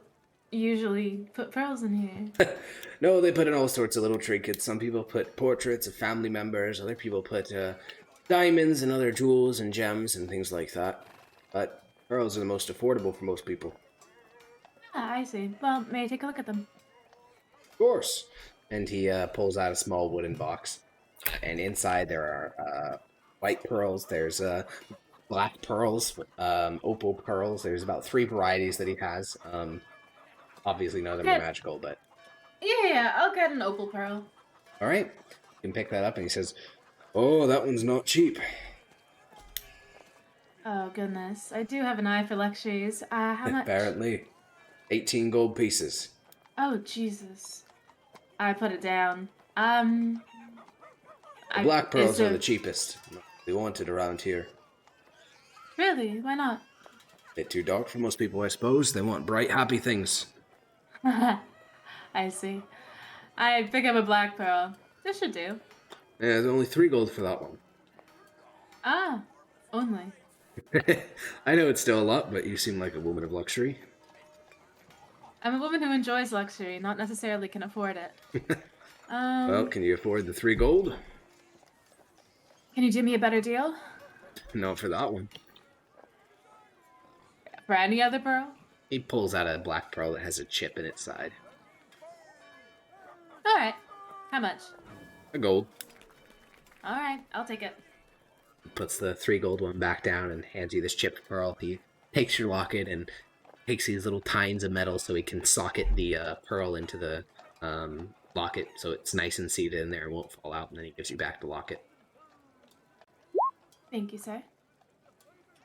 usually put pearls in here? No, they put in all sorts of little trinkets. Some people put portraits of family members. Other people put diamonds and other jewels and gems and things like that. But pearls are the most affordable for most people. Ah, I see. Well, may I take a look at them? Of course. And he pulls out a small wooden box. And inside there are white pearls. There's black pearls, opal pearls. There's about 3 varieties that he has. Obviously none of them are magical, but... Yeah, I'll get an opal pearl. All right. You can pick that up, and he says, "Oh, that one's not cheap." Oh, goodness. I do have an eye for luxuries. How much? Apparently. 18 gold pieces. Oh, Jesus. I put it down. The black pearls are the cheapest. They wanted around here. Really? Why not? Bit too dark for most people, I suppose. They want bright, happy things. I see. I pick up a black pearl. This should do. Yeah, there's only 3 gold for that one. Ah, only. I know it's still a lot, but you seem like a woman of luxury. I'm a woman who enjoys luxury, not necessarily can afford it. Well, can you afford the 3 gold? Can you do me a better deal? No, for that one. For any other pearl? He pulls out a black pearl that has a chip in its side. Alright. How much? A gold. Alright, I'll take it. Puts the 3 gold one back down and hands you this chipped pearl. He takes your locket and takes these little tines of metal so he can socket the pearl into the locket so it's nice and seated in there and won't fall out, and then he gives you back the locket. Thank you, sir.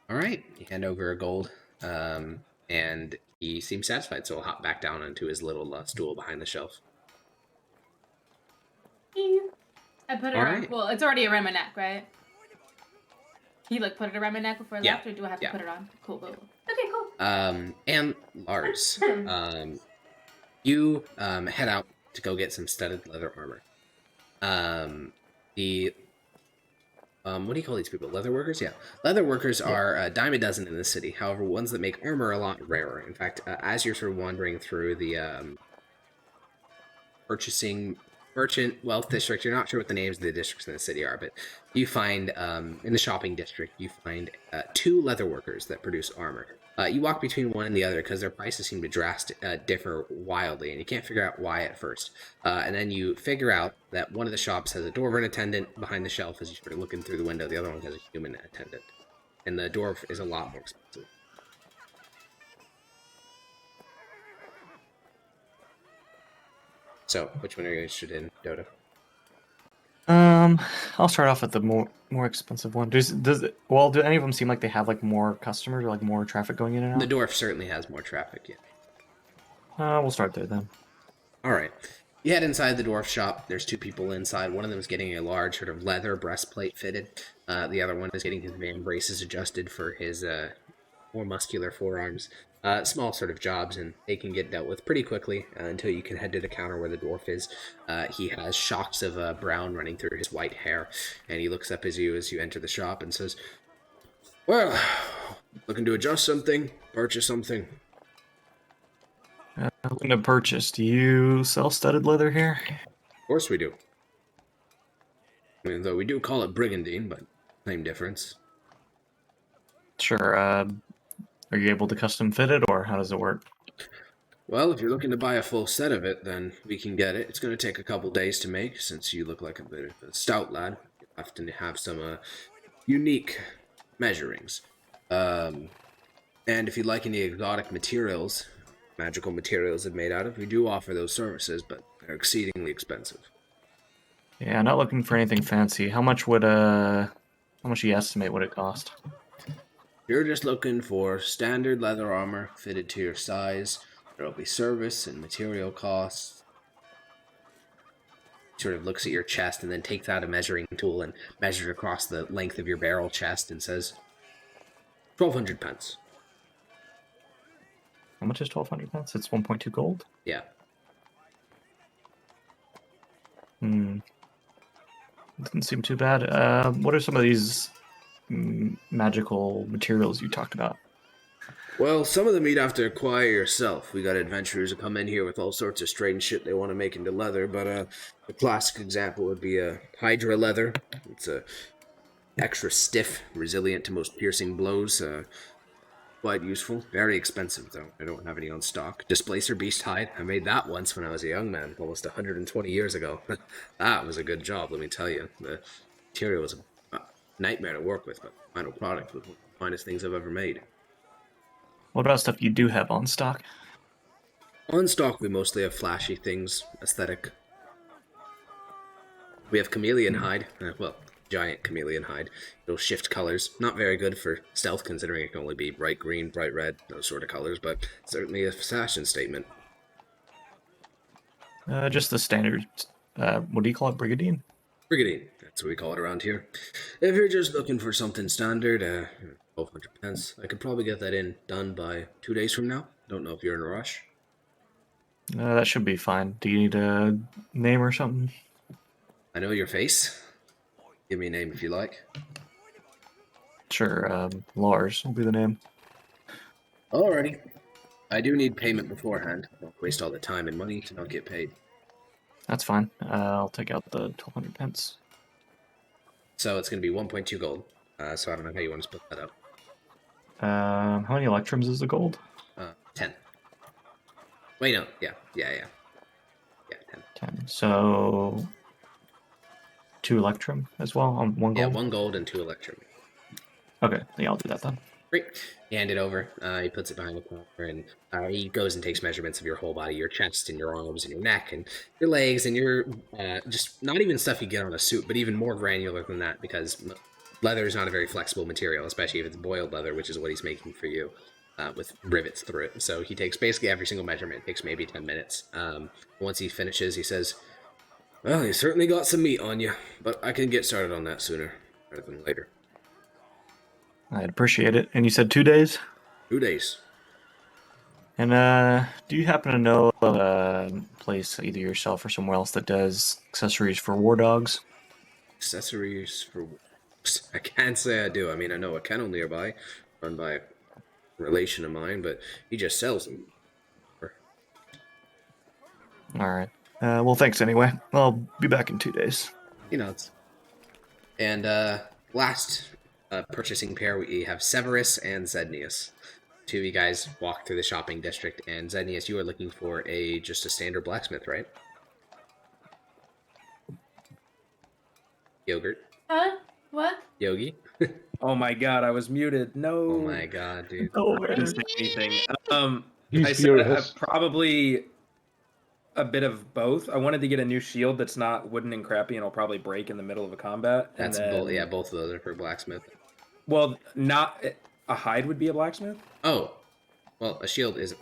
All right, you hand over a gold, and he seems satisfied, so he'll hop back down onto his little stool behind the shelf. I put it around. Well, it's already around my neck, right? He put it around my neck before I left, or do I have to put it on? Cool. Okay, cool. And Lars, you head out to go get some studded leather armor. What do you call these people? Leather workers? Yeah. Leather workers are a dime a dozen in the city. However, ones that make armor are a lot rarer. In fact, as you're sort of wandering through the merchant wealth district, you're not sure what the names of the districts in the city are, but you find, in the shopping district, you find 2 leather workers that produce armor. You walk between one and the other because their prices seem to differ wildly, and you can't figure out why at first. And then you figure out that one of the shops has a dwarven attendant behind the shelf as you start looking through the window. The other one has a human attendant. And the dwarf is a lot more expensive. So, which one are you interested in, Dodo? I'll start off with the more expensive one. Do any of them seem like they have more customers or more traffic going in and out? The dwarf certainly has more traffic, yeah. We'll start there then. All right. You head inside the dwarf shop. There's 2 people inside. One of them is getting a large sort of leather breastplate fitted. The other one is getting his man braces adjusted for his more muscular forearms. Small sort of jobs, and they can get dealt with pretty quickly until you can head to the counter where the dwarf is. He has shocks of brown running through his white hair, and he looks up at you as you enter the shop and says, "Well, looking to adjust something, purchase something?" Looking to purchase. Do you sell studded leather here? Of course we do. I mean, though we do call it brigandine, but same difference. Sure. Are you able to custom fit it, or how does it work? Well, if you're looking to buy a full set of it, then we can get it. It's going to take a couple days to make, since you look like a bit of a stout lad. You have to have some unique measurings. And if you'd like any exotic materials, magical materials it's made out of, we do offer those services, but they're exceedingly expensive. Yeah, not looking for anything fancy. How much do you estimate would it cost? You're just looking for standard leather armor fitted to your size. There'll be service and material costs. Sort of looks at your chest and then takes out a measuring tool and measures across the length of your barrel chest and says, 1,200 pence. How much is 1,200 pence? It's 1.2 gold? Yeah. Doesn't seem too bad. What are some of these magical materials you talked about? Well, some of them you'd have to acquire yourself. We got adventurers who come in here with all sorts of strange shit they want to make into leather, but the classic example would be a Hydra leather. It's extra stiff, resilient to most piercing blows, quite useful. Very expensive, though. I don't have any on stock. Displacer beast hide. I made that once when I was a young man, almost 120 years ago. That was a good job, let me tell you. The material was a nightmare to work with, but the final product was one of the finest things I've ever made. What about stuff you do have on stock? On stock, we mostly have flashy things, aesthetic. We have chameleon hide. Giant chameleon hide. It'll shift colors. Not very good for stealth, considering it can only be bright green, bright red, those sort of colors, but certainly a fashion statement. Just the standard, what do you call it, brigandine? Brigandine, that's what we call it around here. If you're just looking for something standard, 1,200 pence, I could probably get that done by 2 days from now. Don't know if you're in a rush. That should be fine. Do you need a name or something? I know your face. Give me a name if you like. Sure, Lars will be the name. Alrighty. I do need payment beforehand. Don't waste all the time and money to not get paid. That's fine. I'll take out the 1,200 pence. So it's going to be 1.2 gold. So I don't know how you want to split that up. How many electrums is the gold? 10. Wait, no. Yeah, 10. 10. So 2 electrum as well on 1 gold? Yeah, 1 gold and 2 electrum. Okay, yeah, I'll do that then. Great. You hand it over. He puts it behind the counter, and he goes and takes measurements of your whole body, your chest and your arms and your neck and your legs and your just not even stuff you get on a suit, but even more granular than that, because leather is not a very flexible material, especially if it's boiled leather, which is what he's making for you, with rivets through it. So he takes basically every single measurement. It takes maybe 10 minutes. Once he finishes, he says, "Well, you certainly got some meat on you, but I can get started on that sooner rather than later." I'd appreciate it. And you said 2 days? 2 days. And do you happen to know of a place, either yourself or somewhere else, that does accessories for war dogs? Accessories for wolves? I can't say I do. I mean, I know a kennel nearby, run by a relation of mine, but he just sells them. Alright. Well, thanks anyway. I'll be back in 2 days. He nods. And last purchasing pair, we have Severus and Zednius. Two of you guys walk through the shopping district, and Zednius, you are looking for just a standard blacksmith, right? Yogurt. Huh? What? Yogi. Oh my god, I was muted. No. Oh my god, dude. I didn't say anything. He's I said furious. probably a bit of both. I wanted to get a new shield that's not wooden and crappy, and it'll probably break in the middle of a combat. That's and then, yeah, both of those are for blacksmith. Well, not a hide would be a blacksmith. Oh, well, a shield is.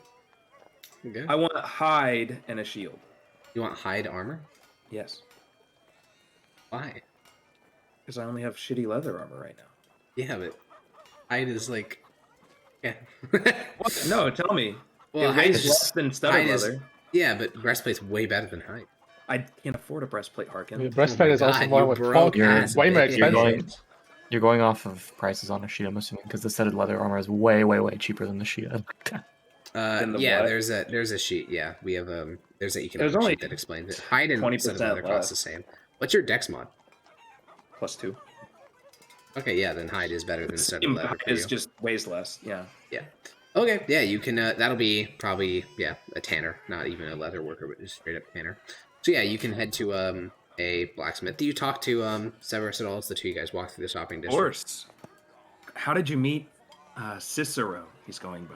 Okay. I want a hide and a shield. You want hide armor? Yes, Why? because I only have shitty leather armor right now. Yeah, but hide is like. Yeah. What? No, tell me. Well, It hide weighs is less than studded hide is- leather. Yeah, but breastplate's way better than hide. I can't afford a breastplate, Harkin. The breastplate is also God, more you with broke bulk, ass way more bitch. expensive. You're going off of prices on a sheet, I'm assuming, because the studded leather armor is way, way, way cheaper than the shield. In the Yeah, what? there's a sheet. Yeah, we have there's an There's economic only sheet that explains it. Hide and 20% studded leather cost the less. same. What's your dex mod? +2. Okay, yeah, then hide is better than studded leather for Is you. just weighs less. Yeah. Yeah. Okay, yeah, you can. That'll be probably a tanner, not even a leather worker, but just straight up tanner. So yeah, you can head to a blacksmith. Do you talk to Severus at all? As the two of you guys walk through the shopping Of district. course. How did you meet Cicero? He's going by.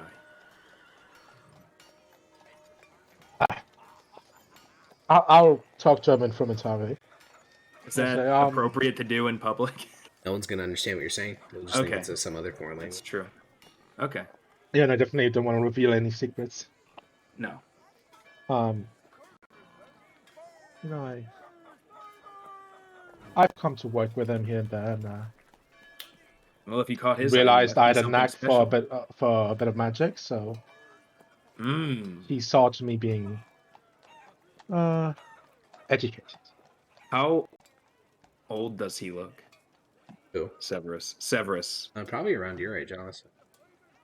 I'll talk to him in Frumentari. Is that Okay, appropriate to do in public? No one's gonna understand what you're saying. They'll just think Okay. it's some other foreign That's language. true. Okay. Yeah, and I definitely don't want to reveal any secrets. No. You know, I've come to work with him here and there, and Well, if you caught his, realized I had a something knack special. for a bit of magic, so Mm. he saw to me being educated. How old does he look? Who? Severus. Probably around your age, honestly.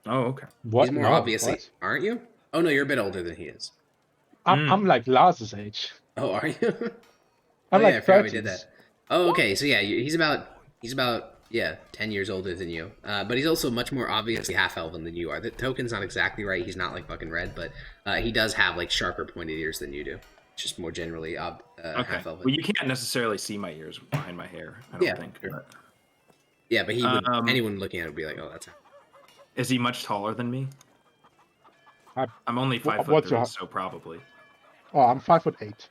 Oh, okay. What? He's more No, obviously, what? aren't you? Oh no, you're a bit older than he is. I'm like Lars's age. Oh, are you? I'm oh, like yeah, I forgot we did 30s. that. Oh, okay. So yeah, he's about 10 years older than you. But he's also much more obviously half elven than you are. The token's not exactly right. He's not like fucking red, but he does have like sharper pointed ears than you do. Just more generally Okay. half elven. Well, you can't necessarily see my ears behind my hair. I don't think. Sure. But... Yeah, but he would. Anyone looking at it would be like, "Oh, that's." Is he much taller than me? I'm only 5'3", what's your- so probably. Oh, I'm 5'8".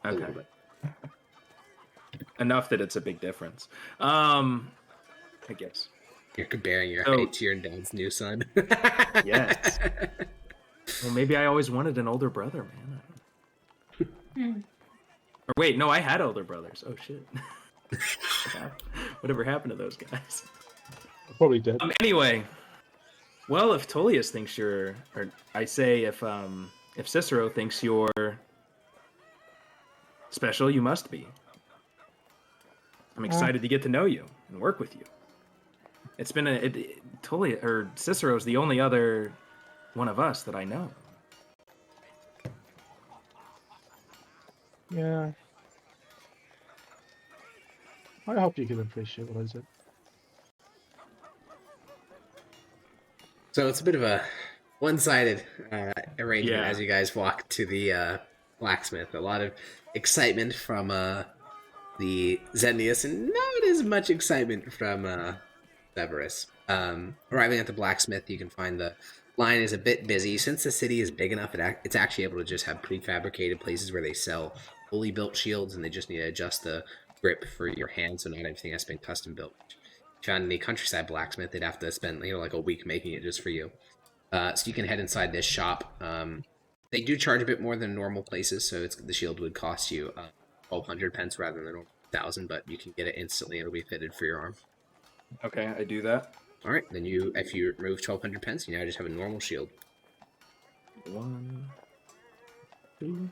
A Okay. little bit. Enough that it's a big difference. I guess. You're comparing your So- height to your dad's new son. Yes. Well, maybe I always wanted an older brother, man. Or wait, no, I had older brothers. Oh shit. Whatever happened to those guys? Probably did. Anyway, well, if Tullius thinks you're, or I say if Cicero thinks you're special, you must be. I'm excited to get to know you and work with you. It's been Tullius or Cicero's the only other one of us that I know. Yeah. I hope you can appreciate what I said. So it's a bit of a one-sided arrangement Yeah. as you guys walk to the blacksmith. A lot of excitement from the Zennius, and not as much excitement from Severus. Arriving at the blacksmith, you can find the line is a bit busy. Since the city is big enough, it's actually able to just have prefabricated places where they sell fully built shields, and they just need to adjust the grip for your hand, so not everything has been custom built. If you found any countryside blacksmith, they'd have to spend like a week making it just for you. So you can head inside this shop. They do charge a bit more than normal places, so the shield would cost you 1,200 pence rather than 1,000, but you can get it instantly. It'll be fitted for your arm. Okay, I do that. All right, then if you remove 1,200 pence, you now just have a normal shield. 1, 2.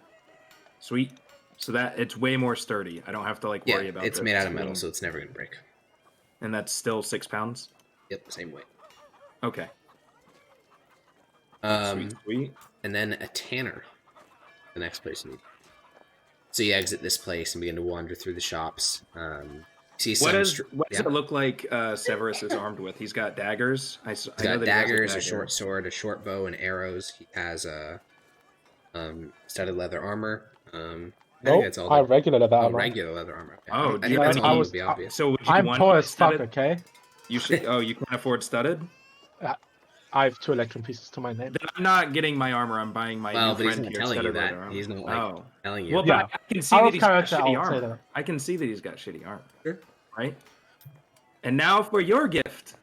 Sweet. So that it's way more sturdy. I don't have to worry about. It's this made out of metal, being- so it's never gonna break. And that's still 6 pounds. Yep, same weight. Okay. Sweet. And then a tanner, the next place you need. So you exit this place and begin to wander through the shops. See What some does it look like Severus is armed with? He's got daggers. He's I know got that he has daggers, a dagger. short sword, a short bow, and arrows. He has a studded leather armor. I think Nope, that's all. I have regular leather armor. Regular leather armor. Okay. Oh, I do you think that's have all any- would be obvious. So would you I'm want poor as fuck, studded? okay? You should. Oh, you can't afford studded. I have 2 electrum pieces to my name. Then I'm not getting my armor. I'm buying my Well, new but he's friend not here. telling you studded that. leather armor. He's not Oh. telling you. Well, Yeah. but I can see Out that of he's got character, shitty I'll say armor. that. I can see that he's got shitty armor. Sure. Right. And now for your gift.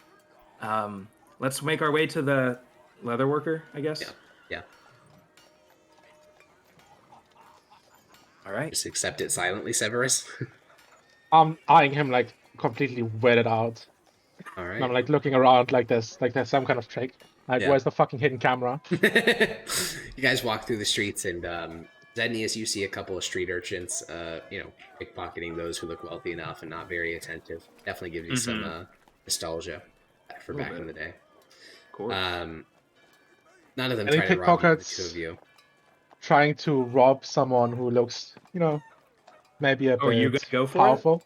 Let's make our way to the leather worker, I guess. Yeah. All right. Just accept it silently, Severus. I'm eyeing him completely weirded out. All And I'm right. looking around like there's some kind of trick. Yeah. Where's the fucking hidden camera? You guys walk through the streets, and Zednius, you see a couple of street urchins, pickpocketing those who look wealthy enough and not very attentive. Definitely gives you some nostalgia for back in the day. Of course. None of them Any try to rob you, the pickpockets? two of you. Trying to rob someone who looks, maybe a Oh, are you bit gonna go for powerful.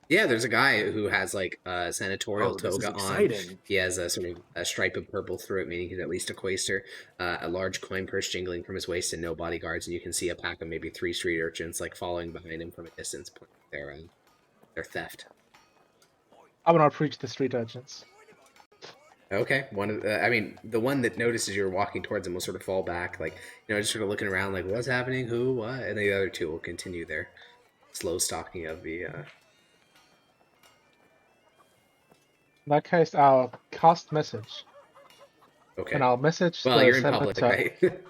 Yeah, there's a guy who has a senatorial Oh, this is toga on. exciting. He has a sort of a stripe of purple through it, meaning he's at least a quaestor. A large coin purse jingling from his waist, and no bodyguards. And you can see a pack of maybe 3 street urchins following behind him from a distance, pointing their theft. I will not preach the street urchins. Okay, the one that notices you're walking towards him will sort of fall back, just sort of looking around, what's happening, who, what, and the other 2 will continue their slow stalking of the. In that case, I'll cast message. Okay. And I'll message Well, the you're in public, senator. right?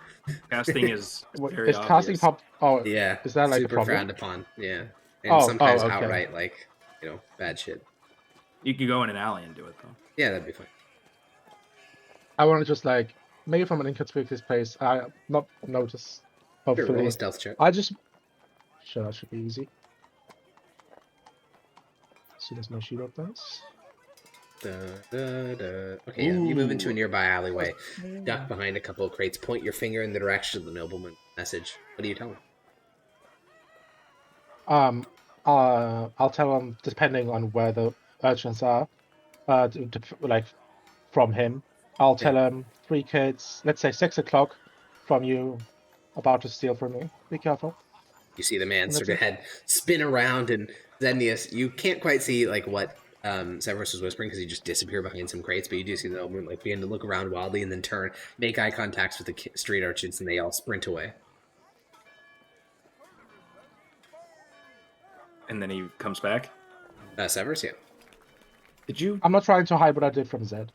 Casting is very Is casting obvious. Oh, Yeah. is that like a super problem? frowned upon? Yeah. And Oh, sometimes okay. outright, like, bad shit. You could go in an alley and do it though. Yeah, that'd be fine. I want to just like maybe from an inconspicuous place. I not notice. Sure, roll Hopefully, a stealth check. I just. Sure, that should be easy. So there's no shield up dice. Okay, yeah, you move into a nearby alleyway, duck behind a couple of crates, point your finger in the direction of the nobleman. Message. What do you tell him? I'll tell him depending on where the urchins are. Like from him, I'll tell him 3 kids. Let's say 6 o'clock from you, about to steal from me. Be careful. You see the man sort of head spin around, and Zendius, you can't quite see like what Severus was whispering because he just disappeared behind some crates, but you do see the nobleman like begin to look around wildly and then turn, make eye contacts with the street urchins, and they all sprint away. And then he comes back. Severus, yeah. Did you? I'm not trying to hide what I did from Zed.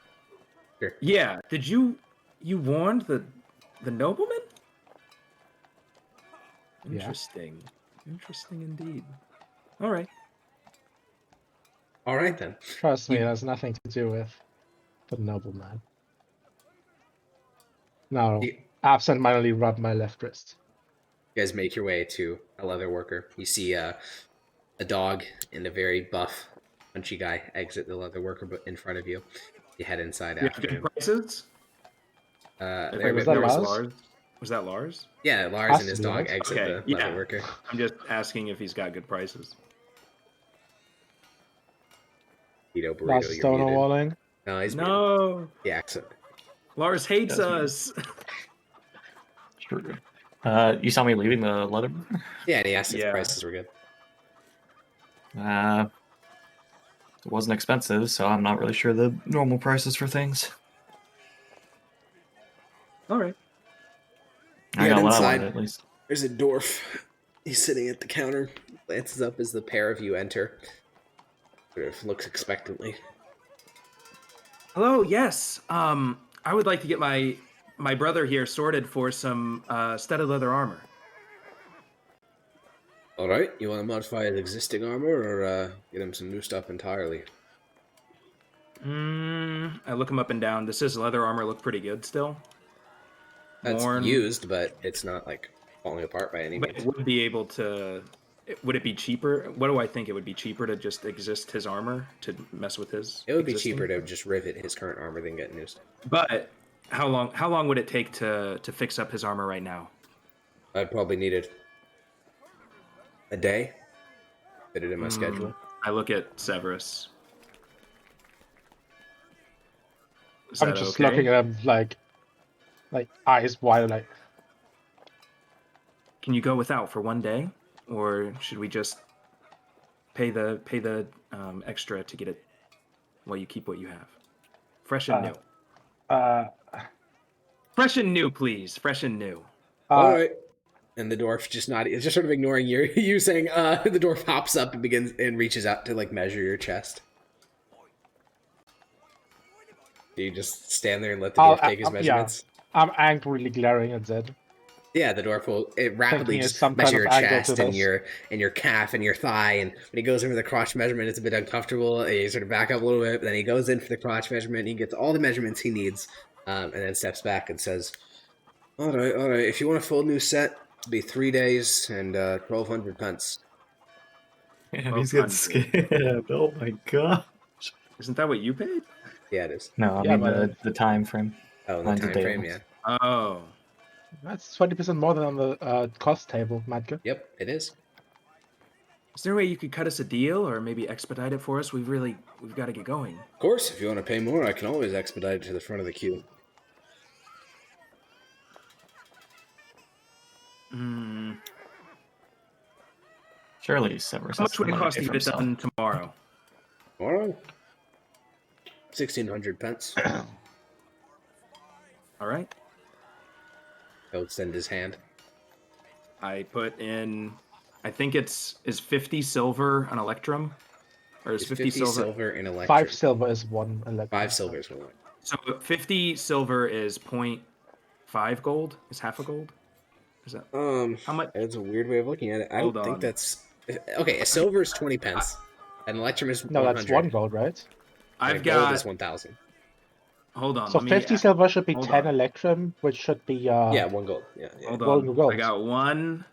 Sure. Yeah. Did you? You warned the nobleman? Interesting. Yeah. Interesting indeed. All right. All right then. Trust me, it has nothing to do with the nobleman. No, absent-mindedly rub my left wrist. You guys make your way to a leather worker. You see a dog and a very buff, punchy guy exit the leather worker in front of you. You head inside after him. Prices? Was that Lars? Was that Lars? Yeah, Lars and his dog exit the leather worker. I'm just asking if he's got good prices. Burrito, Lars you're stonewalling? No, he's No. the accent. Lars hates us. True. You saw me leaving the leather? Yeah, and he asked if the prices were good. It wasn't expensive, so I'm not really sure the normal prices for things. All right. I got what I wanted, at least. There's a dwarf. He's sitting at the counter. Glances up as the pair of you enter. Sort of looks expectantly. Hello. Yes. I would like to get my brother here sorted for some studded leather armor. All right. You want to modify his existing armor, or get him some new stuff entirely? I look him up and down. Does his leather armor look pretty good still? That's used, but it's not like falling apart by any means. But it would be able to. Would it be cheaper? What do I think? It would be cheaper to just exist his armor to mess with his. It would be cheaper to just rivet his current armor than get new stuff. But how long would it take to fix up his armor right now? I'd probably need it a day. Fit it in my schedule. I look at Severus. I'm just looking at him like eyes wide, like. Can you go without for one day, or should we just pay the extra to get it while you keep what you have? Fresh and new. Fresh and new, please. Fresh and new. All right. And the dwarf just sort of ignoring you saying. The dwarf hops up and begins and reaches out to like measure your chest. Do you just stand there and let the dwarf take his measurements? Yeah. I'm angrily glaring at Zed. Yeah, the dwarf will rapidly just some measure kind your of chest and your calf and your thigh, and when he goes in for the crotch measurement, it's a bit uncomfortable. And you sort of back up a little bit, but then he goes in for the crotch measurement, he gets all the measurements he needs, and then steps back and says, all right, if you want a full new set, it'll be 3 days and 1,200 pence. Yeah, he's getting scared. Oh my god. Isn't that what you paid? Yeah, it is. No, I mean the time frame. Oh, the time frame, yeah. Oh. That's 20% more than on the cost table, Madka. Yep, it is. Is there a way you could cut us a deal, or maybe expedite it for us? We've got to get going. Of course, if you want to pay more, I can always expedite it to the front of the queue. Surely, Severus. How much would it cost to get it done tomorrow? Tomorrow? 1,600 pence. All right. He'll extend his hand. I put in, I think is 50 silver an electrum? Or is 50 silver in electrum? 5 silver is 1 electrum. 5 silver is 1 electrum. So 50 silver is 0.5 gold? Is half a gold? Is that how much? That's a weird way of looking at it. I don't think that's Okay, a silver is 20 pence. An electrum is No, 100. that's 1 gold, right? And a I've gold got. is 1,000. Hold on. So let me, 50 silver should be hold 10 on. electrum, which should be Yeah, 1 gold. Yeah. Hold Well, on. you go. I got 1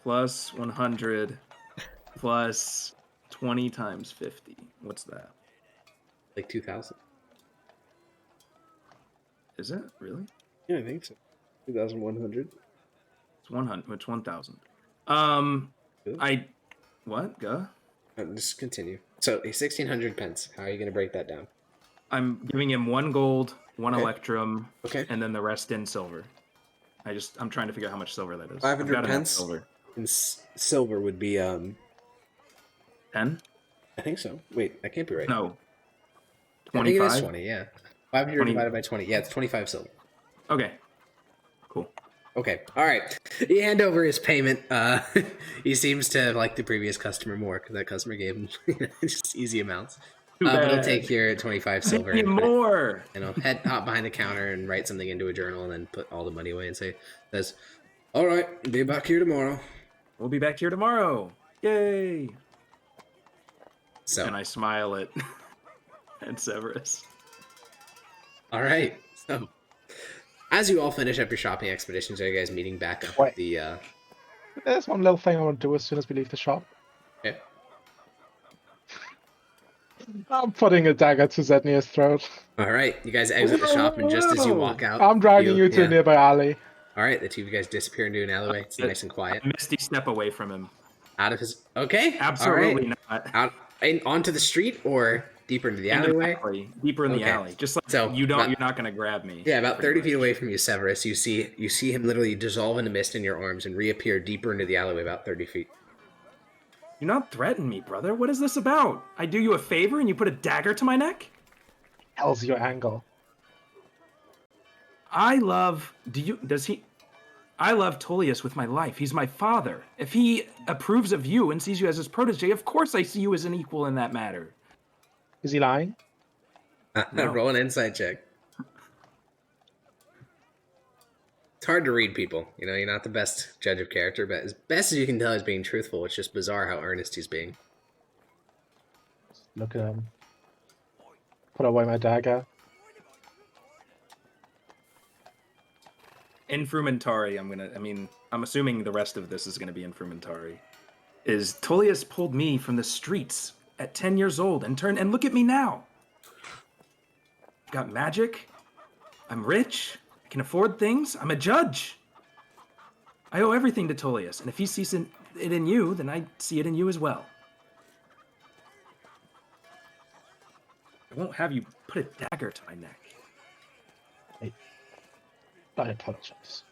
plus 100 plus 20 times 50. What's that? Like 2,000. Is it really? Yeah, I think so. 2,100. It's 100. It's 1,000. Good. What? Go. Just continue. So, 1,600 pence. How are you going to break that down? I'm giving him 1 gold, 1 Okay. electrum, Okay. and then the rest in silver. I'm trying to figure out how much silver that is. 500 I've got enough pence. silver. And silver would be 10? I think so. Wait, that can't be right. No. I think it is 25? 20, yeah. 500 20. divided by 20. Yeah, it's 25 silver. Okay. Cool. Okay, all right. You hand over his payment. He seems to like the previous customer more because that customer gave him just easy amounts. But he'll take your 25 silver Give me more. and I'll hop behind the counter and write something into a journal and then put all the money away and says, "All right, be back here tomorrow." We'll be back here tomorrow. Yay! So, And I smile at Severus. all right. So, as you all finish up your shopping expeditions, are you guys meeting back up Wait. at the? There's one little thing I want to do as soon as we leave the shop. Okay. I'm putting a dagger to Zednia's throat. All right, you guys exit the shop, and just as you walk out, I'm dragging you to a nearby alley. All right, the two of you guys disappear into an alleyway. It's nice and quiet. Misty step away from him. Out of his. Okay. Absolutely all right. not. Out onto the street or deeper into the Into the alleyway. alley, deeper in the Okay. alley. Just like So, you're about- not gonna grab me. Yeah, about 30 pretty feet much. away from you, Severus. You see him literally dissolve into mist in your arms and reappear deeper into the alleyway, about 30 feet. Do not threaten me, brother. What is this about? I do you a favor and you put a dagger to my neck? Hell's your angle. I love Tullius with my life. He's my father. If he approves of you and sees you as his protege, of course I see you as an equal in that matter. Is he lying? No. Roll an insight check. It's hard to read people. You know, you're not the best judge of character, but as best as you can tell, he's being truthful. It's just bizarre how earnest he's being. Look at him. Put away my dagger. In Frumentari, I'm assuming the rest of this is gonna be in Frumentari. Is Tullius pulled me from the streets at 10 years old and look at me now. I've got magic. I'm rich. I can afford things. I'm a judge. I owe everything to Tullius, and if he sees it in you, then I see it in you as well. I won't have you put a dagger to my neck. I apologize.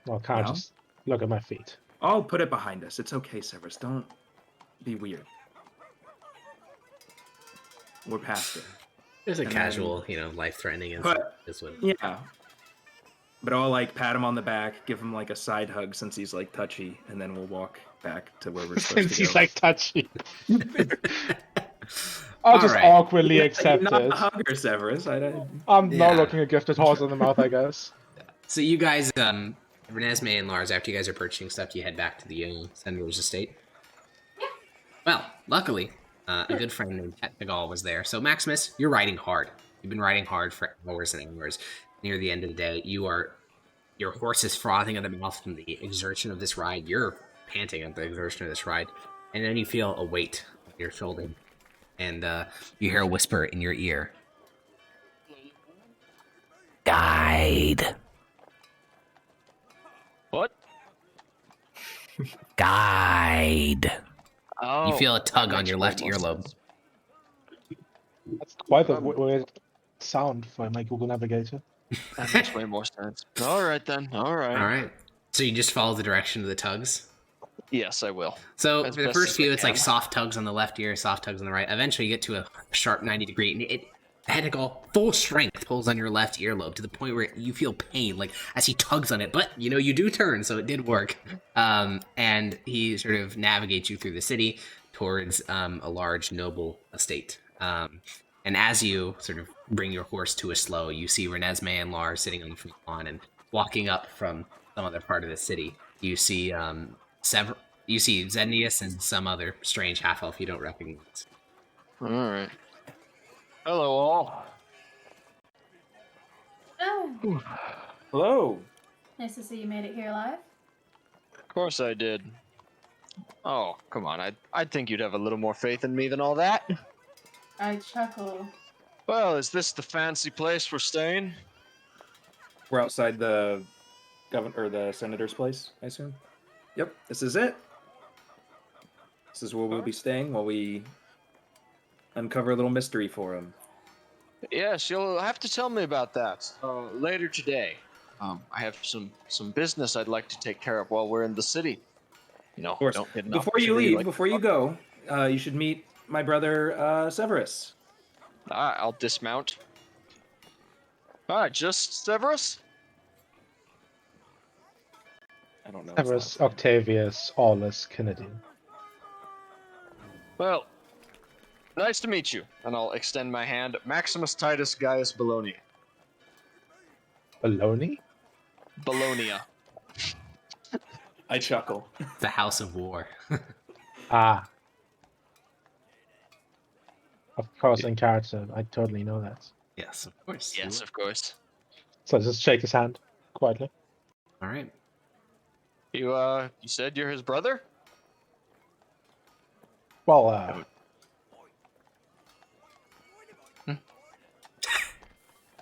Well, can't I No? just look at my feet? I'll put it behind us. It's okay, Severus. Don't be weird. We're past it. There's a And casual, life-threatening But- incident. This one. Yeah. But I'll pat him on the back, give him a side hug since he's touchy, and then we'll walk back to where we're supposed Since to he's go. touchy. I'll just Alright. awkwardly accept Not a it. hugger, Severus. I'm Yeah. not looking a gifted horse in the mouth, I guess. So you guys, Renesmee and Lars, after you guys are purchasing stuff, you head back to the Senator's estate. Well, luckily, a good friend named Tetnagal was there. So Maximus, you're riding hard. You've been riding hard for hours and hours. Near the end of the day, your horse is frothing at the mouth from the exertion of this ride. You're panting at the exertion of this ride, and then you feel a weight on your shoulder, and you hear a whisper in your ear. Guide. What? Guide. Oh, You feel a tug that on makes your way left more earlobe. sense. That's quite a weird sound for my Google Navigator. That makes way more sense. All right then. All right. All right. So you just follow the direction of the tugs. Yes, I will. So As for the best first as I few, it's like can. soft tugs on the left ear, soft tugs on the right. Eventually, you get to a sharp 90-degree, and it had to go full strength pulls on your left earlobe to the point where you feel pain, like as he tugs on it. But you do turn, so it did work. And he sort of navigates you through the city towards a large noble estate. And as you sort of bring your horse to a slow, you see Renesmee and Lars sitting on the front lawn and walking up from some other part of the city. You see you see Zenius and some other strange half elf you don't recognize. All right. Hello, all. Oh, Hello. nice to see you made it here alive. Of course I did. Oh, come on. I'd think you'd have a little more faith in me than all that. I chuckle. Well, is this the fancy place we're staying? We're outside the the senator's place, I assume. Yep, this is it. This is where we'll be staying while we uncover a little mystery for him. Yes, you'll have to tell me about that later today. I have some business I'd like to take care of while we're in the city. You know, Of course. don't get an Before you opportunity leave, like before you go, you should meet my brother Severus. I'll dismount. Just Severus? I don't know. Severus Octavius Aulus Kennedy. Well, nice to meet you. And I'll extend my hand. Maximus Titus Gaius Bologna. Baloney? Bologna. I chuckle. The House of War. Ah. Of course, in character, I totally know that. Yes, of course. Yes, of course. So I just shake his hand quietly. All right. You said you're his brother? Well,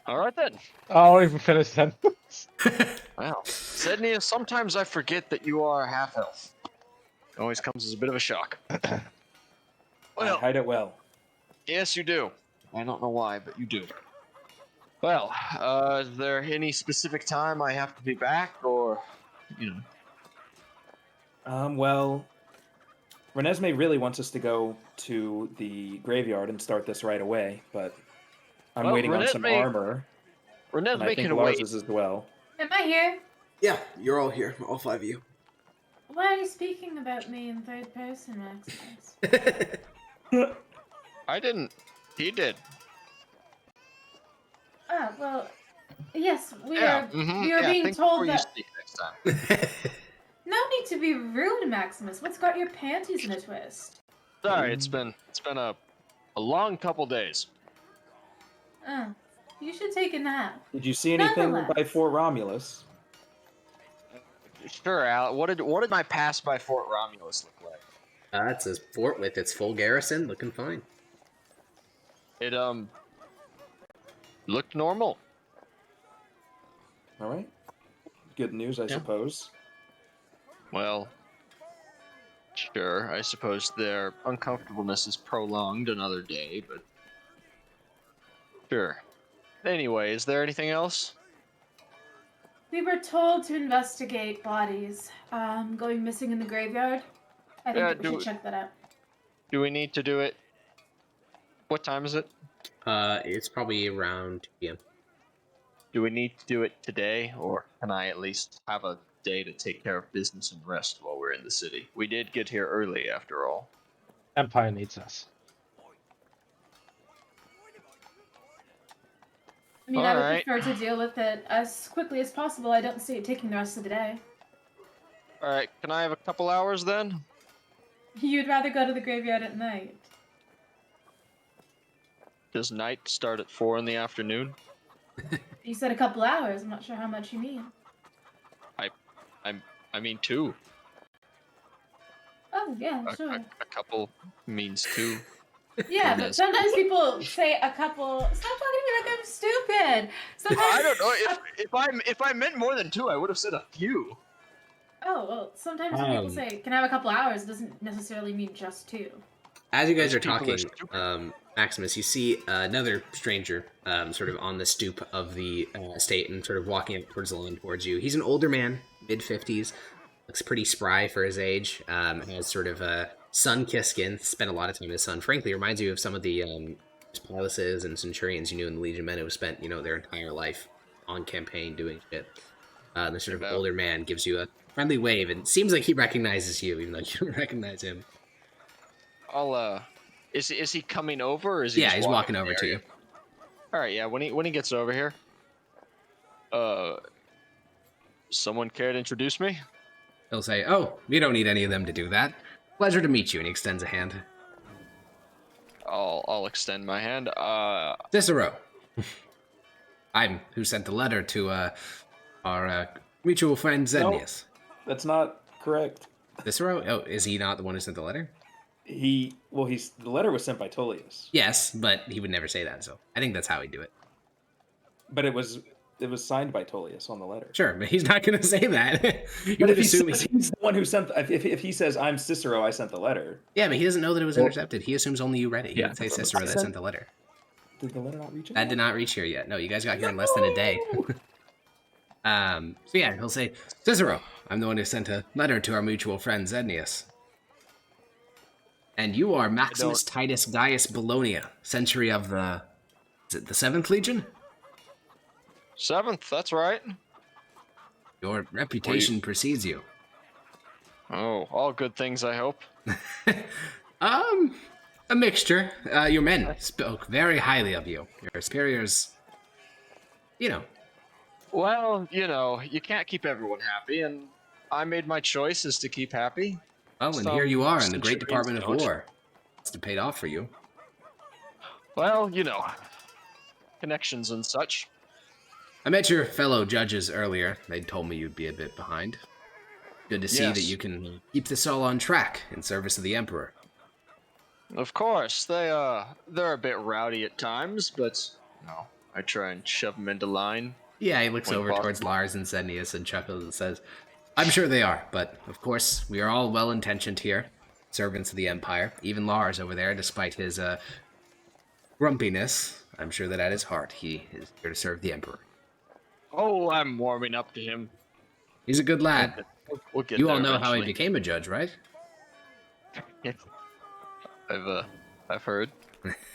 All right then. I won't even finish the sentence. Well, Zednia, sometimes I forget that you are a half-elf. It always comes as a bit of a shock. I Well, hide it well. yes, you do. I don't know why, but you do. Well, is there any specific time I have to be back, or, you know? Well, Renesmee really wants us to go to the graveyard and start this right away, but I'm Well, waiting on some Renesmee- armor, and I Renesmee think can Lars wait. is as well. Am I here? Yeah, you're all here, all 5 of you. Why are you speaking about me in third person, Maximus? I didn't. He did. Ah, well, yes, we Yeah. are being think told before you that. speak next time. No need to be rude, Maximus. What's got your panties in a twist? Sorry, it's been a long couple days. You should take a nap. Did you see anything Nonetheless. by Fort Romulus? Sure, Al. What did my pass by Fort Romulus look like? It's a fort with its full garrison, looking fine. It looked normal. All right. Good news, I Yeah. suppose. Well, sure. I suppose their uncomfortableness is prolonged another day, but sure. Anyway, is there anything else? We were told to investigate bodies going missing in the graveyard. I think Yeah, that we should check that out. Do we need to do it? What time is it? It's probably around 2 p.m. Do we need to do it today, or can I at least have a day to take care of business and rest while we're in the city? We did get here early, after all. Empire needs us. I mean, I would Alright. prefer to deal with it as quickly as possible. I don't see it taking the rest of the day. Alright, can I have a couple hours then? You'd rather go to the graveyard at night. Does night start at 4 in the afternoon? You said a couple hours. I'm not sure how much you mean. I mean 2. Oh, yeah, A, sure. a couple means 2. Yeah, but Yes. sometimes people say a couple. Stop talking to me like I'm stupid. Sometimes. I don't know. If I meant more than 2, I would have said a few. Oh well, sometimes when people say, "Can I have a couple hours?" It doesn't necessarily mean just 2. As you guys Those are people are talking, stupid. Maximus, you see another stranger sort of on the stoop of the estate and sort of walking up towards the lawn towards you. He's an older man, mid-50s, looks pretty spry for his age, has sort of a sun-kissed skin, spent a lot of time in the sun. Frankly, reminds you of some of the Piluses and Centurions you knew in the Legion men who have spent, their entire life on campaign doing shit. The sort of About- older man gives you a friendly wave, and it seems like he recognizes you, even though you don't recognize him. I'll is he coming over, or is he Yeah, just he's walking over there? to you. All right, yeah. When he gets over here, someone care to introduce me? He'll say, "Oh, we don't need any of them to do that. Pleasure to meet you," and he extends a hand. I'll extend my hand. Cicero. I'm who sent the letter to our mutual friend Zenius. That's not correct. Cicero? Oh, is he not the one who sent the letter? The letter was sent by Tullius. Yes, but he would never say that, so I think that's how he'd do it. But it was signed by Tullius on the letter. Sure, but he's not going to say that. But if he's the one who sent, if he says I'm Cicero, I sent the letter. Yeah, but he doesn't know that it was intercepted. He assumes only you read it. He Yeah, would say Cicero that sent the letter. Did the letter not reach? That did not reach here yet. No, you guys got here in less than a day. So yeah, he'll say, Cicero, I'm the one who sent a letter to our mutual friend Zenius. And you are Maximus Titus Gaius Bologna, century of the... Is it the 7th Legion? 7th, that's right. Your reputation precedes you. Oh, all good things, I hope. A mixture. Your men spoke very highly of you. Your superiors, you know. Well, you can't keep everyone happy, and I made my choice is to keep happy. Well, and here you are in the great Department of War. It's paid off for you. Well, connections and such. I met your fellow judges earlier. They told me you'd be a bit behind. Good to see that you can keep this all on track in service of the Emperor. Of course, they're a bit rowdy at times, but I try and shove them into line. Yeah, he looks over towards Lars and Zenius and chuckles and says, I'm sure they are, but of course, we are all well-intentioned here, servants of the Empire. Even Lars over there, despite his grumpiness, I'm sure that at his heart, he is here to serve the Emperor. Oh, I'm warming up to him. He's a good lad. We'll get you there all know eventually. how he became a judge, right? I've heard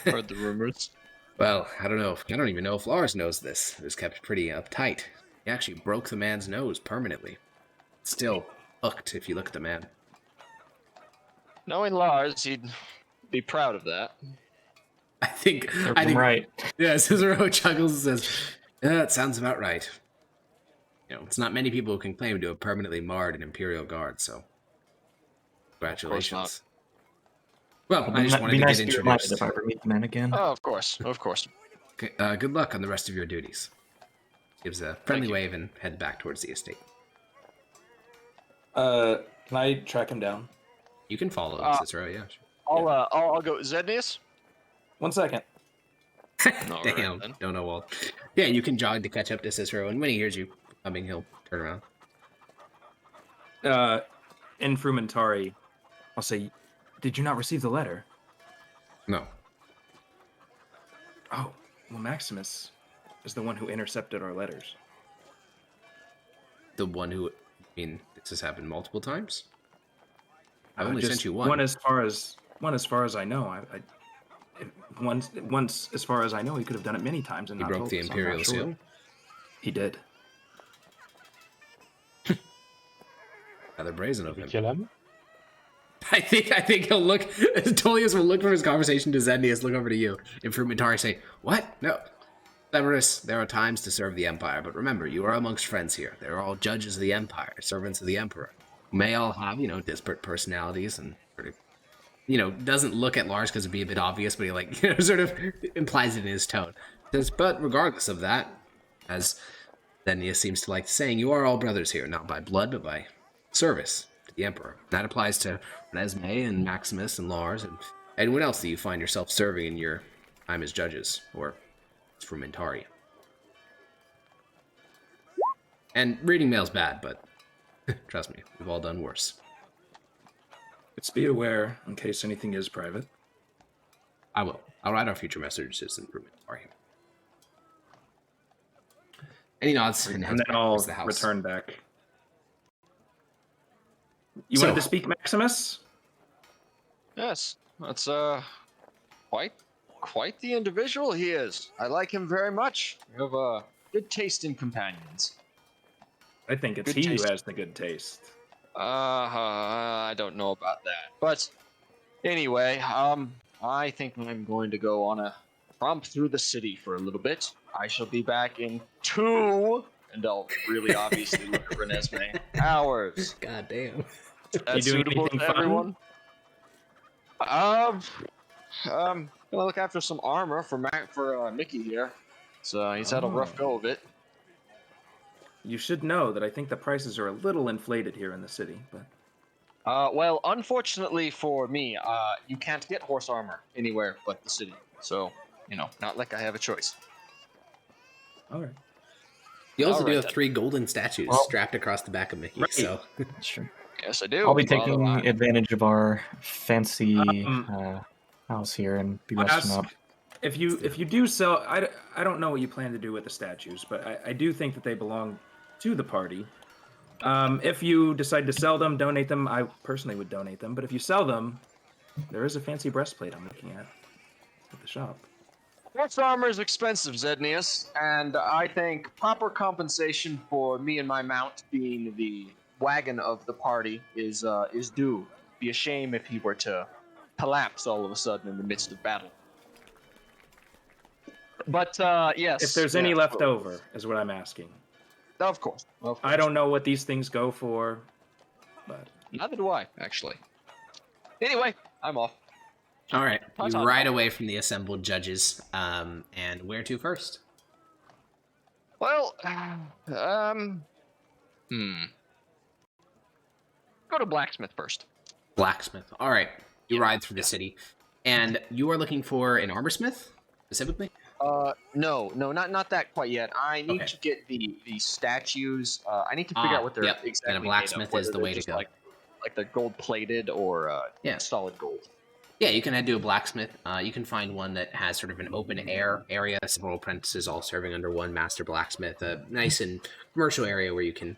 the rumors. Well, I don't even know if Lars knows this. It was kept pretty uptight. He actually broke the man's nose permanently. Still hooked if you look at the man. Knowing Lars, he'd be proud of that. I think right. Yeah, Cicero chuckles and says, "Yeah, that sounds about right." It's not many people who can claim to have permanently marred an Imperial Guard, so congratulations. Well, I just wanted to get introduced. If I ever meet the man again. Oh, of course. Okay, good luck on the rest of your duties. Gives a friendly wave and heads back towards the estate. Can I track him down? You can follow Cicero, yeah. Sure. I'll go. Zenius? 1 second. Damn, right, don't know well. Yeah, you can jog to catch up to Cicero, and when he hears you coming, he'll turn around. In Frumentari, I'll say, did you not receive the letter? No. Oh, well, Maximus is the one who intercepted our letters. The one who... this has happened multiple times? I've only sent you one. One as far as I know. Once as far as I know, he could have done it many times and he not broke told the us. Imperial seal? He did. Rather brazen of him. Kill him? I think he'll look... Tullius will look from his conversation to Zenius, look over to you. And Frumentari say, what? No. Severus, there are times to serve the Empire, but remember, you are amongst friends here. They're all judges of the Empire, servants of the Emperor. Who may all have, disparate personalities and sort of, doesn't look at Lars because it'd be a bit obvious, but he sort of implies it in his tone. Says, but regardless of that, as Zenius seems to like saying, you are all brothers here, not by blood, but by service to the Emperor. That applies to Renesmee and Maximus and Lars and anyone else that you find yourself serving in your time as judges, or Frumentari. And reading mail's bad, but trust me, we've all done worse. Let's be aware in case anything is private. I will. I'll write our future messages in Frumentari. And he nods and then I'll the house. return back. You wanted to speak, Maximus? Yes, that's quite the individual he is. I like him very much. You have a good taste in companions. I think it's he who has the good taste. I don't know about that. But anyway, I think I'm going to go on a romp through the city for a little bit. I shall be back in 2 and I'll really obviously look at Renesmee. Hours. God damn. That's doing suitable anything to fun? everyone. Gonna look after some armor for Mickey here. So he's had a rough go of it. You should know that I think the prices are a little inflated here in the city, but Well, unfortunately for me, you can't get horse armor anywhere but the city. So, not like I have a choice. all right. You also All do right, have then. 3 golden statues Well- strapped across the back of Mickey, Right. so... That's true. Yes, I do. I'll be Although taking advantage of our fancy Um, house here and be resting Ask up. if you do sell. I don't know what you plan to do with the statues, but I do think that they belong to the party. If you decide to sell them, donate them, I personally would donate them. But if you sell them, there is a fancy breastplate I'm looking at the shop. horse armor is expensive, Zednius, and I think proper compensation for me and my mount being the wagon of the party is due. Be a shame if he were to collapse all of a sudden in the midst of battle. But yes, If there's any yeah, left over, is what I'm asking. Of course. I don't know what these things go for, but Neither do I, actually. Anyway, I'm off. All right, you Ta-ta. ride away from the assembled judges, and where to first? Well, go to blacksmith first. Blacksmith. All right, you ride through the city, and you are looking for an armorsmith, specifically? No, not that quite yet. I need Okay. to get the statues. I need to figure out what they're yep, exactly and a made blacksmith of, whether is the they're way to just go. Like they're gold plated or Yeah. solid gold. Yeah, you can head to a blacksmith. You can find one that has sort of an open air area, several apprentices all serving under one master blacksmith. A nice and commercial area where you can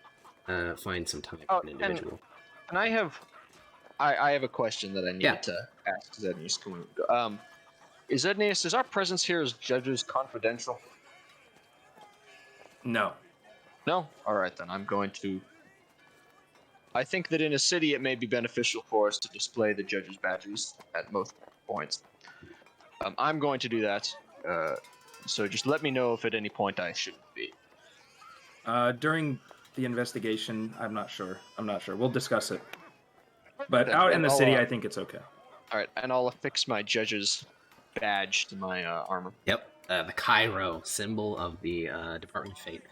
find some time for an individual. And I have a question that I need Yeah. to ask Zednius. Is our presence here as judges confidential? no. No? Alright then, I'm going to... I think that in a city it may be beneficial for us to display the judges' badges at most points. I'm going to do that, so just let me know if at any point I shouldn't be. During the investigation, I'm not sure. We'll discuss it. But Then- out in then the I'll, city, I think it's okay. Alright, and I'll affix my judge's badge to my armor. Yep, the Cairo, symbol of the Department of Fate.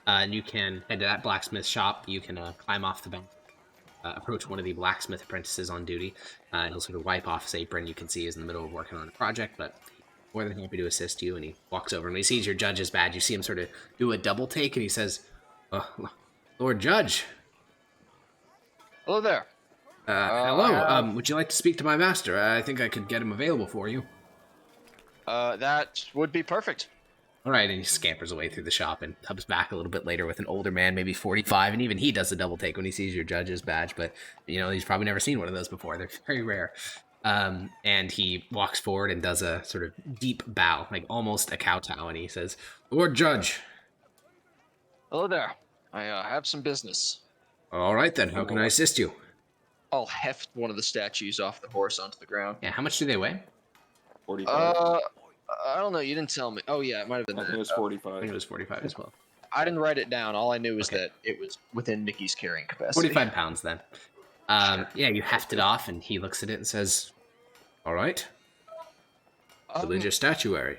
And you can head to that blacksmith shop. You can climb off the bench, approach one of the blacksmith apprentices on duty. He'll sort of wipe off his apron. You can see he's in the middle of working on a project, but more than happy to assist you. And he walks over and when he sees your judge's badge. You see him sort of do a double take, and he says, "Lord Judge, Hello there. hello. Would you like to speak to my master? I think I could get him available for you." That would be perfect. All right, and he scampers away through the shop and comes back a little bit later with an older man, maybe 45, and even he does a double take when he sees your judge's badge, but, he's probably never seen one of those before. They're very rare. And he walks forward and does a sort of deep bow, like almost a kowtow, and he says, "Lord Judge." Hello there. I have some business. All right, then. How can I assist you? I'll heft one of the statues off the horse onto the ground. Yeah, how much do they weigh? 45. I don't know. You didn't tell me. Oh yeah, it might have been. I think it was I 45. think it was 45 as well. I didn't write it down. All I knew was Okay. that it was within Mickey's carrying capacity. 45 pounds, then. Yeah, you heft it off, and he looks at it and says, "All right, religious statuary."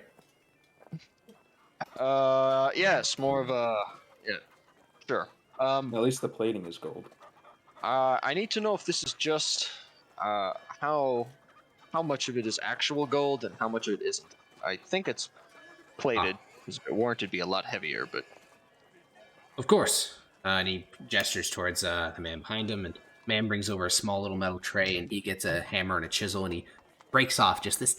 Yes, more of a. Yeah, sure. At least the plating is gold. I need to know if this is just how much of it is actual gold and how much of it isn't. I think it's plated, because if it weren't, it'd be a lot heavier. But Of course. And he gestures towards the man behind him, and the man brings over a small little metal tray, and he gets a hammer and a chisel, and he breaks off just this,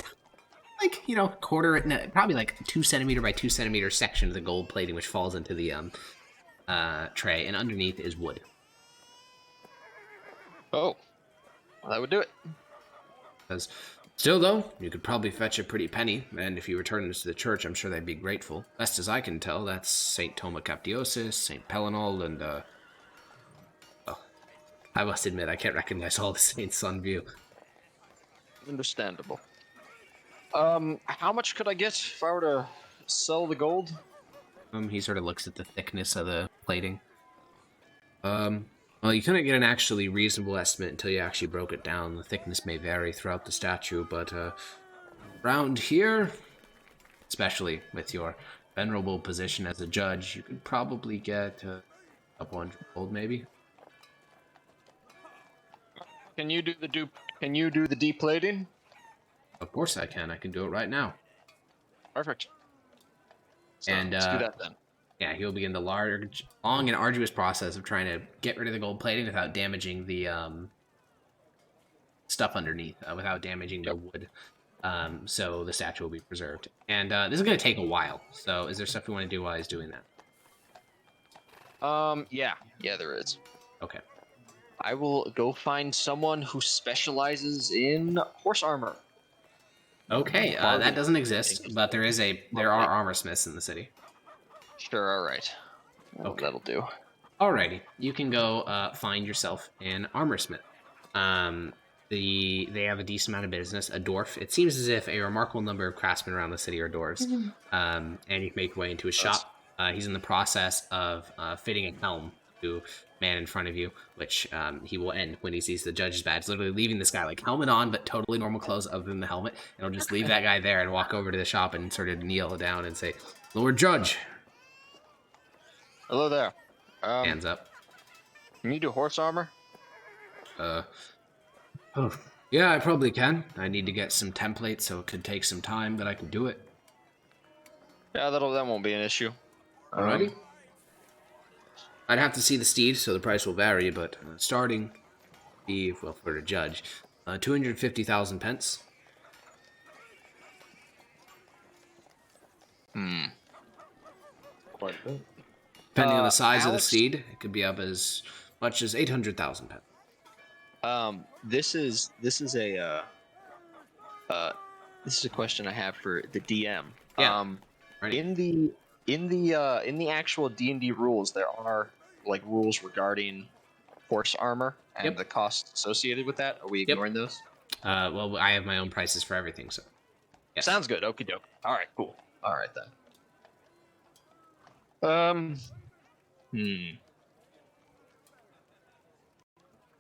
quarter, probably like 2 centimeter by 2 centimeter section of the gold plating, which falls into the tray, and underneath is wood. well, that would do it. Says, "Still, though, you could probably fetch a pretty penny, and if you return this to the church, I'm sure they'd be grateful. Best as I can tell, that's St. Toma Captiosus, St. Pelinal, and, I must admit, I can't recognize all the saints on view." Understandable. How much could I get if I were to sell the gold? He sort of looks at the thickness of the plating. Well, you couldn't get an actually reasonable estimate until you actually broke it down. The thickness may vary throughout the statue, but around here, especially with your venerable position as a judge, you could probably get a couple hundred gold, maybe. Can you do the deplating? Of course I can. I can do it right now. Perfect. So, And let's do that then. yeah, he'll begin the long and arduous process of trying to get rid of the gold plating without damaging the stuff underneath, without damaging the wood. So the statue will be preserved. And this is going to take a while. So is there stuff you want to do while he's doing that? Yeah, there is. Okay. I will go find someone who specializes in horse armor. Okay, that doesn't exist, but there are armor smiths in the city. Sure, all right. Okay. That'll do. Alrighty, you can go find yourself an armor smith. They have a decent amount of business. A dwarf. It seems as if a remarkable number of craftsmen around the city are dwarves. And you can make your way into his shop. He's in the process of fitting a helm to man in front of you, which he will end when he sees the judge's badge. Literally leaving this guy like helmet on, but totally normal clothes other than the helmet. And he'll just leave that guy there and walk over to the shop and sort of kneel down and say, "Lord Judge." Hello there. Hands up. Can you do horse armor? Yeah, I probably can. I need to get some templates, so it could take some time, but I can do it. Yeah, that won't be an issue. Alrighty. I'd have to see the steed, so the price will vary, but starting be, well, for the judge, 250,000 pence. Quite a bit. Depending on the size of the Alex? steed, it could be up as much as 800,000 pence. This is a question I have for the DM. Yeah. Ready? In the actual D&D rules, there are like rules regarding horse armor and the costs associated with that. Are we ignoring those? Well, I have my own prices for everything, so. Yes. Sounds good. Okie doke. All right, cool. All right then.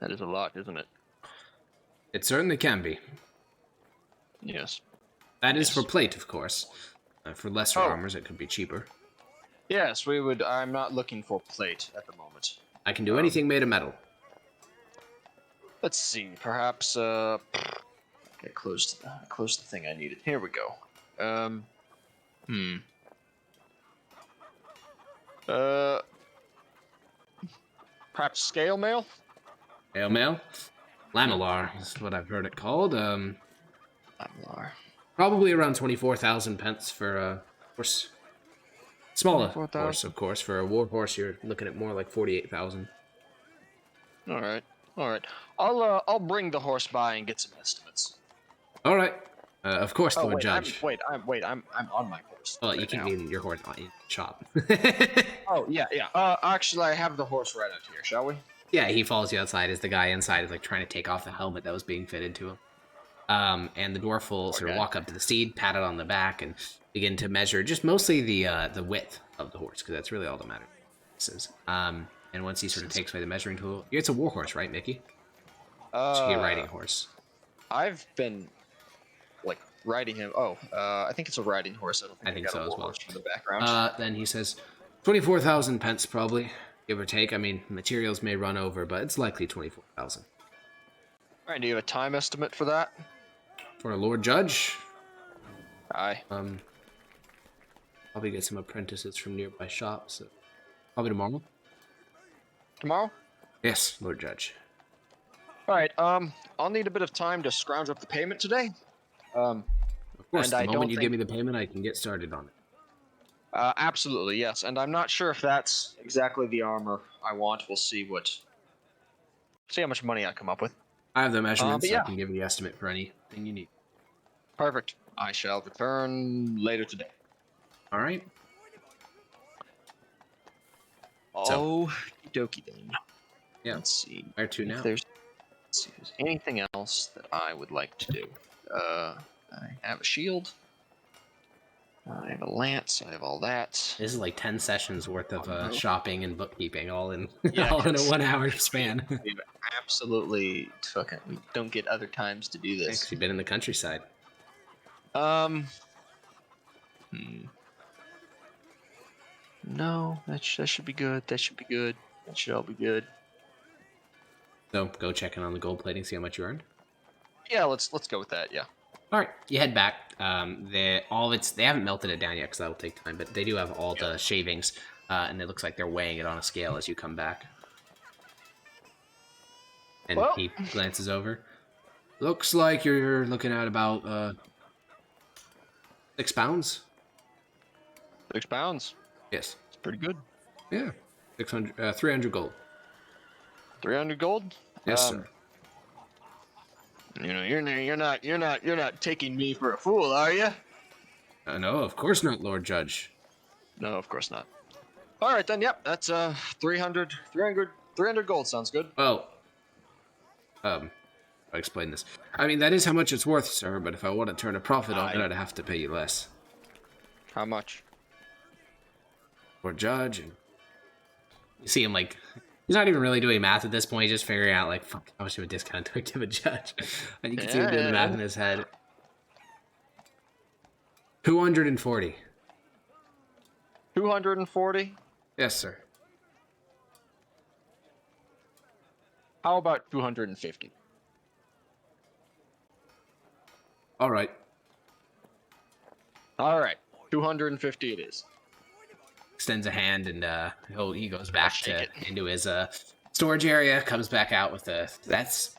That is a lot, isn't it? It certainly can be. Yes. That is for plate, of course. For lesser armors, it could be cheaper. Yes, we would. I'm not looking for plate at the moment. I can do anything made of metal. Let's see. Perhaps. I closed the thing I needed. Here we go. Perhaps scale mail. Scale mail? Lamellar is what I've heard it called. Lamellar. Probably around 24,000 pence for a horse. Smaller horse, of course. For a war horse, you're looking at more like 48,000. All right. I'll bring the horse by and get some estimates. All right. Of course, Lord Judge. I'm on my horse. Well, you can be in your horse in the shop. Oh yeah. Actually, I have the horse right out here. Shall we? Yeah, he follows you outside as the guy inside is like trying to take off the helmet that was being fitted to him. And the dwarf will sort of walk up to the steed, pat it on the back, and begin to measure just mostly the width of the horse, because that's really all that matters. And once he sort of takes away the measuring tool, it's a war horse, right, Mickey? So you're riding a horse. I've been like riding him. I think it's a riding horse. I think so a as war well. horse from the background. Then he says, 24,000 pence probably, give or take. I mean, materials may run over, but it's likely 24,000. All right. Do you have a time estimate for that? For a Lord Judge? Aye. Probably get some apprentices from nearby shops. So probably tomorrow. Tomorrow? Yes, Lord Judge. All right. I'll need a bit of time to scrounge up the payment today. Of course, and the I moment don't you think- give me the payment, I can get started on it. Absolutely, yes. And I'm not sure if that's exactly the armor I want. We'll see how much money I come up with. I have the measurements, but so yeah. I can give you the estimate for anything you need. Perfect. I shall return later today. All right. Oh, dokie then. Yeah. Let's see. Where to now? If there's anything else that I would like to do. I have a shield. I have a lance. I have all that. This is like 10 sessions worth of no. shopping and bookkeeping all in Yeah, all in a 1 hour span. We've absolutely fucking. We don't get other times to do this. You've been in the countryside. No, that should be good. That should be good. That should all be good. So go check in on the gold plating, see how much you earned. Yeah, let's go with that. Yeah. All right, you head back. They haven't melted it down yet because that will take time, but they do have all the shavings, and it looks like they're weighing it on a scale as you come back. And he glances over. Looks like you're looking at about 6 pounds. 6 pounds. Yes. It's pretty good. Yeah. 300 gold. 300 gold. Yes, sir. You know, you're not taking me for a fool, are you? No, of course not, Lord Judge. No, of course not. All right then. Yep, that's 300 gold sounds good. Well, I'll explain this. I mean, that is how much it's worth, sir. But if I want to turn a profit on it, I'd have to pay you less. How much? Lord Judge, and you see him like. He's not even really doing math at this point. He's just figuring out, like, fuck, how much of a discount do I give a judge? And you can see him doing the math in his head. 240. 240? Yes, sir. How about 250? All right. All right. 250 it is. Extends a hand, and he goes back into his storage area, comes back out with that's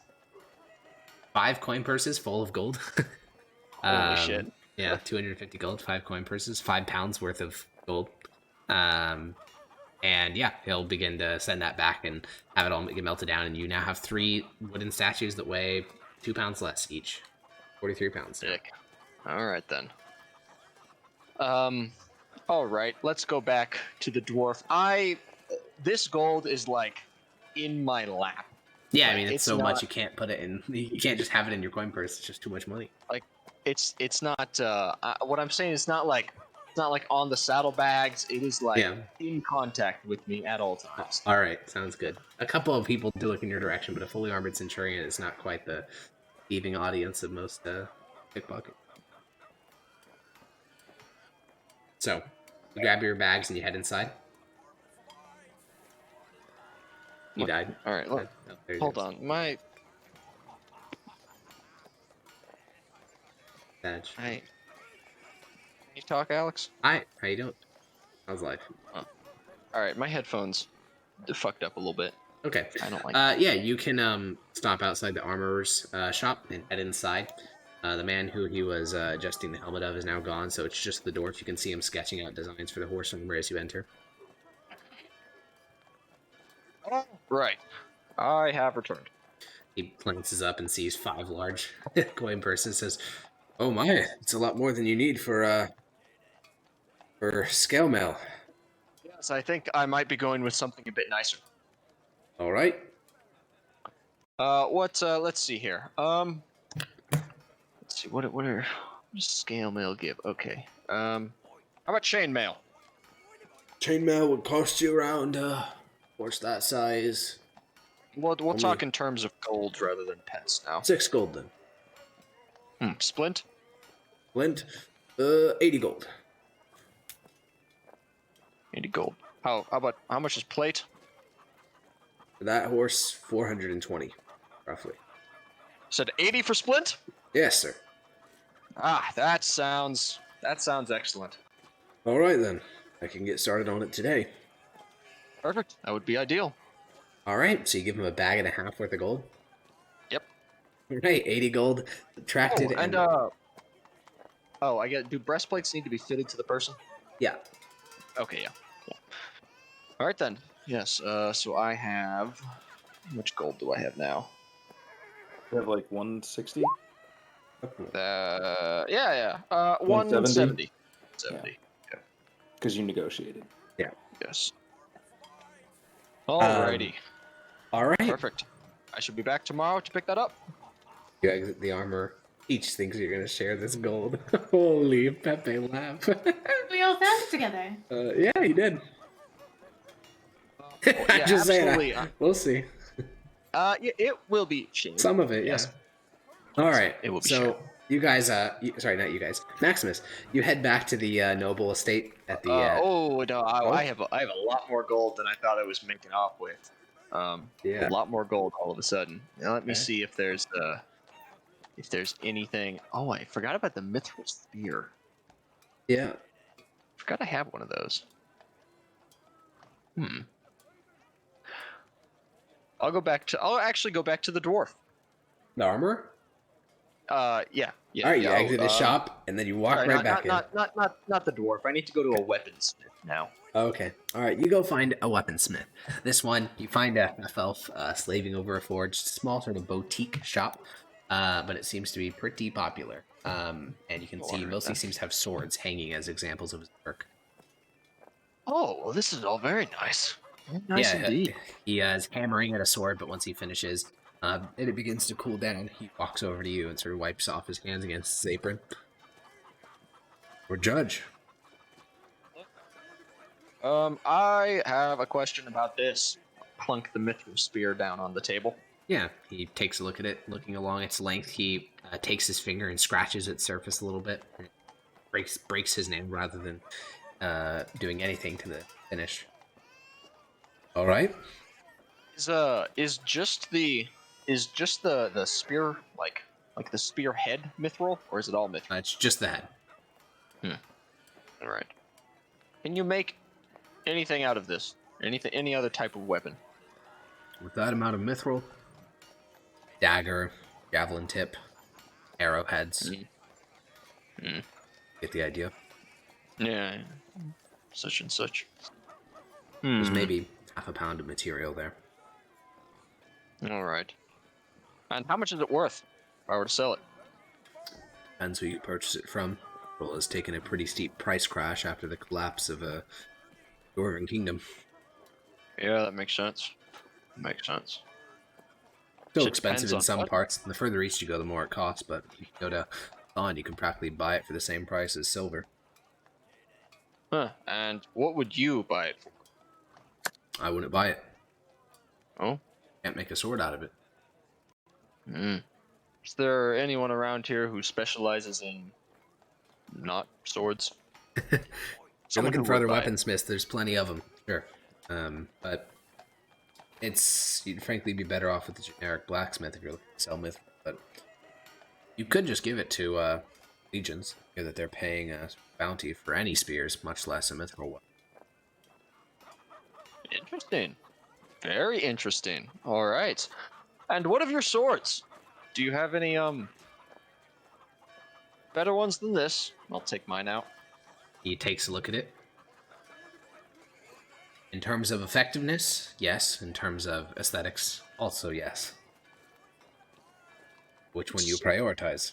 5 coin purses full of gold. Holy shit. Yeah, 250 gold, 5 coin purses, 5 pounds worth of gold. And yeah, he'll begin to send that back and have it all get melted down, and you now have 3 wooden statues that weigh 2 pounds less each. 43 pounds. Sick. All right then. All right, let's go back to the dwarf. This gold is like in my lap. Yeah, like, I mean it's so much you can't put it in. You can't just have it in your coin purse. It's just too much money. Like it's not. What I'm saying is not like on the saddlebags. It is like in contact with me at all times. All right, sounds good. A couple of people do look in your direction, but a fully armored centurion is not quite the thieving audience of most pickpockets. So, you grab your bags and you head inside. He died. All right, look. Hold on. My badge. Hi. Can you talk, Alex? Hi. How you doing? How's life? Oh. All right, my headphones fucked up a little bit. Okay. I don't like yeah, you can stop outside the armorer's shop and head inside. The man who he was adjusting the helmet of is now gone, so it's just the dwarf. You can see him sketching out designs for the horse armor as you enter. Right. I have returned. He glances up and sees 5 large coin purses. Says, "Oh my, it's a lot more than you need for scale mail." Yes, I think I might be going with something a bit nicer. All right. Let's see here. Let's see. What does scale mail give? Okay. How about chain mail? Chainmail would cost you around horse that size. We'll talk in terms of gold rather than pence now. 6 gold then. Splint? Flint, 80 gold. 80 gold. How much is plate? For that horse, 420, roughly. Said 80 for splint? Yes, sir. Ah, that sounds excellent. All right then, I can get started on it today. Perfect. That would be ideal. All right. So you give him a bag and a half worth of gold. Yep. All right, 80 gold subtracted. I get. Do breastplates need to be fitted to the person? Yeah. Okay. Yeah. All right then. Yes. So I have. How much gold do I have now? You have like 160? Yeah. 170. 70. Because you negotiated. Yeah. Yes. Alrighty. All right. Perfect. I should be back tomorrow to pick that up. You exit the armor. Peach thinks you're gonna share this gold. Holy Pepe laugh. We all found it together. Yeah, he did. Yeah, I'm just absolutely. saying. We'll see. Yeah, it will be shared. Some of it, Yes. yeah. All right. It will be so shared. you guys, sorry, not you guys. Maximus, you head back to the noble estate at the. Oh no, I have a lot more gold than I thought I was making off with. Yeah. A lot more gold all of a sudden. Now let me Okay. see if there's anything. Oh, I forgot about the mithril spear. Yeah. Forgot I have one of those. I'll actually go back to the dwarf. The armor. Yeah. All right, you yeah, exit the shop and then you walk sorry, right not, back in. not the dwarf. I need to go to a weaponsmith now. Okay. All right. You go find a weaponsmith. This one, you find a elf slaving over a forge, small sort of boutique shop, but it seems to be pretty popular. And you can see he mostly seems to have swords hanging as examples of his work. Oh, well, this is all very nice. Nice indeed. He is hammering at a sword, but once he finishes, and it begins to cool down, he walks over to you and sort of wipes off his hands against his apron. Or judge. I have a question about this. Plunk the mithril spear down on the table. Yeah, he takes a look at it, looking along its length. He takes his finger and scratches its surface a little bit. And breaks his nail rather than doing anything to the finish. All right. Is just the spear like the spear head mithril, or is it all mithril? It's just the head. All right. Can you make anything out of this? Any other type of weapon? With that amount of mithril, dagger, javelin tip, arrowheads. Get the idea? Yeah. Such and such. There's maybe half a pound of material there. All right. And how much is it worth if I were to sell it? Depends who you purchase it from. Well, has taken a pretty steep price crash after the collapse of a Dwarven kingdom. Yeah, that makes sense. Makes sense. Still It expensive depends in on some what? parts. The further east you go, the more it costs, but if you go to Thon, you can practically buy it for the same price as silver. Huh. And what would you buy it for? I wouldn't buy it. Oh? Can't make a sword out of it. Is there anyone around here who specializes in not swords? If you're Someone looking who for other would buy it. weaponsmiths, there's plenty of them. Sure. But you'd frankly be better off with the generic blacksmith if you're looking to sell mithril. But you could just give it to legions. Hear that they're paying a bounty for any spears, much less a mithril one. Interesting. Very interesting. All right. And what of your swords? Do you have any better ones than this? I'll take mine out. He takes a look at it. In terms of effectiveness, yes. In terms of aesthetics, also yes. Which one you prioritize?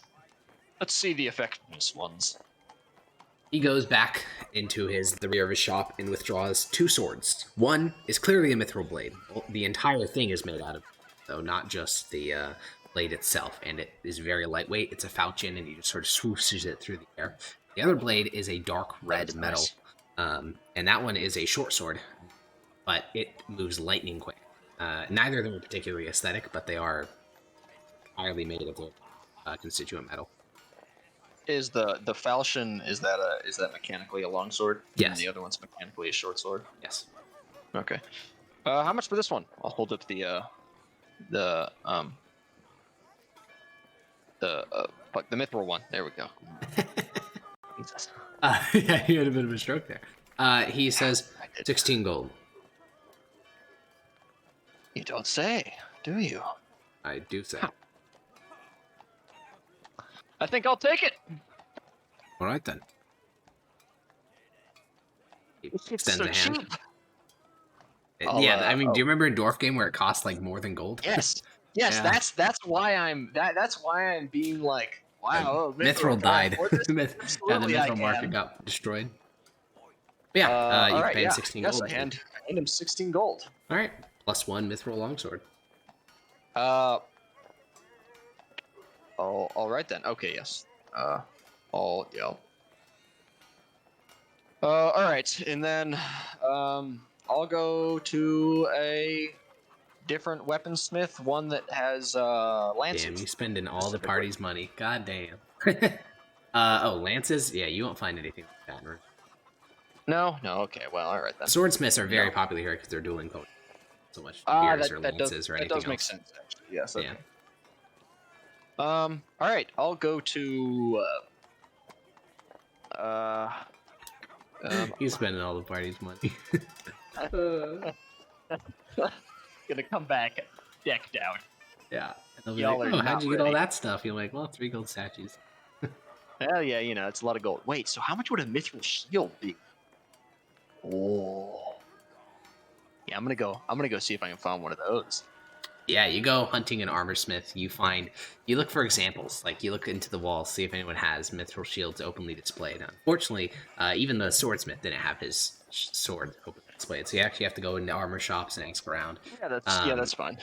Let's see the effectiveness ones. He goes back into the rear of his shop and withdraws two swords. One is clearly a mithril blade. Well, the entire thing is made out of, though, not just the blade itself, and it is very lightweight. It's a falchion, and he just sort of swooshes it through the air. The other blade is a dark red metal, and that one is a short sword, but it moves lightning quick. Neither of them are particularly aesthetic, but they are entirely made of the constituent metal. Is the falchion is that mechanically a long sword? Yes. And the other one's mechanically a short sword. Yes. Okay. How much for this one? I'll hold up the mithril one. There we go. Jesus. Yeah, he had a bit of a stroke there. He says 16 gold. You don't say, do you? I do say. I think I'll take it. All right then. He It's extends so a hand. cheap. Yeah, I mean, do you remember in Dwarf Game where it cost like more than gold? Yes. Yeah. That's why I'm being like, wow. Mithril died. Or this? Yeah, the Absolutely, I mithril market can. got destroyed. But yeah, you alright, pay him yeah. 16 Yes, gold. I hand him 16 gold. All right, plus one mithril longsword. all right then. Okay, yes. All right, and then I'll go to a different weaponsmith, one that has lances. Damn, you spending all the specifically. party's money. God damn. Lances? Yeah, you won't find anything like that. No. Okay. Well, all right then. Swordsmiths are very No. popular here because they're dueling potions. So much Ah, spears or that does lances or that anything does make else. sense actually. Yes. Okay. Yeah. All right. I'll go to. He's spending all the party's money. Gonna come back decked out. Yeah. And they'll be Y'all like, are oh, how'd not you get all ready." that stuff? You're like, well, 3 gold statues. Hell yeah, it's a lot of gold. Wait, so how much would a mithril shield be? Oh. Yeah, I'm gonna go see if I can find one of those. Yeah, you go hunting an armor smith. You look for examples. Like, you look into the walls, see if anyone has mithril shields openly displayed. Unfortunately, even the swordsmith didn't have his sword openly displayed. So you actually have to go into armor shops and ask around. Yeah, that's fine.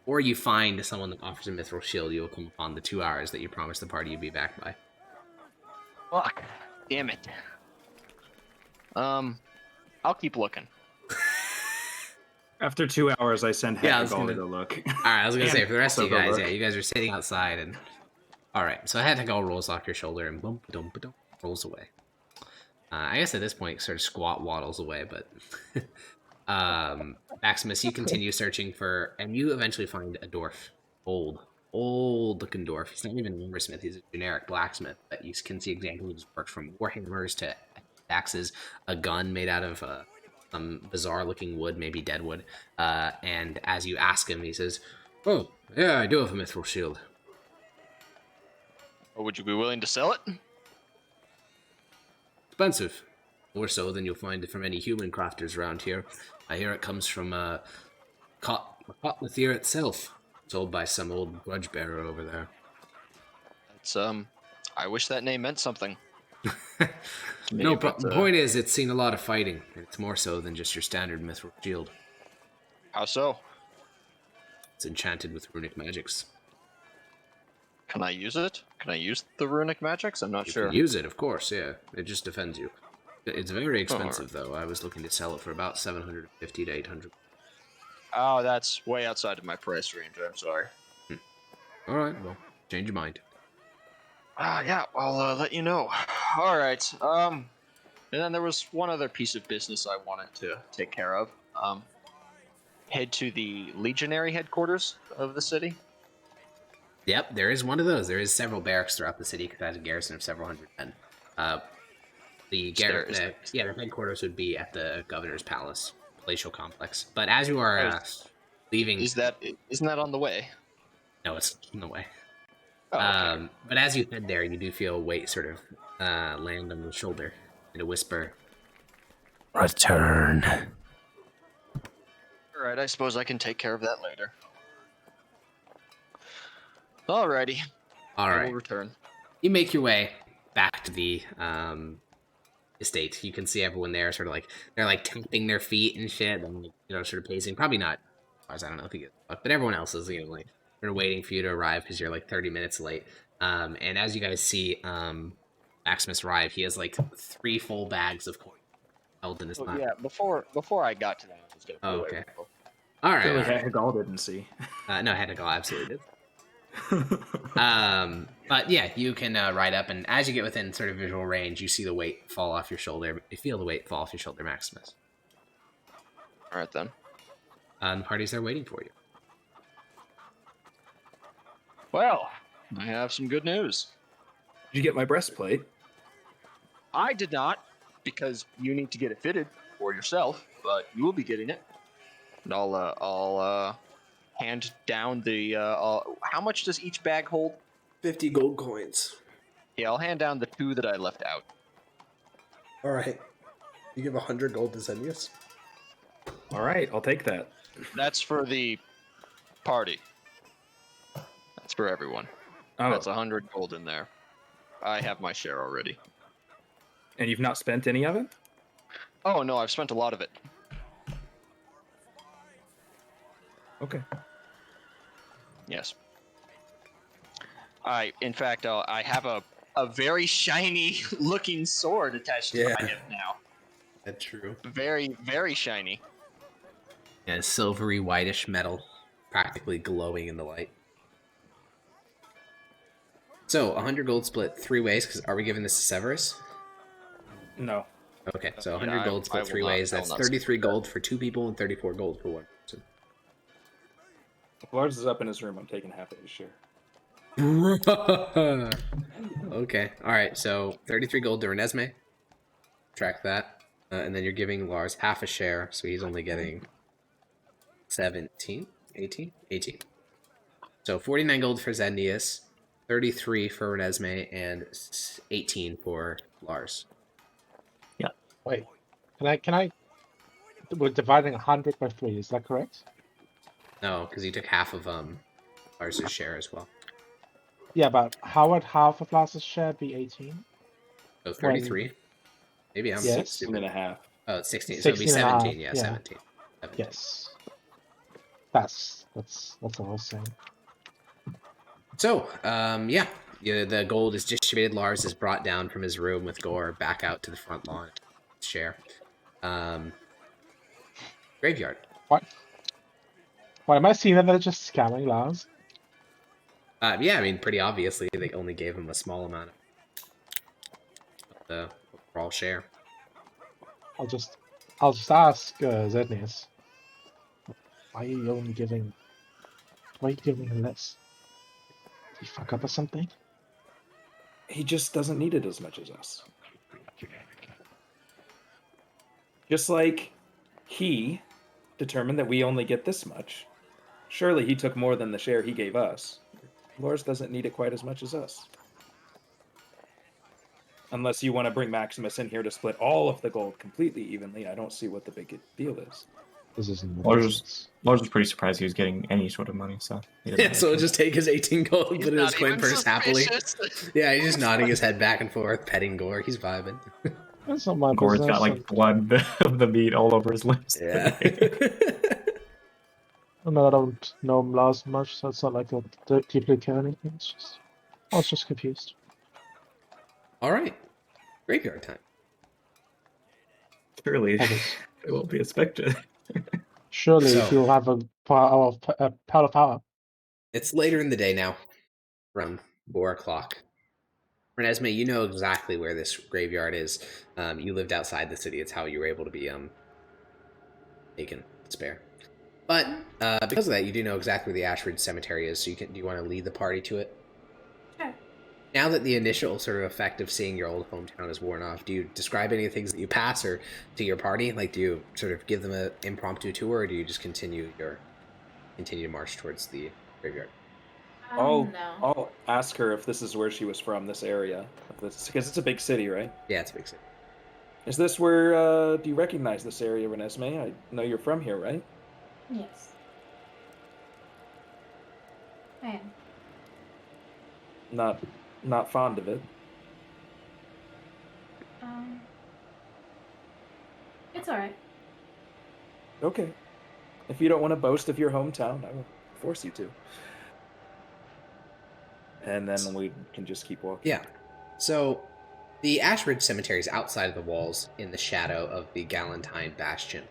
Or you find someone that offers a mithril shield, you will come upon the 2 hours that you promised the party you'd be back by. Fuck. Damn it. I'll keep looking. After 2 hours, I send Hector to go look. Alright, I was gonna say, for the rest of you also go guys, look. yeah, you guys are sitting outside and... Alright, so Hector rolls off your shoulder and boom, boom, boom, rolls away. I guess at this point, sort of squat waddles away, but... Maximus, you continue searching for... And you eventually find a dwarf. Old-looking dwarf. He's not even an armorsmith, he's a generic blacksmith, but you can see examples of his work from warhammers to axes, a gun made out of... some bizarre-looking wood, maybe dead wood. And as you ask him, he says, "Oh, yeah, I do have a mithril shield." Or would you be willing to sell it? Expensive. More so than you'll find it from any human crafters around here. I hear it comes from Cotlathier itself, sold by some old grudge bearer over there. It's I wish that name meant something. No, but the point is, it's seen a lot of fighting. It's more so than just your standard mithril shield. How so? It's enchanted with runic magics. Can I use it? Can I use the runic magics? I'm not You sure. can use it, of course, yeah. It just defends you. It's very expensive, though. I was looking to sell it for about 750 to 800. Oh, that's way outside of my price range. I'm sorry. Alright, well, change your mind. Yeah, I'll let you know. All right. And then there was one other piece of business I wanted to take care of. Head to the legionary headquarters of the city. Yep, there is one of those. There is several barracks throughout the city because it has a garrison of several hundred men. The headquarters would be at the governor's palace, palatial complex. But as you are leaving, isn't that on the way? No, it's on the way. Oh, okay. But as you head there, you do feel a weight sort of land on the shoulder and a whisper. Return. All right, I suppose I can take care of that later. Alrighty. All I right. will return. You make your way back to the estate. You can see everyone there, sort of like they're like tapping their feet and shit, and sort of pacing. Probably not. I don't know if you get, but everyone else is like they're waiting for you to arrive because you're like 30 minutes late. And as you guys see, Maximus arrive, he has like 3 full bags of coin held in his lap. Yeah, before I got to that, I was gonna. Oh, okay. All right. Really, Hector didn't see. No, Hector absolutely did. But yeah, you can ride up, and as you get within sort of visual range, you see the weight fall off your shoulder. You feel the weight fall off your shoulder, Maximus. All right then. The party's there waiting for you. Well, I have some good news. Did you get my breastplate? I did not, because you need to get it fitted for yourself, but you will be getting it. And I'll hand down the how much does each bag hold? 50 gold coins. Yeah, I'll hand down the 2 that I left out. All right. You give 100 gold to Zenius? All right, I'll take that. That's for the party. That's for everyone. Oh, That's 100 gold in there. I have my share already. and you've not spent any of it? Oh no, I've spent a lot of it. Okay. Yes. In fact, I have a very shiny looking sword attached to my hip now. That's true. Very, very shiny. Yeah, silvery whitish metal, practically glowing in the light. So 100 gold split 3 ways. Because are we giving this to Severus? No. Okay, so 100 Yeah, gold I split will 3 not- ways. I will That's not 33 gold for 2 people and 34 gold for 1 person. Lars is up in his room. I'm taking half of his share. Okay, alright, so 33 gold to Renesmee. Track that. And then you're giving Lars half a share, so he's only getting 17? 18? 18. So 49 gold for Zendius, 33 for Renesmee, and 18 for Lars. Wait, can I? We're dividing 100 by 3. Is that correct? No, because he took half of Lars's share as well. Yeah, but how would half of Lars's share be 18? So 33. Maybe I'm Yes. 16 and a half. Oh, it's 16. So it'd be 16 and a 17. half, Yeah, yeah. 17. 17. Yes. That's what I was saying. So, yeah, the gold is distributed. Lars is brought down from his room with Gore back out to the front lawn. Share. Graveyard. What? Why am I seeing that they're just scamming Lars? Yeah, I mean, pretty obviously, they only gave him a small amount of the overall share. I'll just ask Zednius. Why are you only giving? Why are you giving him less? Did he fuck up or something? He just doesn't need it as much as us. Just like he determined that we only get this much. Surely he took more than the share he gave us. Lars doesn't need it quite as much as us. Unless you want to bring Maximus in here to split all of the gold completely evenly, I don't see what the big deal is. This isn't. Lars was pretty surprised he was getting any sort of money, so... Yeah, so he'll just take his 18 gold and He's put it in his not coin even purse happily. suspicious. Yeah, he's just nodding his head back and forth, petting Gore. He's vibing. That's not my Gore's business. got like blood of the meat all over his lips. Yeah. I mean, I don't know him Lars much, so it's not like I don't deeply care anything. I was just confused. All right. Graveyard time. Surely Okay. it won't be a spectre. Surely So- you'll have a pile of power. It's later in the day now, around 4 o'clock. Renesmee, you know exactly where this graveyard is. You lived outside the city. It's how you were able to be taken spare. But because of that, you do know exactly where the Ashridge Cemetery is. So do you want to lead the party to it? Sure. Now that the initial sort of effect of seeing your old hometown is worn off, do you describe any of the things that you pass or to your party? Like, do you sort of give them an impromptu tour, or do you just continue to march towards the graveyard? I'll No. I'll ask her if this is where she was from, this area. Because it's a big city, right? Yeah, it's a big city. Is this where, do you recognize this area, Renesmee? I know you're from here, right? Yes. I am. Not fond of it. It's alright. Okay. If you don't want to boast of your hometown, I won't force you to. And then we can just keep walking. Yeah. So, the Ashridge Cemetery is outside of the walls in the shadow of the Galentine Bastion.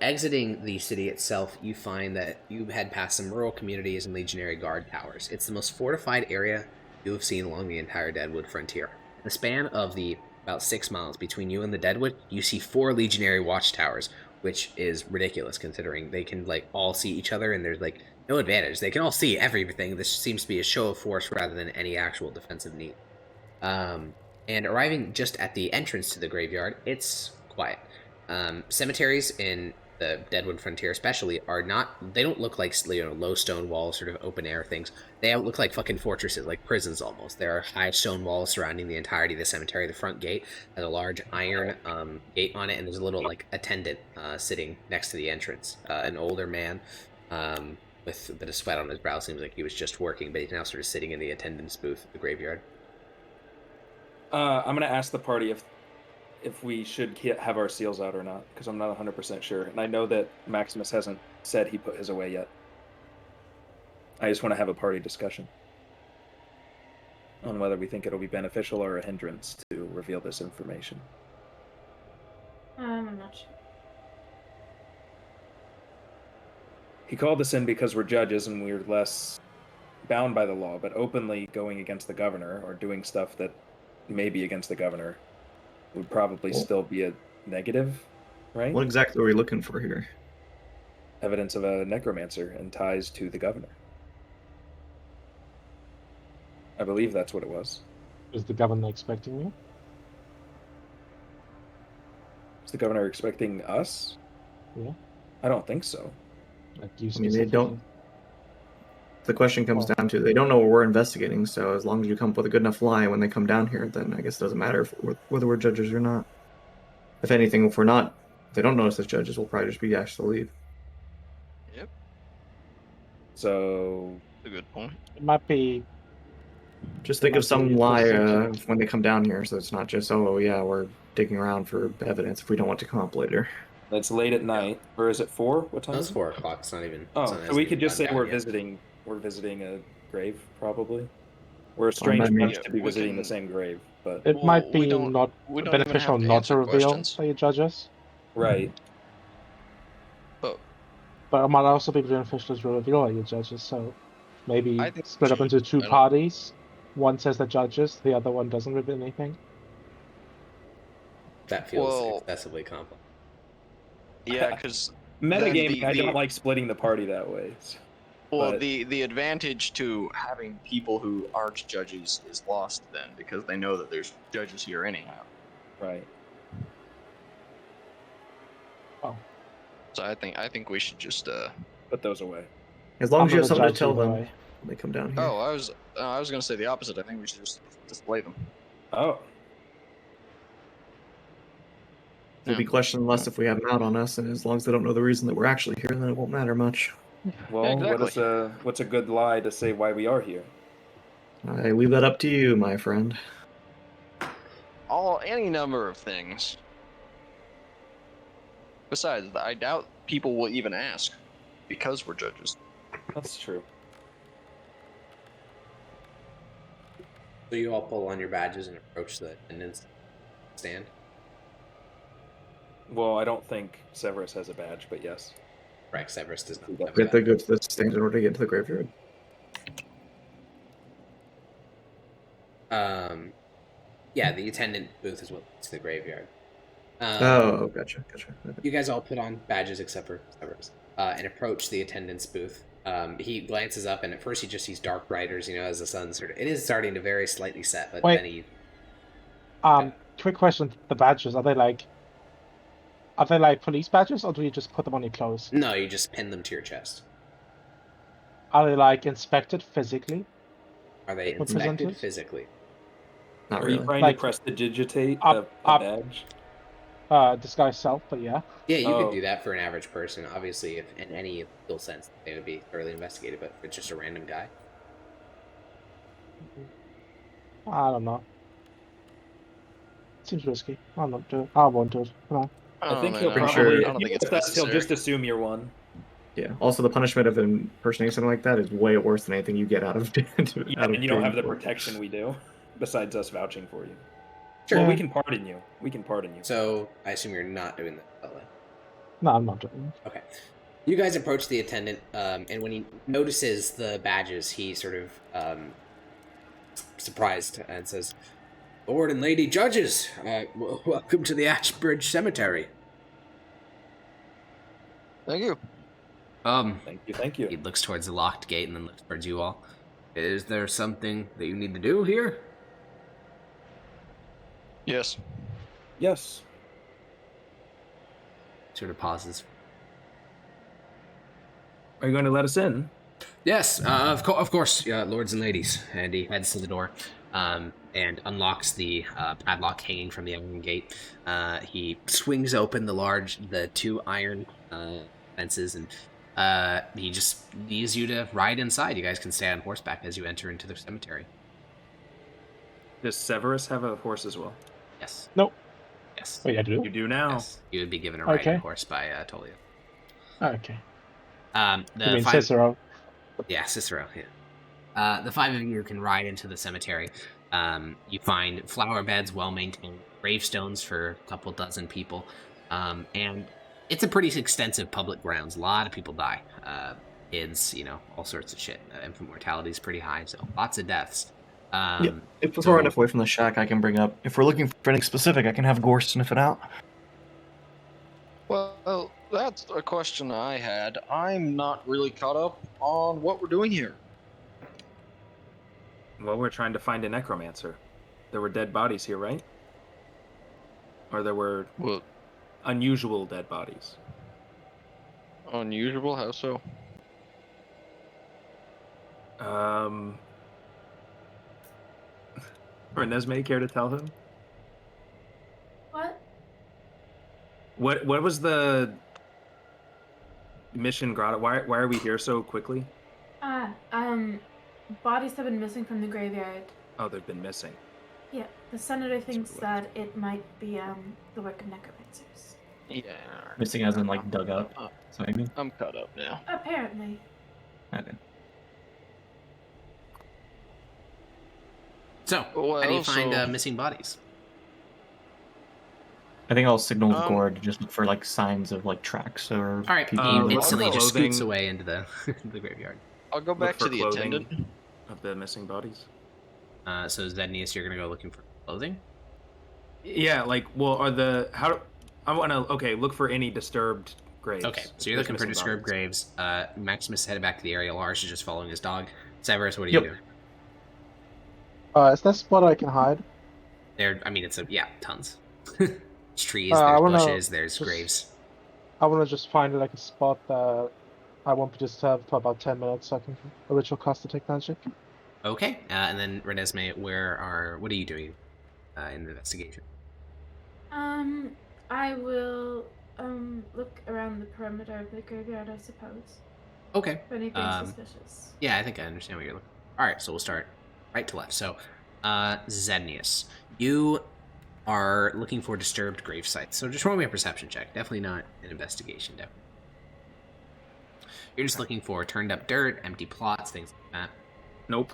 Exiting the city itself, you find that you head past some rural communities and Legionary Guard towers. It's the most fortified area you have seen along the entire Deadwood frontier. In the span of the about 6 miles between you and the Deadwood, you see 4 Legionary watchtowers, which is ridiculous considering they can all see each other and there's no advantage. They can all see everything. This seems to be a show of force rather than any actual defensive need. And arriving just at the entrance to the graveyard, it's quiet. Cemeteries in the Deadwood frontier especially they don't look like low stone walls, sort of open air things. They look like fucking fortresses, like prisons almost. There are high stone walls surrounding the entirety of the cemetery. The front gate has a large iron gate on it, and there's a little attendant sitting next to the entrance. An older man with a bit of sweat on his brow. Seems like he was just working, but he's now sort of sitting in the attendant's booth at the graveyard. I'm gonna ask the party if we should have our seals out or not, because I'm not 100% sure. And I know that Maximus hasn't said he put his away yet. I just want to have a party discussion. on whether we think it'll be beneficial or a hindrance to reveal this information. I'm not sure. He called us in because we're judges and we're less bound by the law, but openly going against the governor or doing stuff that may be against the governor would probably still be a negative, right? What exactly are we looking for here? Evidence of a necromancer and ties to the governor. I believe that's what it was. Is the governor expecting you? Is the governor expecting us? Yeah. I don't think so. Like you I mean, they don't. The question comes down to they don't know what we're investigating, so as long as you come up with a good enough lie when they come down here, then I guess it doesn't matter whether we're judges or not. If anything, if they don't know us as judges, we'll probably just be asked to leave. Yep. So, A good point. It might be. Just think of some lie when they come down here, so it's not just, oh yeah, we're digging around for evidence if we don't want to come up later. it's late at night, or is it 4? What time? That's is it? 4 o'clock. It's not even. Oh, it's not so we could just say gone we're down yet. visiting. We're visiting a grave, probably. We're a strange bunch to be we visiting can- the same grave, but It Well, might we be don't- not we don't even beneficial have to not answer to reveal questions. by your judges, right. but it might also be beneficial to reveal by your judges. So maybe I think we split up should. into 2 I don't- parties. One says they're judges, the other one doesn't reveal anything. That feels Well- excessively complex. Yeah, because Metagaming, I don't like splitting the party that way. well, but- the advantage to having people who aren't judges is lost then because they know that there's judges here anyhow. Right. Oh. So I think we should just. Put those away. As long as you have I'm something gonna to tell judge them either way. when they come down here. Oh, I was gonna say the opposite. I think we should just display them. Oh. We'll be questioned less if we have them out on us, and as long as they don't know the reason that we're actually here, then it won't matter much. Well, Yeah, exactly. what's a good lie to say why we are here? I leave that up to you, my friend. Any number of things. Besides, I doubt people will even ask because we're judges. That's true. So you all pull on your badges and approach the attendance stand. Well, I don't think Severus has a badge, but yes. Correct. Severus does not We have We a have to badge. go to the stand in order to get to the graveyard. Yeah, the attendant booth is what leads to the graveyard. Gotcha. You guys all put on badges except for Severus, and approach the attendant's booth. He glances up, and at first he just sees dark riders. You know, as the sun sort of, it is starting to very slightly set, but Wait. then he. Quick question: the badges are they like police badges, or do you just put them on your clothes? No, you just pin them to your chest. Are they like inspected physically? Are they What inspected percentage? physically? Not Are you really. trying Like, to prestidigitate up- a up. badge? Disguise self, but yeah. Yeah, you Oh. could do that for an average person. Obviously, if in any legal sense, they would be thoroughly investigated. But if it's just a random guy, I don't know. Seems risky. I'll not do it. I won't do it. No. I think he'll Pretty probably. sure- If I don't you think it's do that, he'll necessary. just assume you're one. Yeah. Also, the punishment of impersonating something like that is way worse than anything you get out of. Yeah, and you don't have the doing- protection we do, besides us vouching for you. Sure. Well, we can pardon you. so I assume you're not doing that. Bella. No, I'm not doing it. Okay. You guys approach the attendant, and when he notices the badges, he sort of surprised and says, "Lord and Lady Judges, welcome to the Ashbridge Cemetery." Thank you. Thank you. He looks towards the locked gate and then looks towards you all. Is there something that you need to do here? Yes. Yes. Sort of pauses. Are you going to let us in? Yes, of course, lords and ladies. And he heads to the door and unlocks the padlock hanging from the iron gate. He swings open the 2 iron fences, and he just leaves you to ride inside. You guys can stay on horseback as you enter into the cemetery. Does Severus have a horse as well? Yes. Nope. Yes. Wait, I do? You do now. Yes. You would be given a riding Okay. horse by Tolia. Okay. The You mean five- Cicero? Yeah, Cicero. Yeah. The 5 of you can ride into the cemetery. You find flower beds, well maintained, gravestones for a couple dozen people, and it's a pretty extensive public grounds. A lot of people die. Kids, all sorts of shit. Infant mortality is pretty high, so lots of deaths. If we're far enough away from the shack, I can bring up. If we're looking for anything specific, I can have Gore sniff it out. Well, that's a question I had. I'm not really caught up on what we're doing here. Well, we're trying to find a necromancer. There were dead bodies here, right? Or there were unusual dead bodies. Unusual? How so? Renesmee, care to tell him? What? What was the mission grotto? Why are we here so quickly? Bodies have been missing from the graveyard. Oh, they've been missing. Yeah, the senator thinks that it might be the work of necromancers. Yeah. Missing as in like dug up. So maybe. I'm caught up now. Apparently. Okay. So, how do you find missing bodies? I think I'll signal with Gore to just look for like signs of like tracks or. All right, people. he instantly just clothing. scoots away into the graveyard. I'll go back to the clothing attendant. Of the missing bodies. So Zednius, you're gonna go looking for clothing. Yeah, like, well, I want to look for any disturbed graves. Okay, so you're looking for disturbed graves. Maximus is headed back to the area. Lars is just following his dog. Severus, what are you doing? Is there a spot I can hide? It's tons. There's trees, there's bushes, there's graves. I want to just find like a spot that I won't be disturbed for about 10 minutes so I can ritual cast Detect Magic. Okay, and then Renesmee, what are you doing in the investigation? I will look around the perimeter of the graveyard, I suppose. Okay. For anything suspicious. Yeah, I think I understand what you're looking for. Alright, so we'll start right to left. So, Zednius, you are looking for disturbed grave sites. So just roll me a perception check. Definitely not an investigation, definitely. You're just looking for turned up dirt, empty plots, things like that. Nope.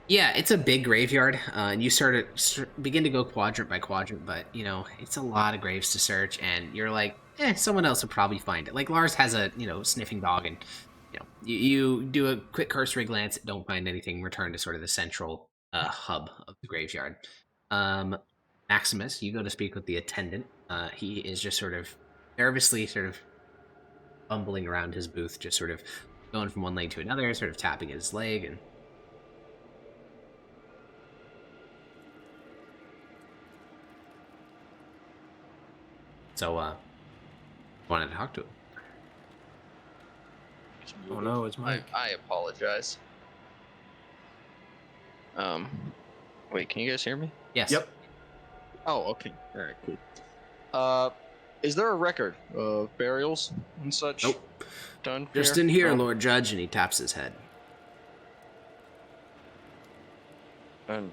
Yeah, it's a big graveyard, and you begin to go quadrant by quadrant, but, it's a lot of graves to search, and you're like, someone else will probably find it. Like, Lars has a, sniffing dog, and, you do a quick cursory glance, don't find anything, return to sort of the central hub of the graveyard. Maximus, you go to speak with the attendant. He is just sort of nervously bumbling around his booth, just sort of going from one leg to another, sort of tapping his leg, and so, wanted to talk to him. Oh no, it's Mike. I apologize. Wait, can you guys hear me? Yes. Yep. Oh, okay. All right, cool. Is there a record of burials and such? Nope. Done. Just in here, Lord Judge, and he taps his head. And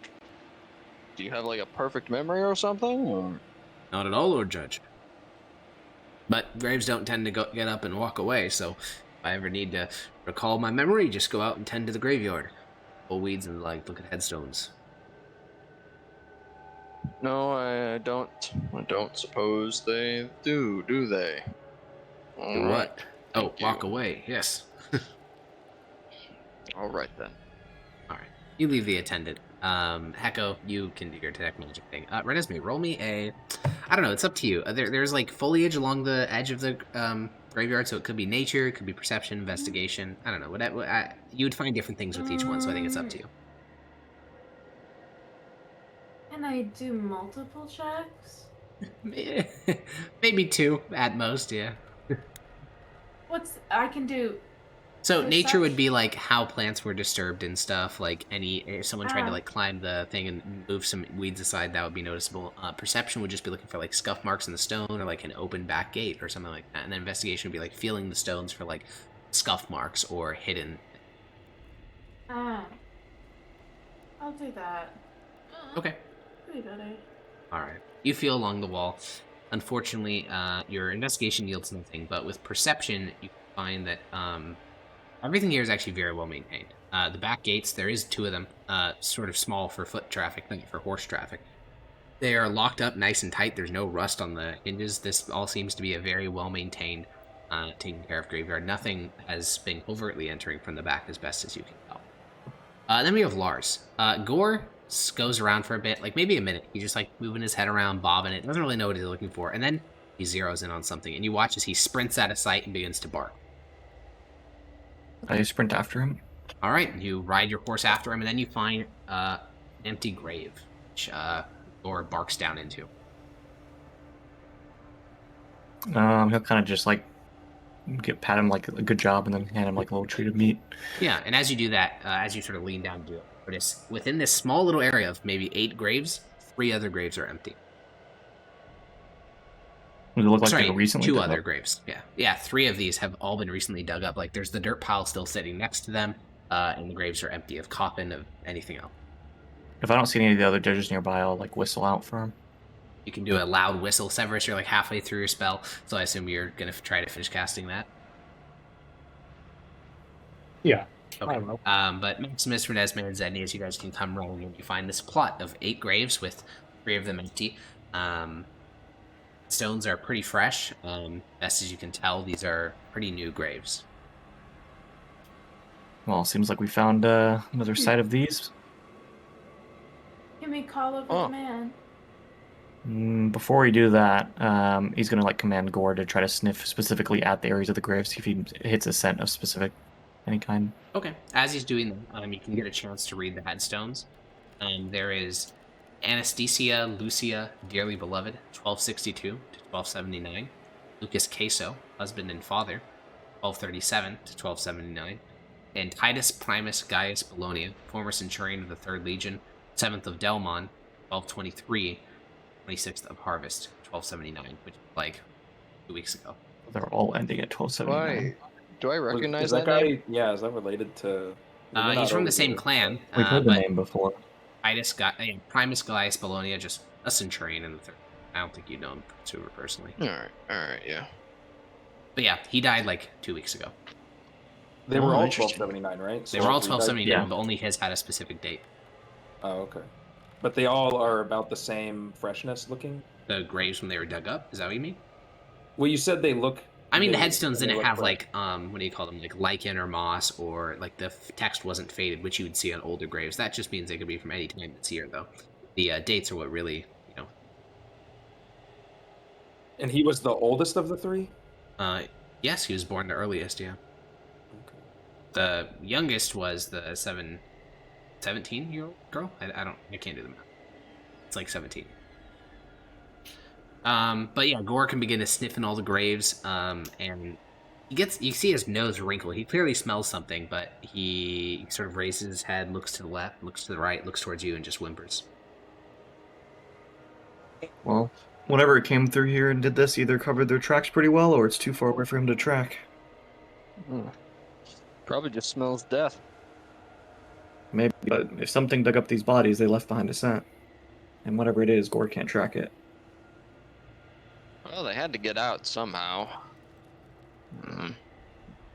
do you have like a perfect memory or something? Or? Not at all, Lord Judge. But graves don't tend to get up and walk away, so if I ever need to recall my memory, just go out and tend to the graveyard. Pull weeds and look at headstones. No, I don't. I don't suppose they do they? Do what? Oh, walk away. Yes. All right then. All right. You leave the attendant. Hecko, you can do your detect magic thing. Renesmee, roll me a. I don't know. It's up to you. There's like foliage along the edge of the graveyard, so it could be nature, it could be perception, investigation. I don't know. Whatever. You would find different things with each one, so I think it's up to you. Can I do multiple checks? Maybe 2 at most. Yeah. I can do. So nature would be like how plants were disturbed and stuff. Like if someone tried to climb the thing and move some weeds aside, that would be noticeable. Perception would just be looking for like scuff marks in the stone or like an open back gate or something like that. And then investigation would be like feeling the stones for like scuff marks or hidden. I'll do that. Okay. Pretty better. All right. You feel along the wall. Unfortunately, your investigation yields nothing, but with perception, you find that everything here is actually very well maintained. The back gates, there is 2 of them, sort of small for foot traffic, not for horse traffic. They are locked up nice and tight. There's no rust on the hinges. This all seems to be a very well-maintained, taken care of graveyard. Nothing has been covertly entering from the back as best as you can tell. Then we have Lars. Gore goes around for a bit, like maybe a minute. He's just like moving his head around, bobbing it. Doesn't really know what he's looking for. And then he zeroes in on something. And you watch as he sprints out of sight and begins to bark. I sprint after him. All right, you ride your horse after him, and then you find an empty grave, which Gore barks down into. He'll kind of just like pat him like a good job, and then hand him like a little treat of meat. Yeah, and as you do that, as you sort of lean down to do it, notice within this small little area of maybe 8 graves, 3 other graves are empty. Does it look like Sorry, they were recently 2 dug other up? graves. Yeah, 3 of these have all been recently dug up. Like there's the dirt pile still sitting next to them, and the graves are empty of coffin, of anything else. If I don't see any of the other judges nearby, I'll like whistle out for him. You can do a loud whistle. Severus, you're like halfway through your spell, so I assume you're going to try to finish casting that. Yeah. Okay. I don't know. But Maximus, Renesmee, and Zednius, you guys can come rolling and you find this plot of 8 graves with 3 of them empty. Stones are pretty fresh. Best as you can tell, these are pretty new graves. Well, seems like we found another site of these. Can we call over the man? Before we do that, he's gonna like command Gore to try to sniff specifically at the areas of the graves, see if he hits a scent of specific any kind. Okay. As he's doing that, you can get a chance to read the headstones. There is Anastasia Lucia, dearly beloved, 1262 to 1279. Lucas Queso, husband and father, 1237 to 1279. And Titus Primus Gaius Bologna, former centurion of the 3rd Legion, 7th of Delmon, 1223, 26th of Harvest, 1279, which is like 2 weeks ago. They're all ending at 1279. Do I recognize Is that that guy? name? Yeah, is that related to? He's from the same clan. We've heard the but name before. Titus Primus Gaius Bologna, just a centurion in the 3rd. I don't think you know him super personally. Alright, yeah. But yeah, he died like 2 weeks ago. They were all interesting. 1279, right? They were all he died- 1279, Yeah. but only his had a specific date. Oh, okay. But they all are about the same freshness looking. The graves when they were dug up, is that what you mean? Well, you said they look. I mean, the they- headstones they didn't look have fresh. like what do you call them, like lichen or moss, or like the text wasn't faded, which you would see on older graves. That just means they could be from any time this year, though. The dates are what really, And he was the oldest of the 3. Yes, he was born the earliest. Yeah, the youngest was the 17-year-old girl. I can't do the math. It's like 17. But yeah, Gore can begin to sniff in all the graves, and you see his nose wrinkle. He clearly smells something, but he sort of raises his head, looks to the left, looks to the right, looks towards you, and just whimpers. Well, whatever came through here and did this either covered their tracks pretty well, or it's too far away for him to track. Probably just smells death. Maybe, but if something dug up these bodies, they left behind a scent. And whatever it is, Gore can't track it. Well, they had to get out somehow.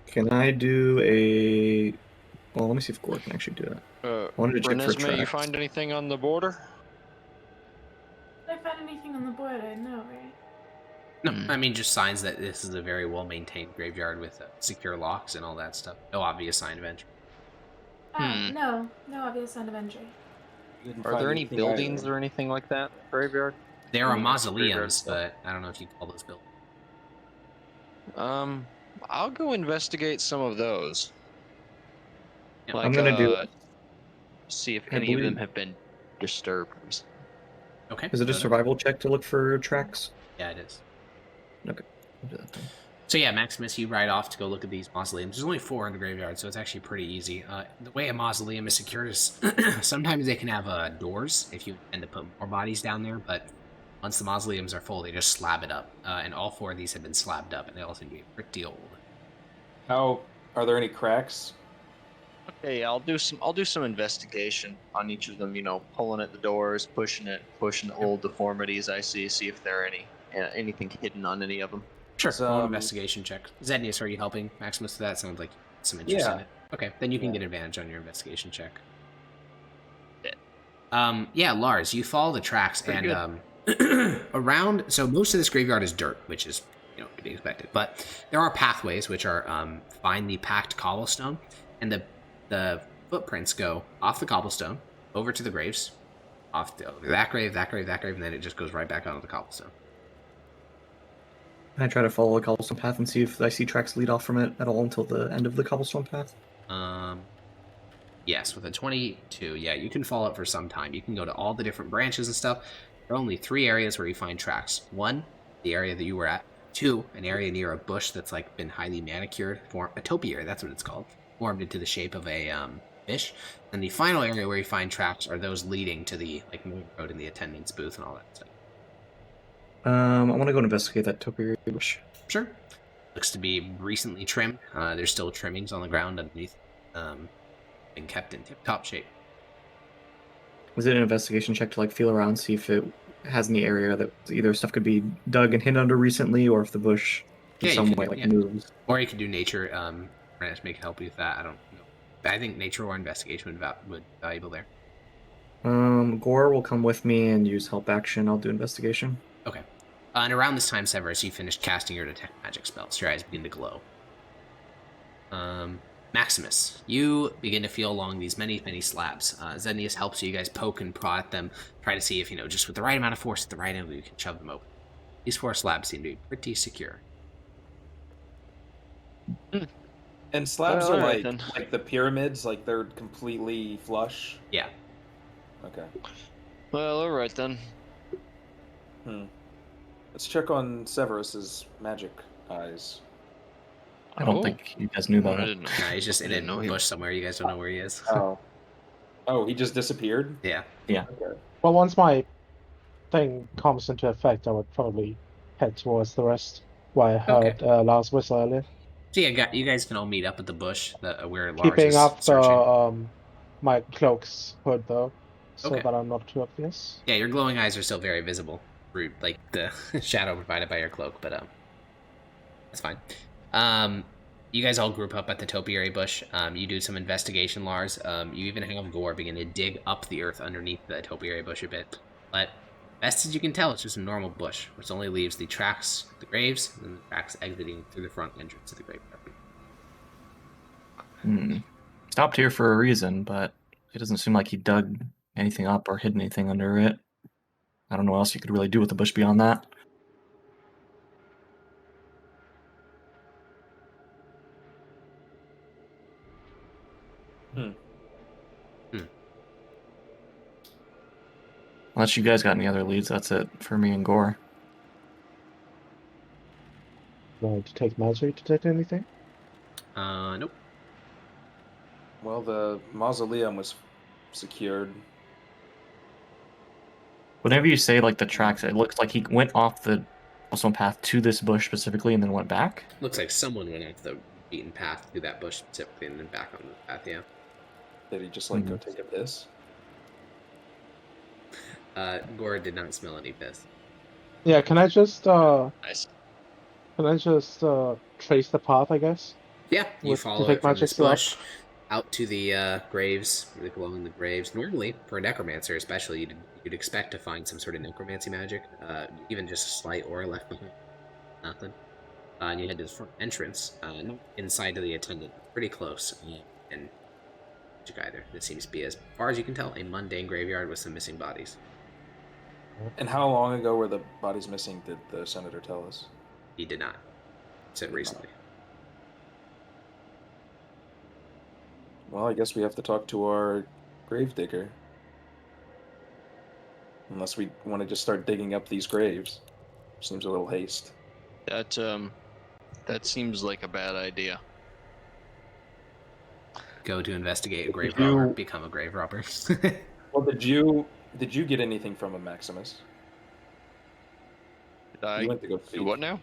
Can I do a... Well, let me see if Gore can actually do that. I wanted to check for Renesmee, you tracks. find anything on the border? Did I find anything on the board? I know, right? No, I mean just signs that this is a very well-maintained graveyard with secure locks and all that stuff. No obvious sign of entry. No obvious sign of entry. Didn't Are find there any anything buildings either. or anything like that? Graveyard? There are Mm, mausoleums, graveyard but I don't know if you call those buildings. I'll go investigate some of those. Yeah. Like, I'm gonna do... see if I any of them believe- have been disturbed. Okay. Is it a survival check to look for tracks? Yeah, it is. I'll do that then. So yeah, Maximus, you ride off to go look at these mausoleums. There's only 4 in the graveyard, so it's actually pretty easy. The way a mausoleum is secured is sometimes they can have doors if you intend to put more bodies down there, but once the mausoleums are full, they just slab it up. And all 4 of these have been slabbed up, and they all seem to be pretty old. How are there any cracks? Okay, I'll do some investigation on each of them. Pulling at the doors, pushing the old deformities I see if there are anything hidden on any of them. Sure. So, Roll an investigation check. Zednius, are you helping Maximus with that? Sounds like some interest in it. Okay, then you can get advantage on your investigation check. Yeah, Lars, you follow the tracks Pretty and around. So most of this graveyard is dirt, which is to be expected. But there are pathways which are finely packed cobblestone, and the footprints go off the cobblestone over to the graves, off to that grave, and then it just goes right back onto the cobblestone. Can I try to follow the cobblestone path and see if I see tracks lead off from it at all until the end of the cobblestone path? Yes, with a 22, yeah, you can follow it for some time. You can go to all the different branches and stuff. There are only 3 areas where you find tracks. 1, the area that you were at. 2, an area near a bush that's like been highly manicured, a topiary, that's what it's called, formed into the shape of a fish. And the final area where you find tracks are those leading to the main road and the attendant's booth and all that stuff. I want to go investigate that topiary bush. Sure. Looks to be recently trimmed. There's still trimmings on the ground underneath. Been kept in tip-top shape. Was it an investigation check to feel around, see if it has any area that either stuff could be dug and hid under recently, or if the bush in some way moves? Or you could do nature. Make help you with that. I don't know. I think nature or investigation would be valuable there. Gore will come with me and use help action. I'll do investigation. Okay. And around this time, Severus, you finished casting your detect magic spells. Your eyes begin to glow. Maximus, you begin to feel along these many slabs. Zenius helps you. You guys poke and prod at them, try to see if, just with the right amount of force at the right angle, you can shove them open. These 4 slabs seem to be pretty secure. And slabs are like the pyramids, like they're completely flush? Yeah. Okay. Well, alright then. Let's check on Severus's magic eyes. I don't think you guys knew about it. Nah, he's just in a bush somewhere. You guys don't know where he is. Oh, he just disappeared? Yeah. Yeah. Okay. Well, once my thing comes into effect, I would probably head towards the rest, where I heard Lars whistle earlier. So yeah, you guys can all meet up at the bush where Lars Keeping is up searching. my cloak's hood, though, so that I'm not too obvious. Yeah, your glowing eyes are still very visible through the shadow provided by your cloak, but that's fine. You guys all group up at the topiary bush. You do some investigation, Lars. You even have Gore begin to dig up the earth underneath the topiary bush a bit. But best as you can tell, it's just a normal bush, which only leaves the tracks, the graves, and the tracks exiting through the front entrance of the grave. Stopped here for a reason, but it doesn't seem like he dug anything up or hid anything under it. I don't know what else you could really do with the bush beyond that. Unless you guys got any other leads, that's it for me and Gore. Want to take magic to detect anything? Nope. Well, the mausoleum was secured. Whenever you say the tracks, it looks like he went off the cobblestone path to this bush specifically and then went back. Looks like someone went off the beaten path through that bush specifically and then back on the path. Yeah. Did he just go take a piss? Gore did not smell any piss. Yeah, can I just Nice. Can I just trace the path, I guess? Yeah, you follow it from this bush out to the graves, the glowing the graves. Normally, for a necromancer especially, you'd expect to find some sort of necromancy magic, even just a slight aura left behind. Nothing. And you head to the front entrance, inside of the attendant, pretty close, and either. This seems to be, as far as you can tell, a mundane graveyard with some missing bodies. And how long ago were the bodies missing, did the senator tell us? He did not. Said recently. Well, I guess we have to talk to our gravedigger. Unless we want to just start digging up these graves. Seems a little haste. That seems like a bad idea. Go to investigate a grave robber, become a grave robber. Well, did you get anything from him, Maximus? Did I went to go do what now?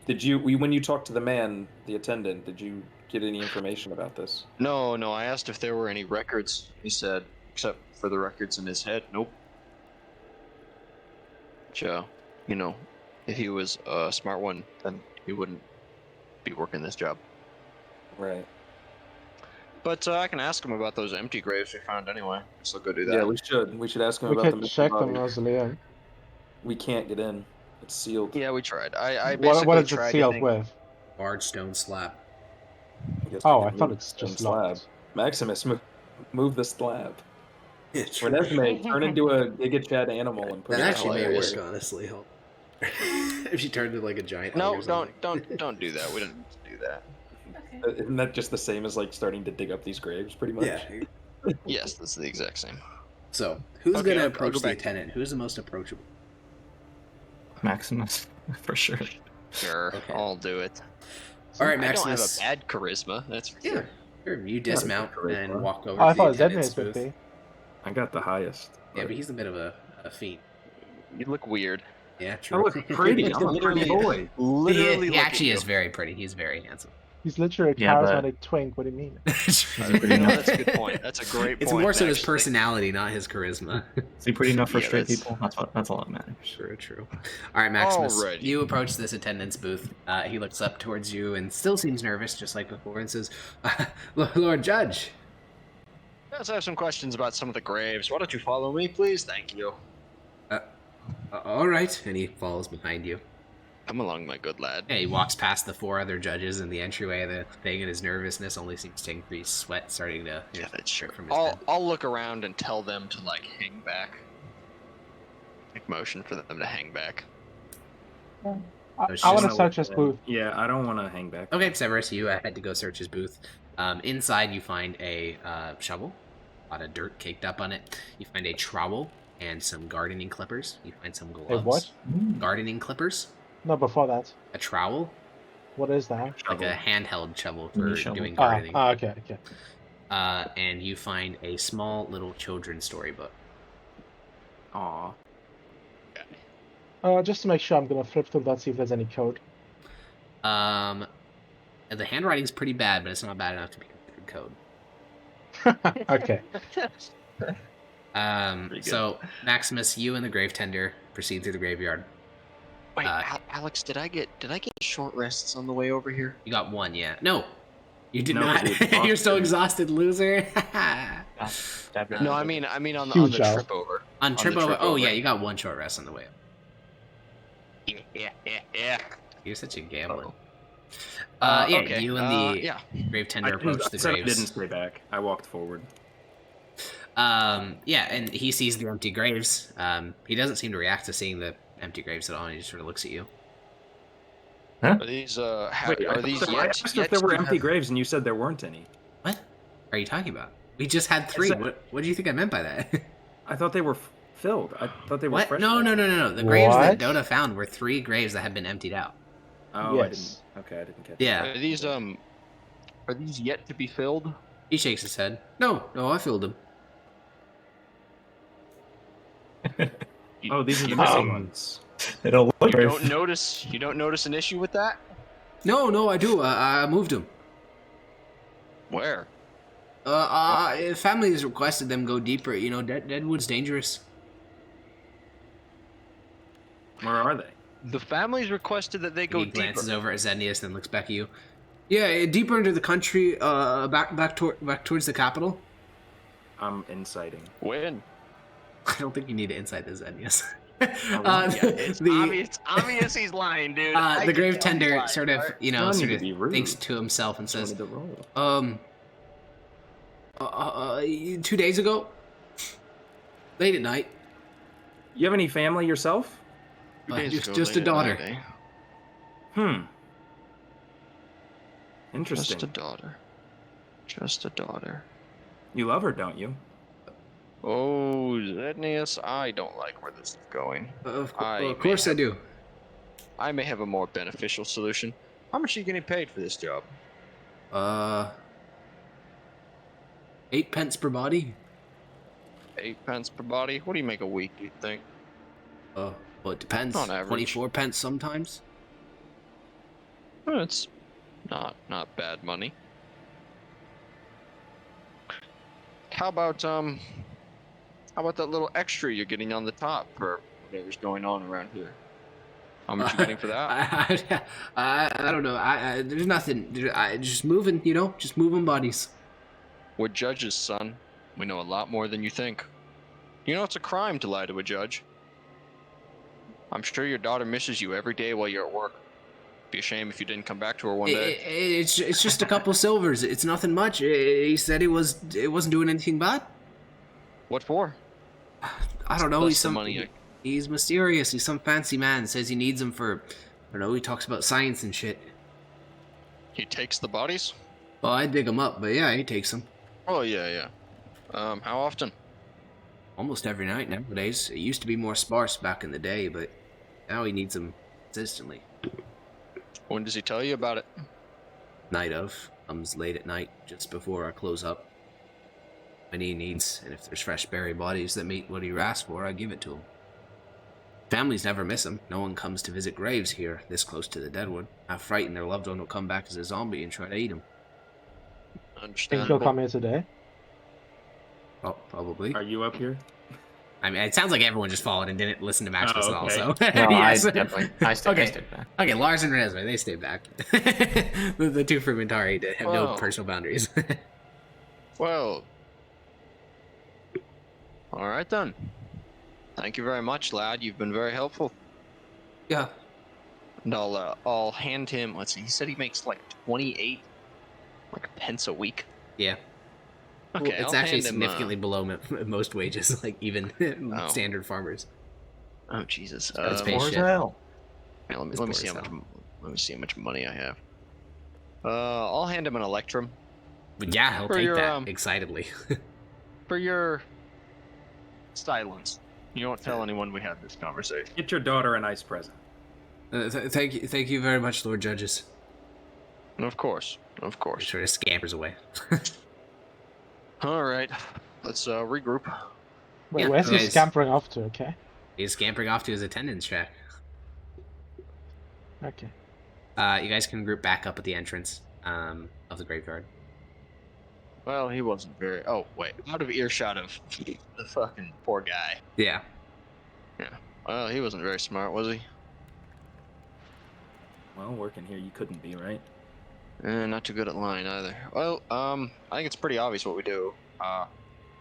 Did you, when you talked to the man, the attendant, did you get any information about this? No, I asked if there were any records. He said, except for the records in his head, nope. Which, if he was a smart one, then he wouldn't be working this job. Right. But I can ask him about those empty graves we found anyway. So go do that. Yeah, we should. We should ask him We about could the check the body. mausoleum. We can't get in. It's sealed. Yeah, we tried. I basically What is it tried to sealed think- with? Large stone slab. I guess Oh, we I can thought move it's the just slab. locked. Maximus, move the slab. Yeah, Or Nesme, turn into a Giga Chad animal and put That it actually may hilarious. work, honestly. If she turned into like a giant. No, egg or something. don't do that. We don't need to do that. Okay. Isn't that just the same as like starting to dig up these graves, pretty much? Yeah. Yes, that's the exact same. So, who's Okay, gonna I'll approach go the back. attendant? Who's the most approachable? Maximus, for sure. Sure, Okay. I'll do it. All right, I don't have Maximus. a bad charisma. That's for Yeah. sure. Sure, you dismount charisma. and walk over Oh, I to the thought attendant's Zednius would booth. be. I got the highest. Yeah, but he's a bit of a fiend. You look weird. Yeah, I true. look pretty. I'm a pretty boy. Literally, he look actually at is very pretty. He's very handsome. He's literally a Yeah, but- charismatic twink. What do you mean? Is he you. pretty You know, enough? that's a good point. That's a great It's point. more so his actually. personality, not his charisma. Is he pretty enough for Yeah, straight that's- people? That's all that matters. True. All right, Maximus. Alrighty. You approach this attendant's booth. He looks up towards you and still seems nervous, just like before, and says, "Lord Judge." Let's have some questions about some of the graves. Why don't you follow me, please? Thank you. All right, and he follows behind you. Come along, my good lad. Yeah, he walks past the 4 other judges in the entryway of the thing, and his nervousness only seems to increase. Sweat starting to Yeah, that's true. from his head. I'll look around and tell them to like hang back. Make motion for them to hang back. I it's want to just- search his booth. Yeah, I don't want to hang back. Okay, Severus, you had to go search his booth. Inside, you find a shovel, a lot of dirt caked up on it. You find a trowel and some gardening clippers. You find some gloves. A what? Gardening clippers. No, before that. A trowel, What is that? like a handheld shovel for Mini shovel. doing Ah, gardening. okay. And you find a small little children's storybook. Aw. Just to make sure, I'm gonna flip through that, see if there's any code. The handwriting's pretty bad, but it's not bad enough to be considered code. Okay. Pretty good. So Maximus, you and the grave tender proceed through the graveyard. Wait, Uh, Alex, did I get short rests on the way over here? You got 1, yeah. No, you did No, not. you're You're so exhausted. loser. No, I mean on the Huge owl. trip over. On the trip over. trip Oh over. yeah, you got 1 short rest on the way up. Yeah. You're such a gambler. Uh-oh. Yeah, Okay, you and the yeah. grave I tender approach the said I graves. didn't stay back. I walked forward. Yeah, and he sees the empty graves. He doesn't seem to react to seeing the empty graves at all. And he just sort of looks at you. Are these Wait, are these I yet? asked yet if there were to empty have- graves, and you said there weren't any. What are you talking about? We just had 3. said- What do you think I meant by that? I thought they were filled. I thought they were What? fresh. No. The graves that What? Dota found were 3 graves that had been emptied out. Oh, Yes. I didn't. Okay, I didn't catch. Yeah. Are these yet to be filled? He shakes his head. No, I filled them. Oh, these are the You missing don't- ones. They don't look You very. don't notice an issue with that? No, I do. I moved them. Where? Families requested them go deeper. You know, Deadwood's dangerous. Where are they? The families requested that they go He deeper. glances over at Zennius, then looks back at you. Yeah, deeper into the country. Back towards the capital. I'm inciting. When? I don't think you need to insight this, Zennius. Yeah, it's obvious he's lying, dude. I The can grave tell he's tender lying, sort of, alright? you know, No need sort to of be rude. thinks to himself and Just says, wanted to roll. 2 days ago, late at night, You have any family yourself? 2 days just ago, a late at daughter. night, eh? Interesting. Just a daughter. Just a daughter. You love her, don't you? Oh, Zednius, I don't like where this is going. of I course may I do. I may have a more beneficial solution. How much are you getting paid for this job? 8 pence per body. 8 pence per body? What do you make a week, do you think? Well, it depends. On average. 24 pence sometimes. Well, it's not bad money. How about that little extra you're getting on the top for whatever's going on around here? How much you getting for that? I don't know. There's nothing. Just moving, just moving bodies. We're judges, son. We know a lot more than you think. You know it's a crime to lie to a judge. I'm sure your daughter misses you every day while you're at work. Be a shame if you didn't come back to her one day. It's just a couple silvers. It's nothing much. He said it wasn't doing anything bad. What for? I don't know. That's He's the some money he's mysterious. He's some fancy man. Says he needs them for, I don't know. He talks about science and shit. He takes the bodies? Well, I dig them up, but yeah, he takes them Oh yeah. How often? almost every night nowadays. It used to be more sparse back in the day, but now he needs them consistently. When does he tell you about it? Night of comes late at night, just before I close up. When he needs, and if there's fresh buried bodies that meet what he asked for, I give it to him. Families never miss him. No one comes to visit graves here, this close to the Deadwood. Half frightened their loved one will come back as a zombie and try to eat him. Think Understandable. he'll come here today? Oh, probably. Are you up here? I mean, it sounds like everyone just followed and didn't listen to Maximus at all, so... No, yes. I definitely. I stayed back. Okay, Lars and Renesmee, they stayed back. the two Frumentari have no Wow. personal boundaries. Well, all right then. Thank you very much, lad. You've been very helpful. Yeah. And I'll hand him. Let's see. He said he makes like 28 pence a week. Yeah. Okay, Well, it's I'll actually hand him, significantly below most wages, like even Oh. standard farmers. Oh Jesus. That's Um, pay Poor as shit. hell. yeah, let It's me poor see as how much. hell. Let me see how much money I have. I'll hand him an electrum But yeah, he'll For take your, that excitedly. for your silence. You won't tell anyone we had this conversation. Get your daughter a nice present. Thank you very much, Lord Judges. Of course. He sort of scampers away. All right, let's regroup. Wait, Yeah, where's he guys. scampering off to? Okay. He's scampering off to his attendance track. Okay. You guys can group back up at the entrance of the graveyard. Well, he wasn't very. Oh wait, out of earshot of the fucking poor guy. Yeah. Well, he wasn't very smart, was he? Well, working here, you couldn't be, right? Not too good at lying either. Well, I think it's pretty obvious what we do.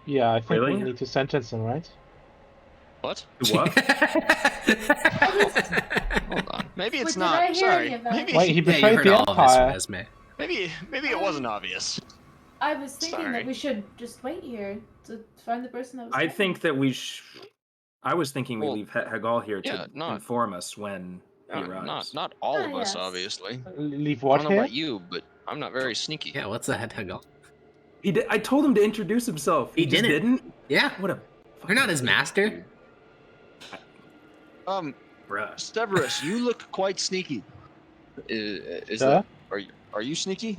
Yeah, I think Really? we need to sentence him, right? What? What? Hold on. Maybe it's Wait, did not. I hear Sorry. any of that? Maybe. Wait, he Yeah, you betrayed heard the all of this from Empire. Esme. Maybe it wasn't obvious. I was thinking Sorry. that we should just wait here to find the person that was. I taken. think that I was thinking we Well, leave Hagal here to yeah, not- inform us when he arrives. Not all of Ah, us, yes. obviously. Leave I what don't know here? about you, but I'm not very sneaky. Yeah, what's the head Hagal? He did. I told him to introduce himself. He just didn't. didn't. Yeah. What a. You're not his master. Bruh. Severus, you look quite sneaky. Is Sir? that, are you sneaky?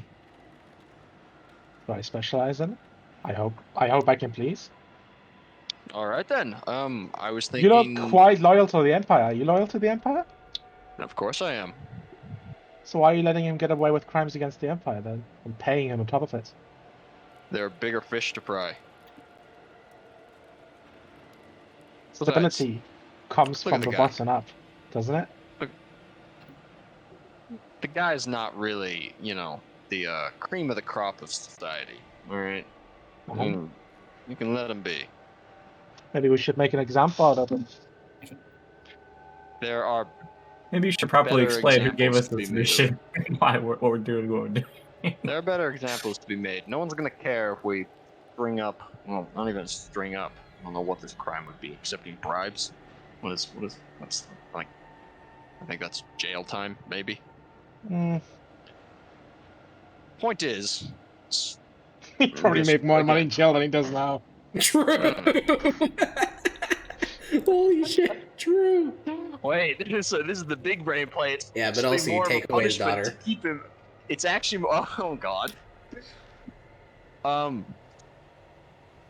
Do I specialize in it? I hope I can please. All right then. I was You thinking. look quite loyal to the Empire. Are you loyal to the Empire? Of course I am. So why are you letting him get away with crimes against the Empire then? And paying him on top of it? There are bigger fish to fry. Stability comes look at from the the guy. bottom up, doesn't it? The guy's not really, the cream of the crop of society. All right. You can let him be. Maybe we should make an example out of him. There are. Maybe you should properly Better explain who gave us examples to this be made. mission and why what we're doing, what we're doing. There are better examples to be made. No one's gonna care if we string up. Well, not even string up. I don't know what this crime would be. Accepting bribes. What's like? I think that's jail time, maybe. Mm, Point is, he probably Just- made more money again. in jail than he does now. True. Holy shit. True. wait, this is the big brain play. It's Yeah, but actually also you more of a take away his punishment daughter. to keep him. It's actually oh god.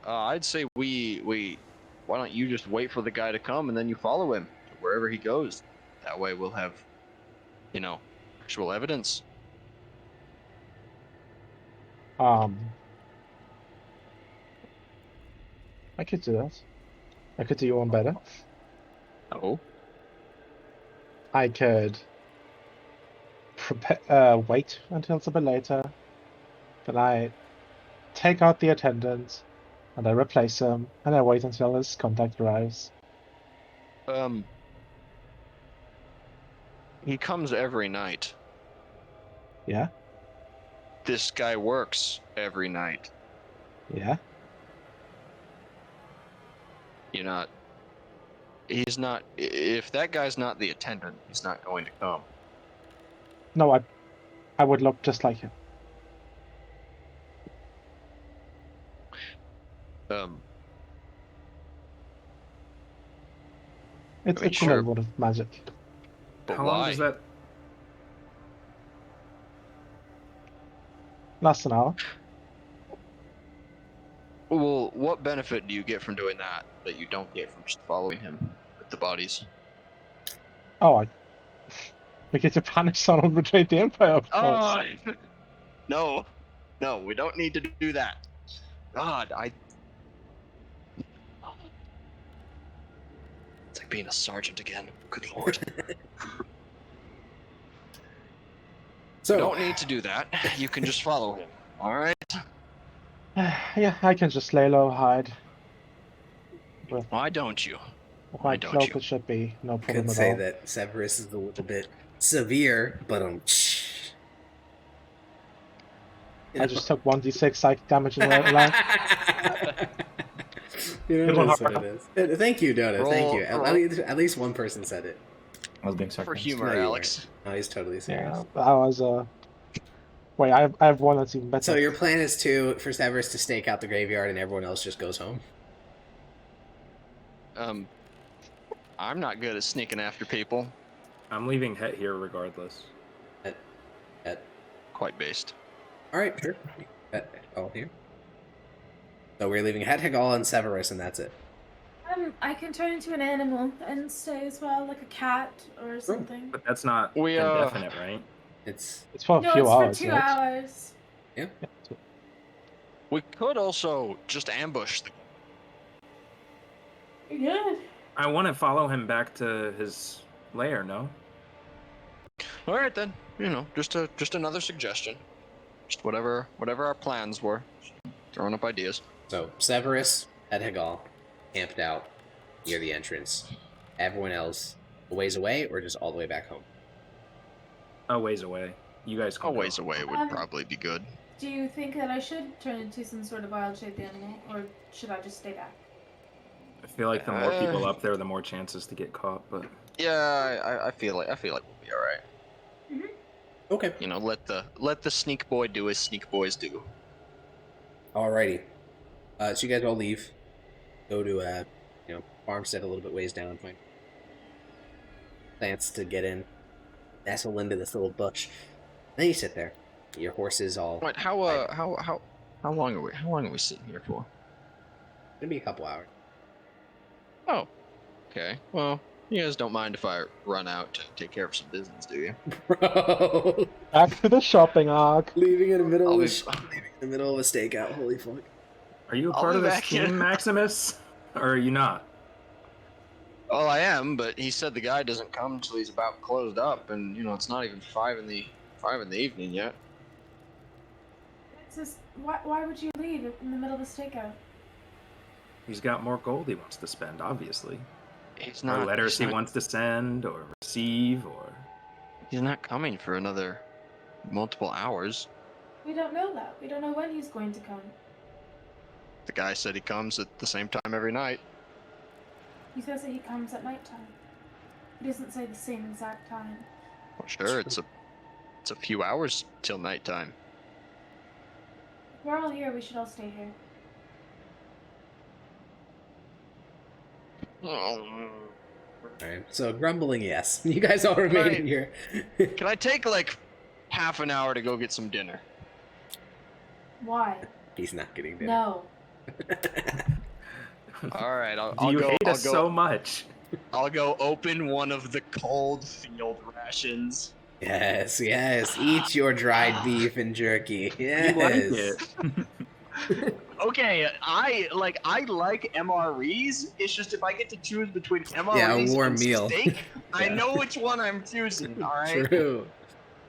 I'd say we why don't you just wait for the guy to come and then you follow him to wherever he goes. That way we'll have, actual evidence. I could do that. I could do one better. Oh. I could wait until it's a bit later. Then I take out the attendant, and I replace him, and I wait until his contact arrives. He comes every night. Yeah? This guy works every night. Yeah? He's not, if that guy's not the attendant, he's not going to come. No, I would look just like him. It's a sure. little bit of magic. But How why? long does that? Last an hour. Well, what benefit do you get from doing that you don't get from just following him with the bodies? Oh, we get to punish someone who betrayed the Empire, of course. No, we don't need to do that. God, it's like being a sergeant again. Good lord. So Don't need to do that. You can just follow him. All right. Yeah, I can just lay low, hide. With Why don't you? my Why don't cloak, you? it should be no could problem at say all. that Severus is a little bit severe, but I just took 1d6 psychic damage in real life. You know, that's what it is. Thank you, Dota. Thank you. Roll. At least one person said it. I was being For sarcastic. humor, No, you Alex. No, he's totally serious. Yeah, I was Wait, I have one that's even better. So your plan is for Severus to stake out the graveyard and everyone else just goes home? I'm not good at sneaking after people. I'm leaving Het here regardless. Quite based. Alright, sure. All here. So we're leaving Het, Hegal, and Severus, and that's it. I can turn into an animal and stay as well, like a cat or something. But that's not We, indefinite, right? It's for a No, few it's hours. for 2 right? hours. yeah. We could also just ambush the. Good. I want to follow him back to his lair. No. All right then. Just another suggestion. Just whatever our plans were. Just throwing up ideas. So Severus, Het, Hegal, camped out near the entrance. Everyone else a ways away or just all the way back home? A ways away. You guys can A go. ways away would probably be good. Do you think that I should turn into some sort of wild-shaped animal, or should I just stay back? I feel like the more people up there, the more chances to get caught. But Yeah, I feel like we'll be all right. Okay. Let the sneak boy do as sneak boys do. Alrighty. So you guys all leave. Go to farmstead a little bit ways down. Find plants to get in. Nestle into this little bush. Then you sit there. Your horses all. Wait, how long are we sitting here for? It'll be a couple hours. Oh, okay. Well, you guys don't mind if I run out to take care of some business, do you? Bro, Back to the shopping arc. leaving in the middle I'll of be- leaving in the middle of a stakeout. Holy fuck! are you a I'll part be of this back in. team, Maximus, or are you not? Well, I am, but he said the guy doesn't come until he's about closed up, and it's not even 5 in the evening yet. It's just, why would you leave in the middle of a stakeout? He's got more gold he wants to spend, obviously. He's Or not. letters he's he not- wants to send or receive, or He's not coming for another multiple hours. We don't know that. We don't know when he's going to come. The guy said he comes at the same time every night. He says that he comes at nighttime. He doesn't say the same exact time. Well, sure, it's a few hours till nighttime. If we're all here, we should all stay here. Alright, so grumbling, yes. You guys all remain Right. in here. Can I take like half an hour to go get some dinner? Why? He's not getting dinner. No. All right, do I'll you go. hate I'll us go. so much? I'll go open one of the cold field rations. Yes, yes. Eat your dried beef and jerky. Yes. You like it. Okay, I like MREs. It's just if I get to choose between MREs Yeah, a warm and meal. steak, I Yeah. know which one I'm choosing. All right. True.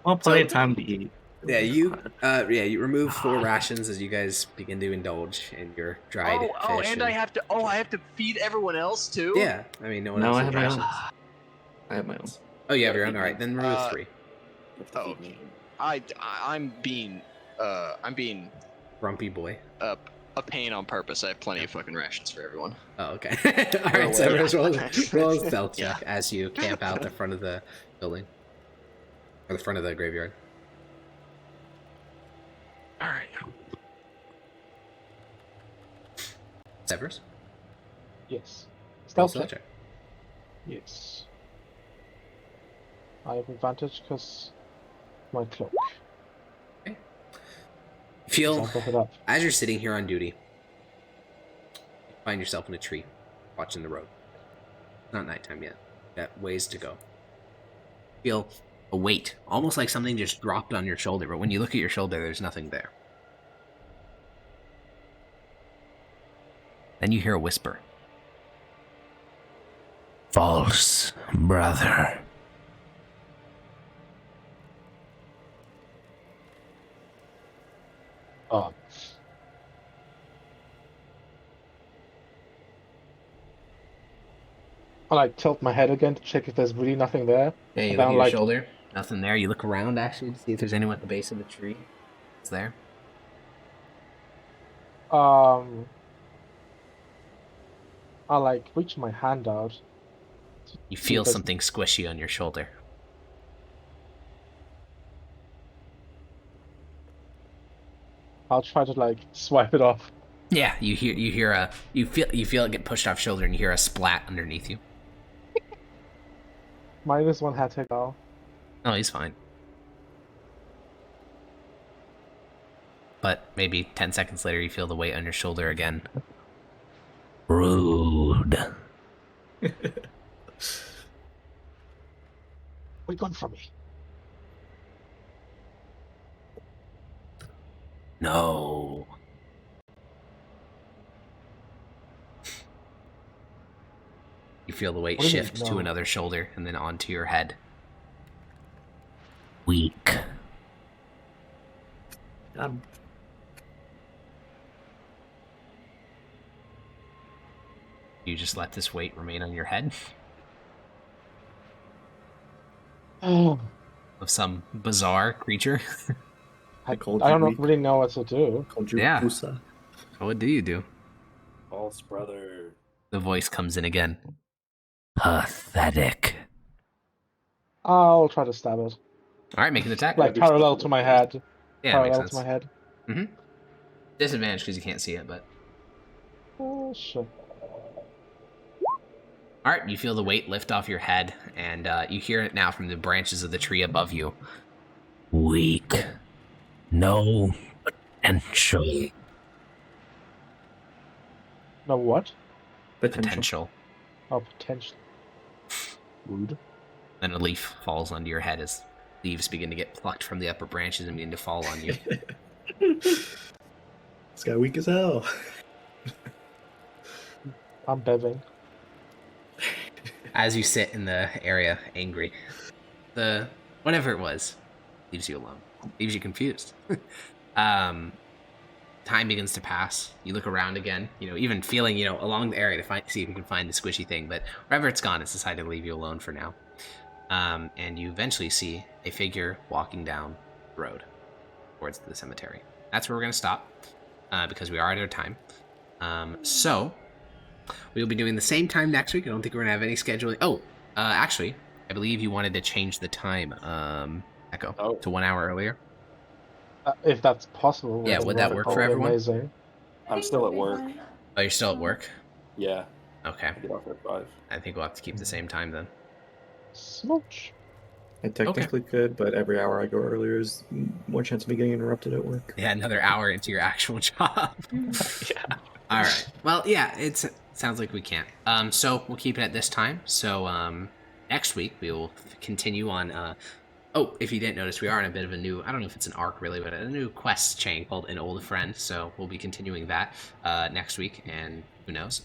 Well, plenty of time to eat. Yeah, you remove 4 rations as you guys begin to indulge in your dried fish. And I have to feed everyone else too. Yeah, I mean no one No, else I has have my own. rations. I have my own. Oh, you have your own. All right, then remove 3. You have to feed me. I'm being Grumpy boy. a pain on purpose. I have plenty of fucking rations for everyone. Oh, okay. All right, so roll a stealth check Yeah. as you camp out the front of the building or the front of the graveyard. All right. Severus, Yes. roll Stealth stealth check. check. Yes. I have advantage because my cloak. Feel I'll buff it up. as you're sitting here on duty, you find yourself in a tree, watching the road. It's not nighttime yet. Got ways to go. Feel a weight, almost like something just dropped on your shoulder. But when you look at your shoulder, there's nothing there. Then you hear a whisper. False, brother. Oh. I like tilt my head again to check if there's really nothing there. Yeah, you And look I'm at your like- shoulder. Nothing there. You look around actually to see if there's anyone at the base of the tree. It's there. I like reach my hand out. You feel Because- something squishy on your shoulder. I'll try to like swipe it off. Yeah, you feel it get pushed off shoulder, and you hear a splat underneath you. -1 hat take now. Oh, he's fine. But maybe 10 seconds later, you feel the weight on your shoulder again. Rude. What are you going from me? No. You feel the weight What do you mean, shift to no? another shoulder and then onto your head. Weak. You just let this weight remain on your head Oh, of some bizarre creature. I called don't you know, weak. really know what to do. Called you Yeah. Pusa. What do you do? False brother. The voice comes in again. Pathetic. I'll try to stab it. All right, make an attack. Like parallel to my head. Yeah, makes Parallel sense. to my head. Disadvantage because you can't see it, but Oh shit. all right. You feel the weight lift off your head, and you hear it now from the branches of the tree above you. Weak. No potential. No what? Potential. Oh, potential. Rude. Then a leaf falls onto your head as leaves begin to get plucked from the upper branches and begin to fall on you. This guy weak as hell. I'm beving. As you sit in the area, angry, the whatever it was leaves you alone, leaves you confused. Time begins to pass. You look around again, even feeling, along the area to see if you can find the squishy thing, but wherever it's gone, it's decided to leave you alone for now. And you eventually see a figure walking down the road towards the cemetery. That's where we're going to stop because we are at our time. So we'll be doing the same time next week. I don't think we're going to have any scheduling. Oh, actually, I believe you wanted to change the time, Echo, to 1 hour earlier. If that's possible. Yeah, would that work for would be everyone? Amazing. I'm still at work. Oh, you're still at work? Yeah, Okay. I get off at 5. I think we'll have to keep the same time then. Smooch. I technically could, but every hour I go earlier is more chance of me getting interrupted at work. Yeah, another hour into your actual job. Yeah. All right. Well, yeah, it sounds like we can't. So we'll keep it at this time. So next week we will continue on. Oh, if you didn't notice, we are in a bit of a new, I don't know if it's an arc really, but a new quest chain called An Old Friend. So we'll be continuing that next week, and who knows?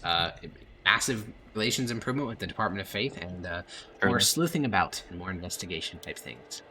Massive relations improvement with the Department of Faith, and more sleuthing about and more investigation type things